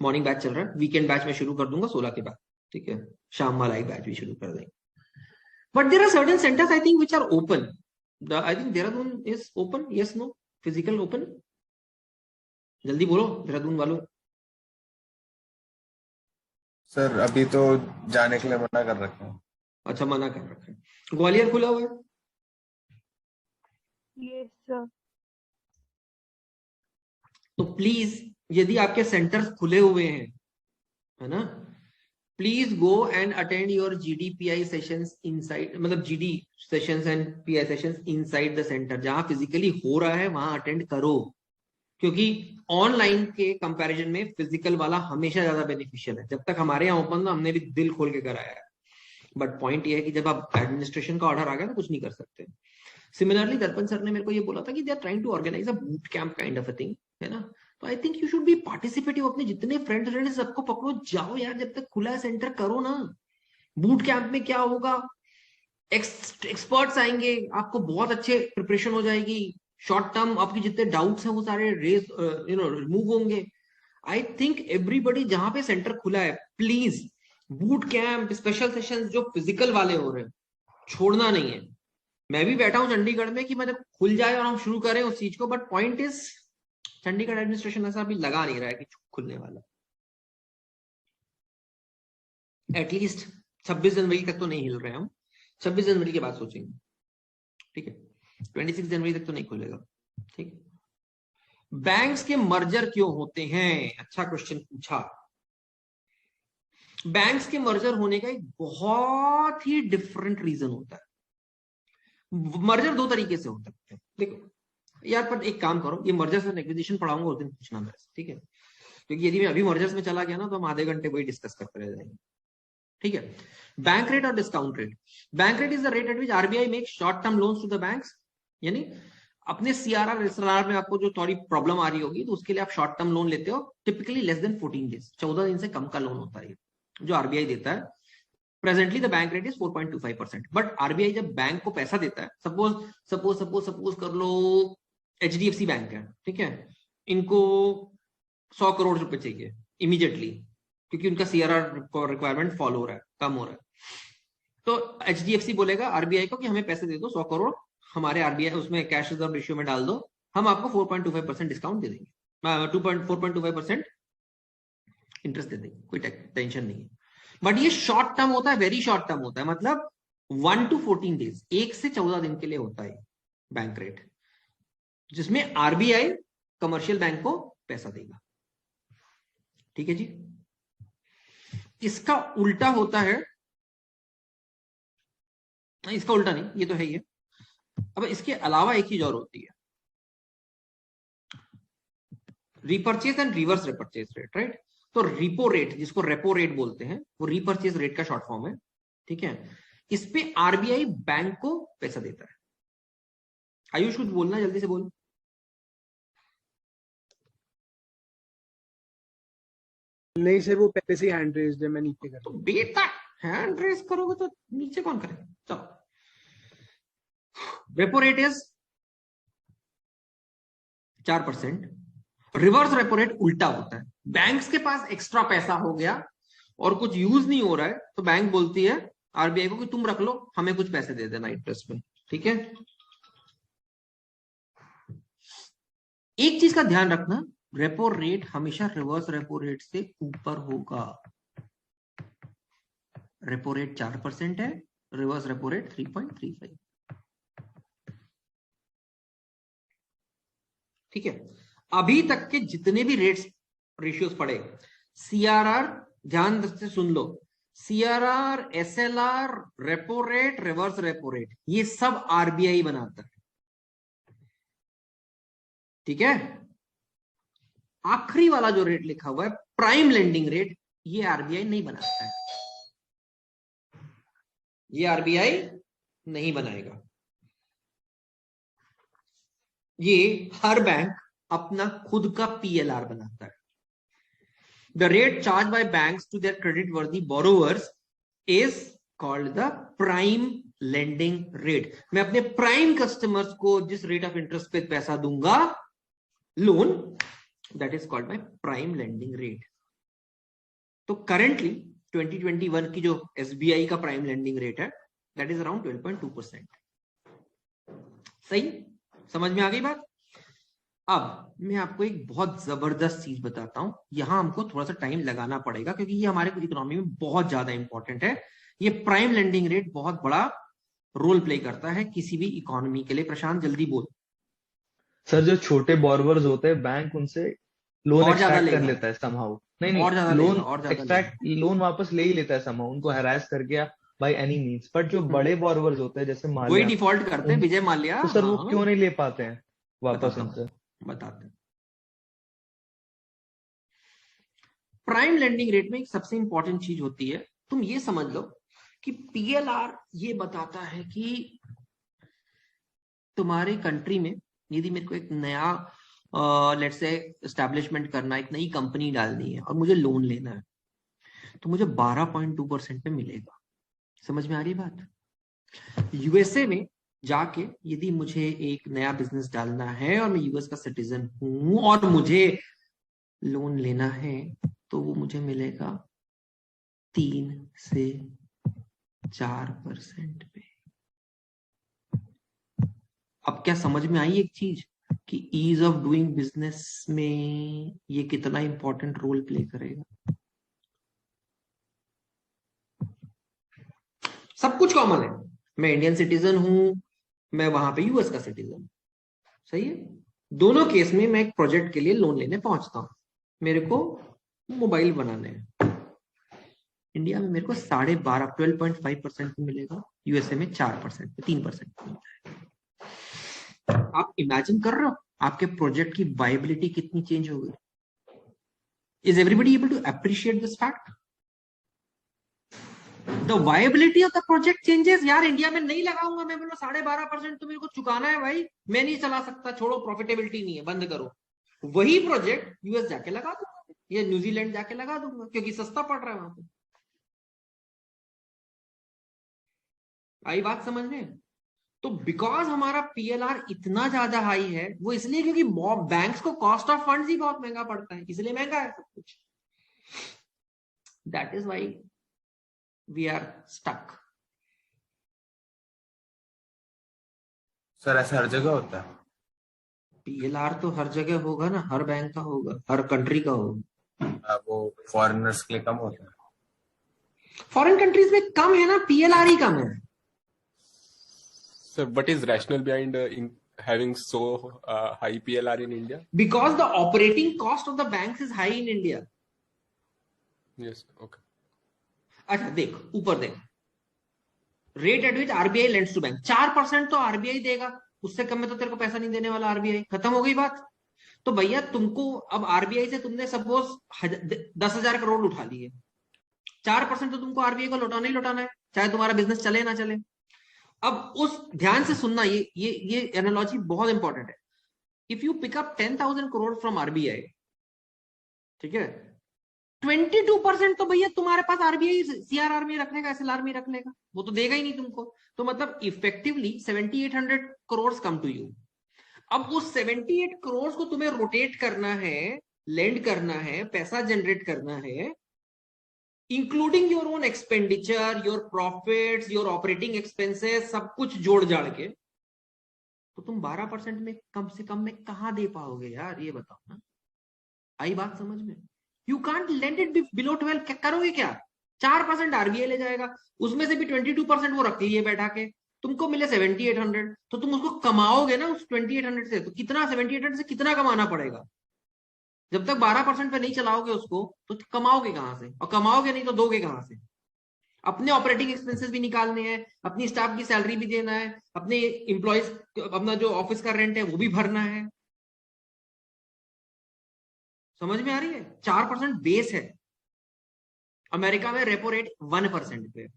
मॉर्निंग बैच चल रहा है, वीकेंड बैच में शुरू कर दूंगा 16 के बाद. ठीक है, शाम वाला एक बैच भी शुरू कर देंगे. But there are certain centres I think which are open. I think Dehradun is open, yes no, physical open. जल्दी बोलो देहरादून वालों. सर अभी तो जाने के लिए मना कर रखे हैं. अच्छा, मना कर रखे हैं. ग्वालियर खुला हुआ है? Yes sir. तो प्लीज, यदि आपके सेंटर्स खुले हुए हैं, है ना, please go and attend your GDPI sessions inside, मतलब GD sessions and PI sessions inside the centre. जहां फिजिकली हो रहा है वहां अटेंड करो, क्योंकि ऑनलाइन के कंपैरिजन में फिजिकल वाला हमेशा ज्यादा बेनिफिशियल है. जब तक हमारे यहाँ ओपन था हमने भी दिल खोल के कराया है. बट पॉइंट ये है कि जब आप एडमिनिस्ट्रेशन का ऑर्डर आ गया तो कुछ नहीं कर सकते. सिमिलरली दर्पण सर ने मेरे को ये बोला था कि they are trying to organise a boot camp kind of a thing, है ना. तो I think you should be participative. अपने जितने फ्रेंड्स सबको पकड़ो, जाओ यार, जब तक खुला है सेंटर करो ना. बूट कैंप में क्या होगा, एक्सपर्ट्स आएंगे, आपको बहुत अच्छे प्रिपरेशन हो जाएगी. शॉर्ट टर्म आपके जितने डाउट्स हैं वो सारे रेज रिमूव होंगे. आई थिंक एवरीबडी जहां पे सेंटर खुला है, please boot camp, special sessions जो फिजिकल वाले हो रहे हैं, छोड़ना नहीं है. मैं भी बैठा हूं चंडीगढ़ में कि मतलब खुल जाए और हम शुरू करें उस चीज को. But point is, Chandigarh administration ऐसा अभी लगा नहीं रहा है कि खुलने वाला. एटलीस्ट 26 जनवरी तक तो नहीं हिल रहे हम. 26 जनवरी के बाद सोचेंगे. ठीक है, 26 जनवरी तक तो नहीं खुलेगा. ठीक है. बैंक्स के मर्जर क्यों होते हैं? अच्छा क्वेश्चन पूछा. बैंक्स के मर्जर होने का एक बहुत ही डिफरेंट रीजन होता है. मर्जर दो तरीके से होता है। देखो यार, पर एक काम करो, ये मर्जर्स एंड एक्विजिशन पढ़ाऊंगा उस दिन पूछना मेरे से, ठीक है? क्योंकि यदि मैं अभी मर्जर्स में चला गया ना तो हम आधे घंटे वही डिस्कस करते रह जाएंगे, ठीक है? बैंक रेट और discount rate. Bank rate is the rate at which RBI make short term loans to the banks, यानी अपने सीआरआर एसएलआर में आपको जो थोड़ी प्रॉब्लम आ रही होगी तो उसके लिए आप शॉर्ट टर्म लोन लेते हो, टिपिकली लेस देन 14 डेज, 14 दिन से कम का लोन होता है जो आरबीआई देता है। Presently the bank rate is 4.25%, but RBI जब बैंक को पैसा देता है, सपोज कर लो एचडीएफसी बैंक है, ठीक है, इनको 100 करोड़ रुपए चाहिए इमीडिएटली क्योंकि उनका सीआरआर रिक्वायरमेंट फॉलो हो रहा है, कम हो रहा है, तो एचडीएफसी बोलेगा आरबीआई को कि हमें पैसे दे दो 100 करोड़, हमारे आरबीआई उसमें कैश रिजर्व रेशियो में डाल दो, हम आपको 4.25% डिस्काउंट दे देंगे, 4.25% इंटरेस्ट दे देंगे, कोई टेंशन नहीं है। बट ये शॉर्ट टर्म होता है, वेरी शॉर्ट टर्म होता है, मतलब 1 to 14 डेज, 1 से 14 दिन के लिए होता है बैंक रेट, जिसमें आरबीआई कमर्शियल बैंक को पैसा देगा, ठीक है जी। इसका उल्टा होता है, इसका उल्टा नहीं, ये तो है ही है। अब इसके अलावा एक चीज और होती है, repurchase and reverse repurchase rate, right? तो रिपो रेट, जिसको रेपो रेट बोलते हैं, वो रिपर्चेज रेट का शॉर्ट फॉर्म है, ठीक है? इस पे आरबीआई बैंक को पैसा देता है। आयुष कुछ बोलना, जल्दी से बोल। नहीं सर, वो पहले से हैंड रेज्ड है, मैं नीचे कर। तो बेटा हैंड रेज करोगे तो नीचे कौन करेगा? चलो, repo rate is 4%, reverse repo rate उल्टा होता है। बैंक्स के पास एक्स्ट्रा पैसा हो गया और कुछ यूज नहीं हो रहा है तो बैंक बोलती है आरबीआई को कि तुम रख लो, हमें कुछ पैसे दे देना इंटरेस्ट में, ठीक है? एक चीज का ध्यान रखना, रेपो रेट हमेशा रिवर्स रेपो रेट से ऊपर होगा। रेपो रेट 4% है, रिवर्स रेपो रेट 3.35, ठीक है? अभी तक के जितने भी रेट्स रेशियोज पड़े, सीआरआर, ध्यान से सुन लो, CRR, SLR, repo rate, reverse repo rate, ये सब आरबीआई बनाता है, ठीक है? आखिरी वाला जो रेट लिखा हुआ है प्राइम लेंडिंग रेट, ये आरबीआई नहीं बनाता है, ये आरबीआई नहीं बनाएगा। ये हर बैंक अपना खुद का पीएलआर बनाता है। The rate charge by banks to their creditworthy borrowers is called the prime lending rate. मैं अपने प्राइम कस्टमर्स को जिस रेट ऑफ इंटरेस्ट पे पैसा दूंगा loan, that is called by prime lending rate. तो करेंटली 2021 की जो एसबीआई का प्राइम लेंडिंग रेट है दैट इज अराउंड 12.2%। सही समझ में आ गई बात? अब मैं आपको एक बहुत जबरदस्त चीज बताता हूं, यहां हमको थोड़ा सा टाइम लगाना पड़ेगा क्योंकि ये हमारे इकोनॉमी में बहुत ज्यादा इंपॉर्टेंट है। ये प्राइम लेंडिंग रेट बहुत बड़ा रोल प्ले करता है किसी भी इकोनॉमी के लिए। प्रशांत जल्दी बोल। सर जो छोटे बोरोवर्स होते हैं बैंक उनसे लोन और ज्यादा एक्सट्रैक्ट कर लेगा। लेता है समहाउ, नहीं और ज्यादा नहीं लेगा, और लोन ज्यादा एक्सट्रैक्ट लोन वापस ले ही लेता है समहाउ, उनको हैरास करके बाय एनी मींस। बट जो बड़े बोरोवर्स होते हैं जैसे वही माल्या, डिफॉल्ट करते हैं, विजय माल्या। तो सर वो हाँ, क्यों नहीं ले पाते हैं वापस बताता उनसे? हूं, बताते हैं। प्राइम लेंडिंग रेट में एक सबसे इंपॉर्टेंट चीज होती है, तुम ये समझ लो कि पीएलआर ये बताता है कि तुम्हारे कंट्री में यदि मेरे को एक नया लेट्स से एस्टैब्लिशमेंट करना, एक नई कंपनी डालनी है और मुझे लोन लेना है तो मुझे 12.2% पे मिलेगा। समझ में आ रही बात? यूएसए में जाके यदि मुझे एक नया बिजनेस डालना है और मैं यूएस का सिटीजन हूं और मुझे लोन लेना है तो वो मुझे मिलेगा 3 से 4% पे। अब क्या समझ में आई एक चीज कि ईज ऑफ डूइंग बिजनेस में ये कितना इंपॉर्टेंट रोल प्ले करेगा? सब कुछ कॉमन है, मैं इंडियन सिटीजन हूं, मैं वहां पे यूएस का सिटीजन हूं, सही है? दोनों केस में मैं एक प्रोजेक्ट के लिए लोन लेने पहुंचता हूं, मेरे को मोबाइल बनाने हैं, इंडिया में मेरे को 12.5% पे मिलेगा, यूएसए में 4% पे, 3% पे मिलता है। आप इमेजिन कर रहे हो आपके प्रोजेक्ट की वायबिलिटी कितनी चेंज हो गई? Is everybody able to appreciate this fact? The viability of the project changes. यार इंडिया में नहीं लगाऊंगा मैं, बोलो 12.5% तो मेरे को चुकाना है भाई, मैं नहीं चला सकता, छोड़ो प्रॉफिटेबिलिटी नहीं है, बंद करो। वही प्रोजेक्ट यूएस जाके लगा दूंगा या न्यूजीलैंड जाके लगा दूंगा, क्योंकि सस्ता पड़ रहा है वहां पे। आई बात समझ में? तो बिकॉज हमारा पीएलआर इतना ज्यादा हाई है, वो इसलिए क्योंकि बैंक्स को कॉस्ट ऑफ फंड्स ही बहुत महंगा पड़ता है, इसलिए महंगा है सब कुछ। That is why we are stuck. Sir ऐसा हर जगह होता है? पीएलआर तो हर जगह होगा ना, हर बैंक का होगा, हर कंट्री का होगा। वो फॉरेनर्स के लिए कम होता है? फॉरेन कंट्रीज में कम है ना, पीएलआर ही कम है। Sir, what is rationale behind in having so high PLR in India? Because the operating cost of the banks is high in India. Yes, okay. अच्छा देख, ऊपर देख, rate at which RBI lends to bank 4% तो RBI देगा, उससे कम में तो तेरे को पैसा नहीं देने वाला आरबीआई। खत्म हो गई बात। तो भैया तुमको अब आरबीआई से तुमने सपोज 10,000 करोड़ उठा लिए, 4% तो तुमको आरबीआई को लौटाना ही लौटाना है, चाहे तुम्हारा बिजनेस चले ना चले। अब उस ध्यान से सुनना, ये एनालॉजी बहुत इंपॉर्टेंट है। If you pick up 10,000 crore from RBI, ठीक है, 22% तो भैया तुम्हारे पास आरबीआई सीआरआर में रखने का, एसएलआर में रखने का, वो तो देगा ही नहीं तुमको। तो मतलब effectively 7,800 crore come to you. अब उस 78 करोड़ को तुम्हें रोटेट करना है, लेंड करना है, पैसा जनरेट करना है, including your own expenditure, your profits, your operating expenses, सब कुछ जोड़ जाड़ के, तो तुम 12% में कम से कम में कहां दे पाओगे यार, ये बताओ ना। आई बात समझ में? You can't lend it below 12। करोगे क्या? 4% आरबीआई ले जाएगा, उसमें से भी 22% वो रख लिए बैठा के, तुमको मिले 7,800, तो तुम उसको कमाओगे ना उस 2,800 से। तो कितना 7,800 से कितना कमाना पड़ेगा? जब तक 12% पे नहीं चलाओगे उसको, तो कमाओगे कहां से? और कमाओगे नहीं तो दोगे कहां से? अपने ऑपरेटिंग एक्सपेंसेस भी निकालने हैं, अपनी स्टाफ की सैलरी भी देना है, अपने एम्प्लॉयज, अपना जो ऑफिस का रेंट है वो भी भरना है। समझ में आ रही है? 4% बेस है। अमेरिका में रेपो रेट 1% पे।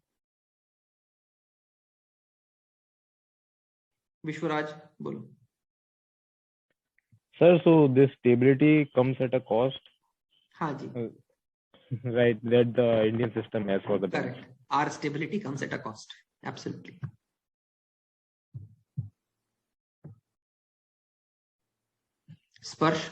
विश्वराज बोलो। Sir, so this stability comes at a cost. हाँ जी। Right, that the Indian system has for the banks. Correct. Our stability comes at a cost. Absolutely. स्पर्श।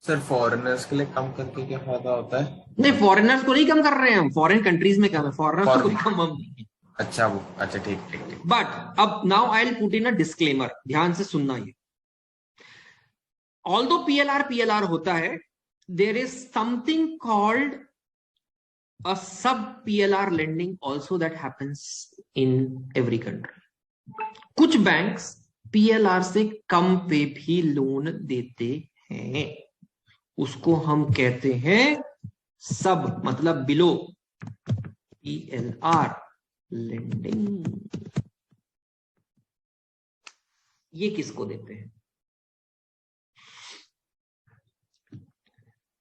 सर फॉरेनर्स के लिए कम करके क्या फायदा होता है? नहीं, फॉरेनर्स को नहीं कम कर रहे हैं हम, फॉरेन कंट्रीज में कम है, फॉरेनर्स को कम हम नहीं। अच्छा वो, अच्छा ठीक ठीक ठीक। बट अब now I will put in a disclaimer, ध्यान से सुनना। ये ऑल्दो पीएलआर होता है, there is something called a sub PLR lending also that happens in every country. कुछ बैंक्स पीएलआर से कम पे भी लोन देते हैं, उसको हम कहते हैं सब, मतलब बिलो पीएलआर लेंडिंग। ये किसको देते हैं?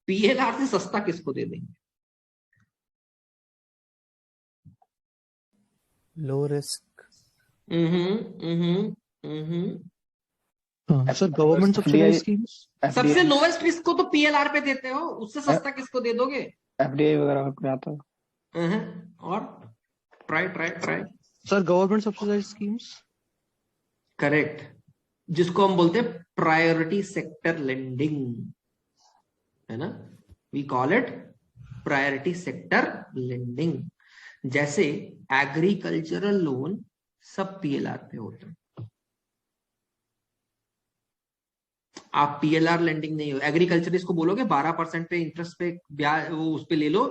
पीएलआर से सस्ता किसको दे देंगे? Low risk. Sir government subsidise schemes, सबसे लोएस्ट रिस्क को तो पीएलआर पे देते हो, उससे सस्ता किसको दे दोगे? एफडीआई वगैरह पे आता है। और try sir government subsidise schemes. Correct, जिसको हम बोलते हैं प्रायोरिटी सेक्टर लेंडिंग, है ना? We call it priority sector lending. जैसे एग्रीकल्चरल लोन सब पीएलआर पे होते हैं, आप पीएलआर लेंडिंग नहीं हो। एग्रीकल्चर इसको बोलोगे 12% पे इंटरेस्ट पे ब्याज, वो उस पे ले लो,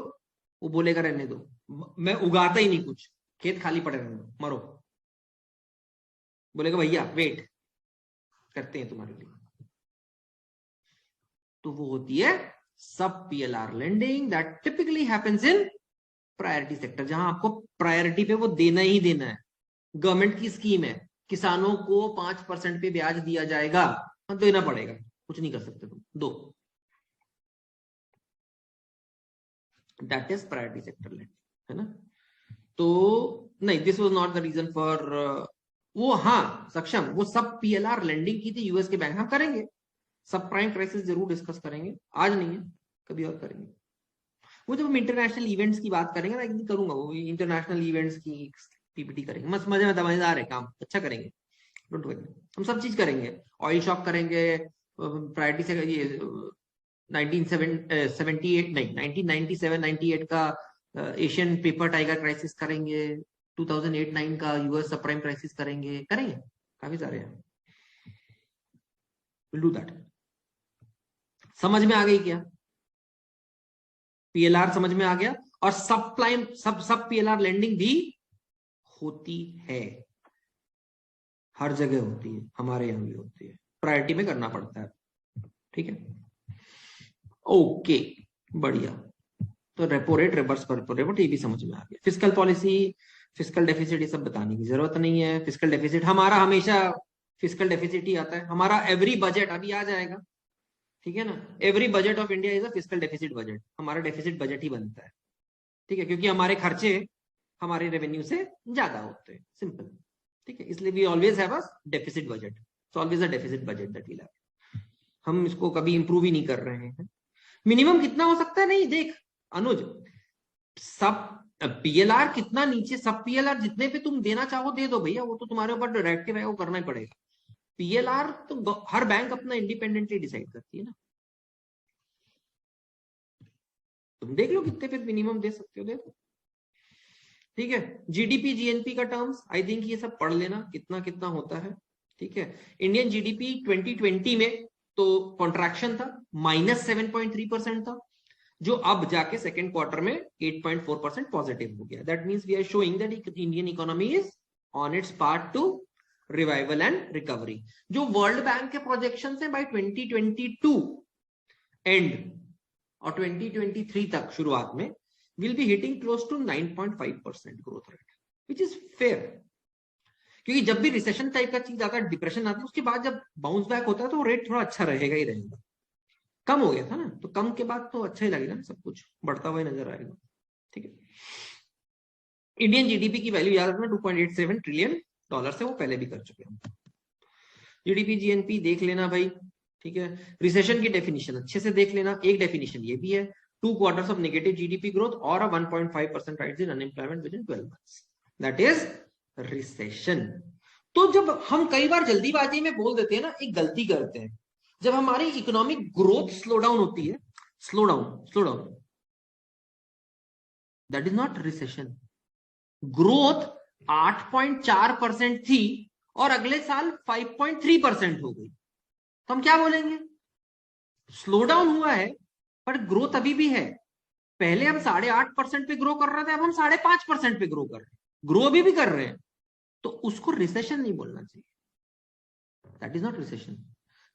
वो बोलेगा रहने दो, मैं उगाता ही नहीं कुछ, खेत खाली पड़े रहने दो, मरो। बोलेगा भैया वेट करते हैं तुम्हारे लिए। तो वो होती है सब PLR lending that typically happens in priority sector, जहां आपको प्रायोरिटी पे वो देना ही देना है। गवर्नमेंट की स्कीम है, किसानों को 5% पे ब्याज दिया जाएगा, देना पड़ेगा, कुछ नहीं कर सकते तुम, दो। That is priority sector land, है ना। तो नहीं, this was not the reason for वो। हाँ सक्षम, वो सब PLR लैंडिंग की थी यूएस के बैंक, हम करेंगे, सब प्राइम क्राइसिस जरूर डिस्कस करेंगे, आज नहीं है, कभी और करेंगे। वो जब हम इंटरनेशनल इवेंट्स की बात करेंगे ना, एक दिन करूंगा वो इंटरनेशनल इवेंट्स की PPT करेंगे, मस्त मजे में, मजेदार है काम, अच्छा करेंगे, डोंट वरी, हम सब चीज करेंगे। ऑयल शॉक करेंगे, प्रायोरिटी से ये 1997-98 का एशियन पेपर टाइगर क्राइसिस करेंगे, 2008-9 का यूएस सब प्राइम क्राइसिस करेंगे, काफी सारे हैं, विल डू दैट। समझ में आ गई क्या? PLR समझ में आ गया, और सब प्राइम सब PLR लैंडिंग भी होती है, हर जगह होती है, हमारे यहाँ भी होती है, प्रायोरिटी में करना पड़ता है, ठीक है। ओके, बढ़िया। तो repo rate, reverse repo rate, ये भी समझ में आ गया। फिस्कल पॉलिसी, फिस्कल डेफिसिट, ये सब बताने की जरूरत नहीं है। फिस्कल डेफिसिट हमारा हमेशा फिस्कल डेफिसिट ही आता है, हमारा एवरी बजट अभी आ जाएगा, ठीक है ना। Every budget of India is a fiscal deficit budget, हमारा डेफिसिट बजट ही बनता है, ठीक है, क्योंकि हमारे खर्चे हमारे रेवेन्यू से ज्यादा होते हैं, सिंपल, ठीक है। इसलिए we always have a deficit budget, so always a deficit budget that we have. हम इसको कभी इंप्रूव ही नहीं कर रहे हैं। मिनिमम कितना हो सकता है? नहीं, देख अनुज, सब PLR कितना नीचे, सब PLR जितने पे तुम देना चाहो दे दो भैया, वो तो तुम्हारे ऊपर डायरेक्टिव है, वो करना ही पड़ेगा। PLR तो हर बैंक अपना इंडिपेंडेंटली डिसाइड करती है ना, तुम देख लो कितने पे मिनिमम दे सकते हो, देखो, ठीक है। GDP GNP का टर्म्स आई थिंक ये सब पढ़ लेना, कितना कितना होता है, ठीक है। इंडियन GDP 2020 में तो कॉन्ट्रैक्शन था, -7.3% था, जो अब जाके सेकेंड क्वार्टर में 8.4% पॉजिटिव हो गया। That means we are showing that Indian economy is on its path to revival and recovery. जो वर्ल्ड बैंक के प्रोजेक्शन है बाय 2022 एंड और 2023 तक शुरुआत में will be hitting close to 9.5% growth rate, which is fair, क्योंकि जब भी रिसेशन टाइप का चीज आता है, डिप्रेशन आता है, उसके बाद जब बाउंस बैक होता है तो रेट थोड़ा अच्छा रहेगा ही रहेगा। कम हो गया था ना, तो कम के बाद तो अच्छा ही लगेगा ना, सब कुछ बढ़ता हुआ नजर आएगा, ठीक है। इंडियन GDP की वैल्यू याद रखना, $2.87 ट्रिलियन से, वो पहले भी कर चुके हैं। GDP GNP देख लेना भाई, ठीक है। रिसेशन की डेफिनेशन अच्छे से देख लेना, एक डेफिनेशन ये भी है, 2 quarters of negative GDP growth or a 1.5% rise in unemployment within 12 months, that is recession। तो जब हम कई बार जल्दीबाजी में बोल देते हैं ना, एक गलती करते हैं, जब हमारी इकोनॉमिक ग्रोथ स्लो डाउन होती है, slow down, that is not recession. Growth 8.4% थी और अगले साल 5.3% हो गई, तो हम क्या बोलेंगे? स्लो डाउन हुआ है पर ग्रोथ अभी भी है। पहले हम 8.5% पे ग्रो कर रहे थे, अब हम 5.5% पे ग्रो कर रहे हैं, ग्रो अभी भी कर रहे हैं, तो उसको रिसेशन नहीं बोलना चाहिए, that is not recession.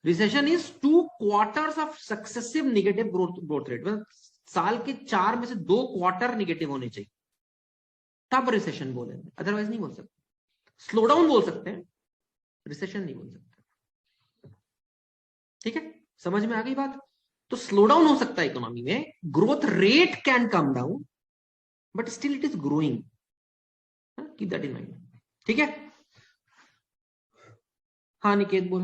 Recession is 2 quarters of successive negative growth rate, साल के 4 में से 2 क्वार्टर नेगेटिव होने चाहिए, तब रिसेशन बोलेंगे, अदरवाइज नहीं बोल सकते। स्लो डाउन बोल सकते हैं, रिसेशन नहीं बोल सकते, ठीक है, समझ में आ गई बात। तो स्लो डाउन हो सकता है इकोनॉमी में, growth rate can come down, but still it is growing, keep that in mind, ठीक है। हाँ निकेत बोल।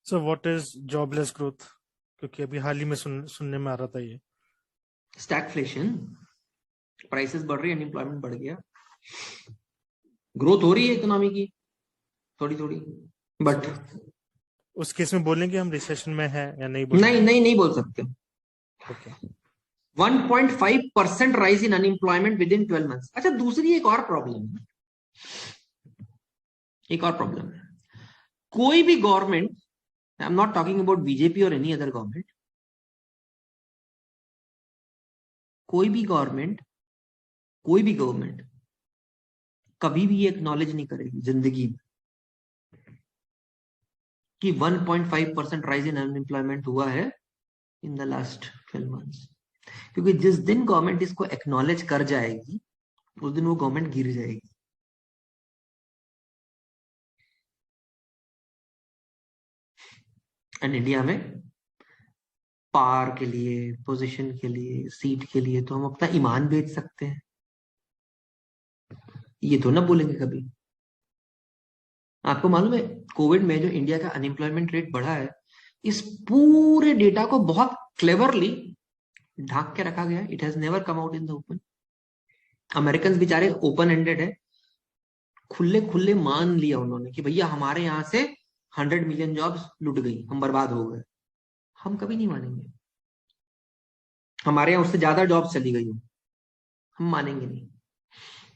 सो व्हाट इज जॉबलेस ग्रोथ? क्योंकि अभी हाल ही में सुनने में आ रहा था ये स्टैगफ्लेशन, प्राइसेस बढ़ रही है, अनएम्प्लॉयमेंट बढ़ गया, ग्रोथ हो रही है इकोनॉमी की थोड़ी थोड़ी, बट उस केस में बोलेंगे हम रिसेशन में है या नहीं? नहीं बोल सकते। Okay. 1.5% rise in unemployment with in 12 months। अच्छा, दूसरी एक और प्रॉब्लम है, कोई भी government, I am not talking about BJP और एनी अदर गवर्नमेंट, कोई भी गवर्नमेंट कभी भी ये एक्नॉलेज नहीं करेगी जिंदगी में कि 1.5% राइज इन अनएम्प्लॉयमेंट हुआ है इन द लास्ट 12 months। क्योंकि जिस दिन गवर्नमेंट इसको एक्नॉलेज कर जाएगी उस दिन वो गवर्नमेंट गिर जाएगी। एंड इंडिया में पावर के लिए, पोजीशन के लिए, सीट के लिए तो हम अपना ईमान बेच सकते हैं, ये तो ना बोलेंगे कभी। आपको मालूम है कोविड में जो इंडिया का अनएम्प्लॉयमेंट रेट बढ़ा है, इस पूरे डेटा को बहुत क्लेवरली ढाक के रखा गया। It has never come out in the open. American बेचारे ओपन एंडेड है, खुले खुले मान लिया उन्होंने कि भैया हमारे यहां से 100 मिलियन जॉब्स लुट गई, हम बर्बाद हो गए। हम कभी नहीं मानेंगे। हमारे यहां उससे ज्यादा जॉब्स चली गई, हम मानेंगे नहीं,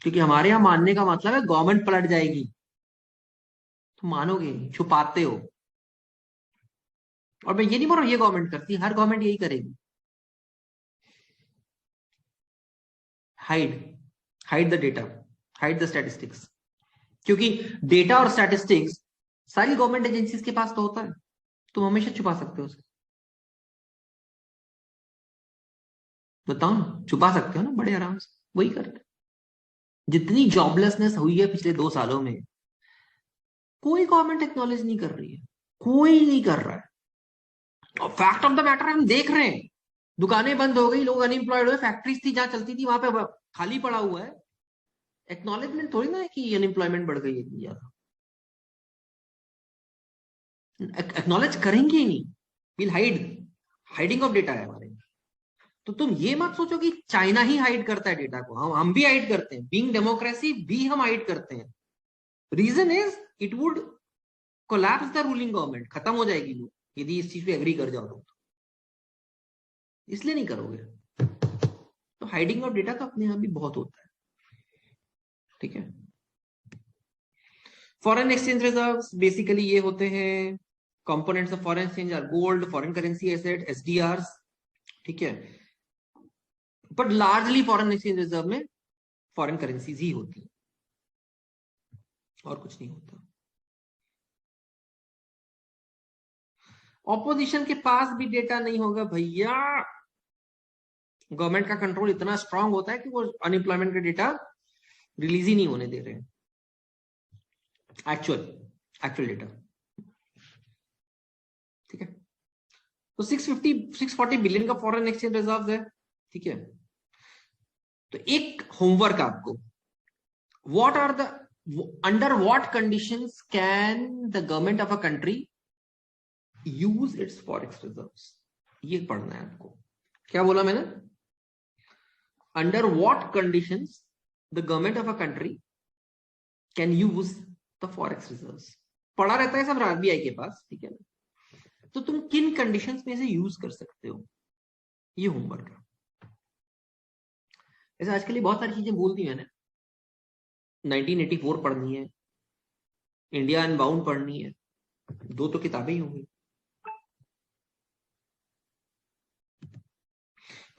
क्योंकि हमारे यहां मानने का मतलब है गवर्नमेंट पलट जाएगी। तो मानोगे नहीं, छुपाते हो। और मैं ये नहीं बोल रहा ये गवर्नमेंट करती, हर गवर्नमेंट यही करेगी। Hide the data, hide the statistics, क्योंकि डेटा और स्टैटिस्टिक्स सारी गवर्नमेंट एजेंसीज के पास तो होता है, तुम हमेशा छुपा सकते हो उसे। बताओ ना, छुपा सकते हो ना बड़े आराम से, वही करते। जितनी जॉबलेसनेस हुई है पिछले 2 सालों में, कोई गवर्नमेंट एक्नॉलेज नहीं कर रही है, कोई नहीं कर रहा है। और फैक्ट ऑफ द मैटर हम देख रहे हैं, दुकानें बंद हो गई, लोग अनएम्प्लॉयड हुए, फैक्ट्रीज थी जहां चलती थी वहां पे खाली पड़ा हुआ है। एक्नॉलेजमेंट थोड़ी ना है कि अनएम्प्लॉयमेंट बढ़ गई है इतनी ज्यादा। एक्नॉलेज करेंगे ही नहीं, विल हाइडिंग ऑफ डेटा है हमारे। तो तुम ये मत सोचो कि चाइना ही हाइड करता है डेटा को, हम भी हाइड करते हैं। बीइंग डेमोक्रेसी भी हम हाइड करते हैं। Reason is it would collapse the ruling government, खत्म हो जाएगी लोग यदि इस चीज पे एग्री कर जाओ तो, इसलिए नहीं करोगे। तो हाइडिंग ऑफ डेटा तो अपने यहां भी बहुत होता है, ठीक है। फॉरेन एक्सचेंज रिजर्व्स बेसिकली ये होते हैं, components of foreign exchange are gold, foreign currency asset, SDRs, ठीक है। But largely foreign exchange reserve में फॉरेन करेंसीज ही होती है और कुछ नहीं होता। ऑपोजिशन के पास भी डेटा नहीं होगा भैया। गवर्नमेंट का कंट्रोल इतना स्ट्रांग होता है कि वो अनएम्प्लॉयमेंट का डेटा रिलीज ही नहीं होने दे रहे हैं, एक्चुअल डेटा, ठीक है। तो 640 बिलियन का फॉरेन एक्सचेंज रिजर्व है, ठीक है। तो एक होमवर्क आपको, what are the under what conditions can the government of a country use its forex reserves, ये पढ़ना है आपको। क्या बोला मैंने? Under what conditions the government of a country can use the forex reserves. पढ़ा रहता है सब आरबीआई के पास, ठीक है ना। तो तुम किन कंडीशंस में से यूज कर सकते हो, ये होमवर्क है। ऐसे आज के लिए बहुत सारी चीजें बोल दी मैंने। 1984 पढ़नी है, इंडिया अनबाउंड पढ़नी है, 2 तो किताबें ही होंगी।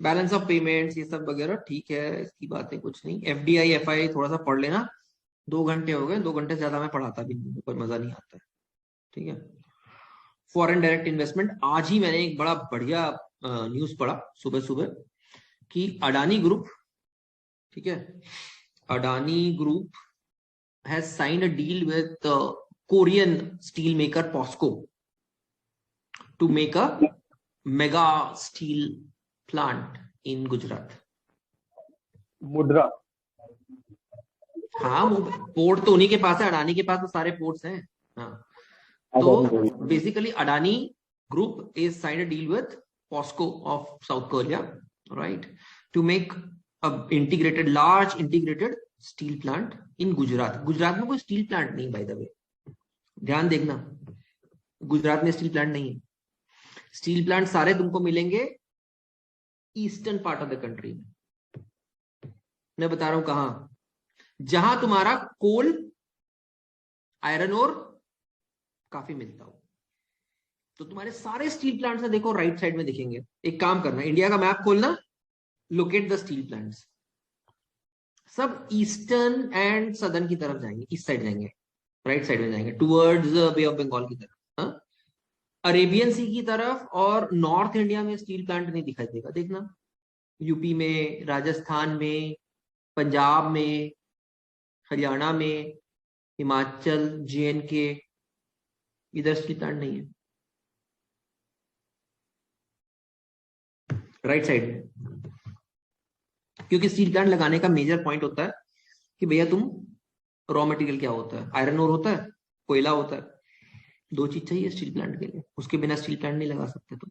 बैलेंस ऑफ पेमेंट्स ये सब वगैरह ठीक है, इसकी बातें कुछ नहीं। एफडीआई एफआई थोड़ा सा पढ़ लेना, 2 घंटे हो गए, 2 घंटे से ज्यादा मैं पढ़ाता भी नहीं, कोई मजा नहीं आता है, ठीक है। फॉरेन डायरेक्ट इन्वेस्टमेंट, आज ही मैंने एक बड़ा बढ़िया न्यूज पढ़ा सुबह सुबह कि अडानी ग्रुप, ठीक है, Adani group has signed a deal with Korean steel maker POSCO to make a mega steel plant in Gujarat. Mundra, हाँ, पोर्ट तो उन्हीं के पास है, अडानी के पास तो सारे पोर्ट्स हैं। हाँ, तो basically Adani group is signed a deal with POSCO of South Korea, right, to make a integrated large integrated steel plant in Gujarat. Gujarat में कोई स्टील प्लांट नहीं, बाय द वे, ध्यान देखना, गुजरात में स्टील प्लांट नहीं है। स्टील प्लांट सारे तुमको मिलेंगे eastern part of the country में। मैं बता रहा हूं कहां, जहां तुम्हारा कोल, आयरन ओर काफी मिलता हो। तो तुम्हारे सारे स्टील प्लांट्स है, देखो राइट साइड में दिखेंगे। एक काम करना, इंडिया का मैप खोलना, लोकेट द स्टील प्लांट्स, सब ईस्टर्न एंड सदर्न की तरफ जाएंगे, ईस्ट साइड जाएंगे, राइट साइड में जाएंगे, टुवर्ड्स बे ऑफ बंगाल की तरफ, हाँ? अरेबियन सी की तरफ और नॉर्थ इंडिया में स्टील प्लांट नहीं दिखाई देगा, देखना। यूपी में, राजस्थान में, पंजाब में, हरियाणा में, हिमाचल, JNK, इधर स्टील प्लांट नहीं है। राइट साइड में, क्योंकि स्टील प्लांट लगाने का मेजर पॉइंट होता है कि भैया तुम रॉ मटेरियल क्या होता है, आयरन ओर होता है, कोयला होता है, 2 चीज चाहिए स्टील प्लांट के लिए, उसके बिना स्टील प्लांट नहीं लगा सकते तुम।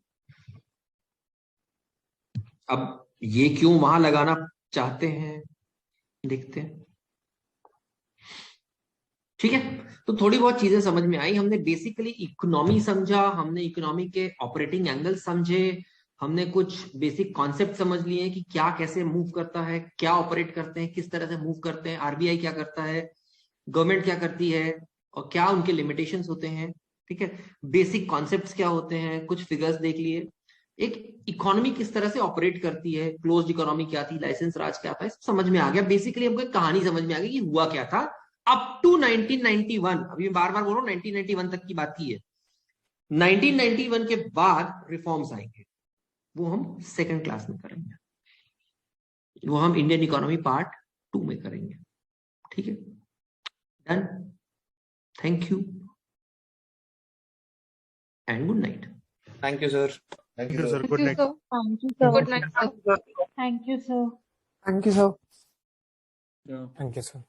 अब ये क्यों वहां लगाना चाहते हैं, देखते हैं। ठीक है, तो थोड़ी बहुत चीजें समझ में आई। हमने बेसिकली इकोनॉमी समझा, हमने इकोनॉमी के ऑपरेटिंग एंगल समझे, हमने कुछ बेसिक कॉन्सेप्ट समझ लिए कि क्या कैसे मूव करता है, क्या ऑपरेट करते हैं, किस तरह से मूव करते हैं, RBI क्या करता है, गवर्नमेंट क्या करती है, और क्या उनके लिमिटेशंस होते हैं। ठीक है, बेसिक कॉन्सेप्ट्स क्या होते हैं, कुछ फिगर्स देख लिए, एक इकोनॉमी किस तरह से ऑपरेट करती है, क्लोज्ड इकोनॉमी क्या थी, लाइसेंस राज क्या था, समझ में आ गया। बेसिकली हमको एक कहानी समझ में आ गई कि हुआ क्या था अप टू 1991। अभी मैं बार बार बोल रहा हूँ 1991 तक की बात की है। 1991 के बाद रिफॉर्म्स आएंगे, वो हम सेकंड क्लास में करेंगे, वो हम इंडियन इकोनॉमी पार्ट 2 में करेंगे। ठीक है, done. Thank you and good night. Thank you sir. Thank you sir, good night. Thank you, sir. Good night, sir. Thank you, sir. Thank you sir. Yeah. Thank you sir.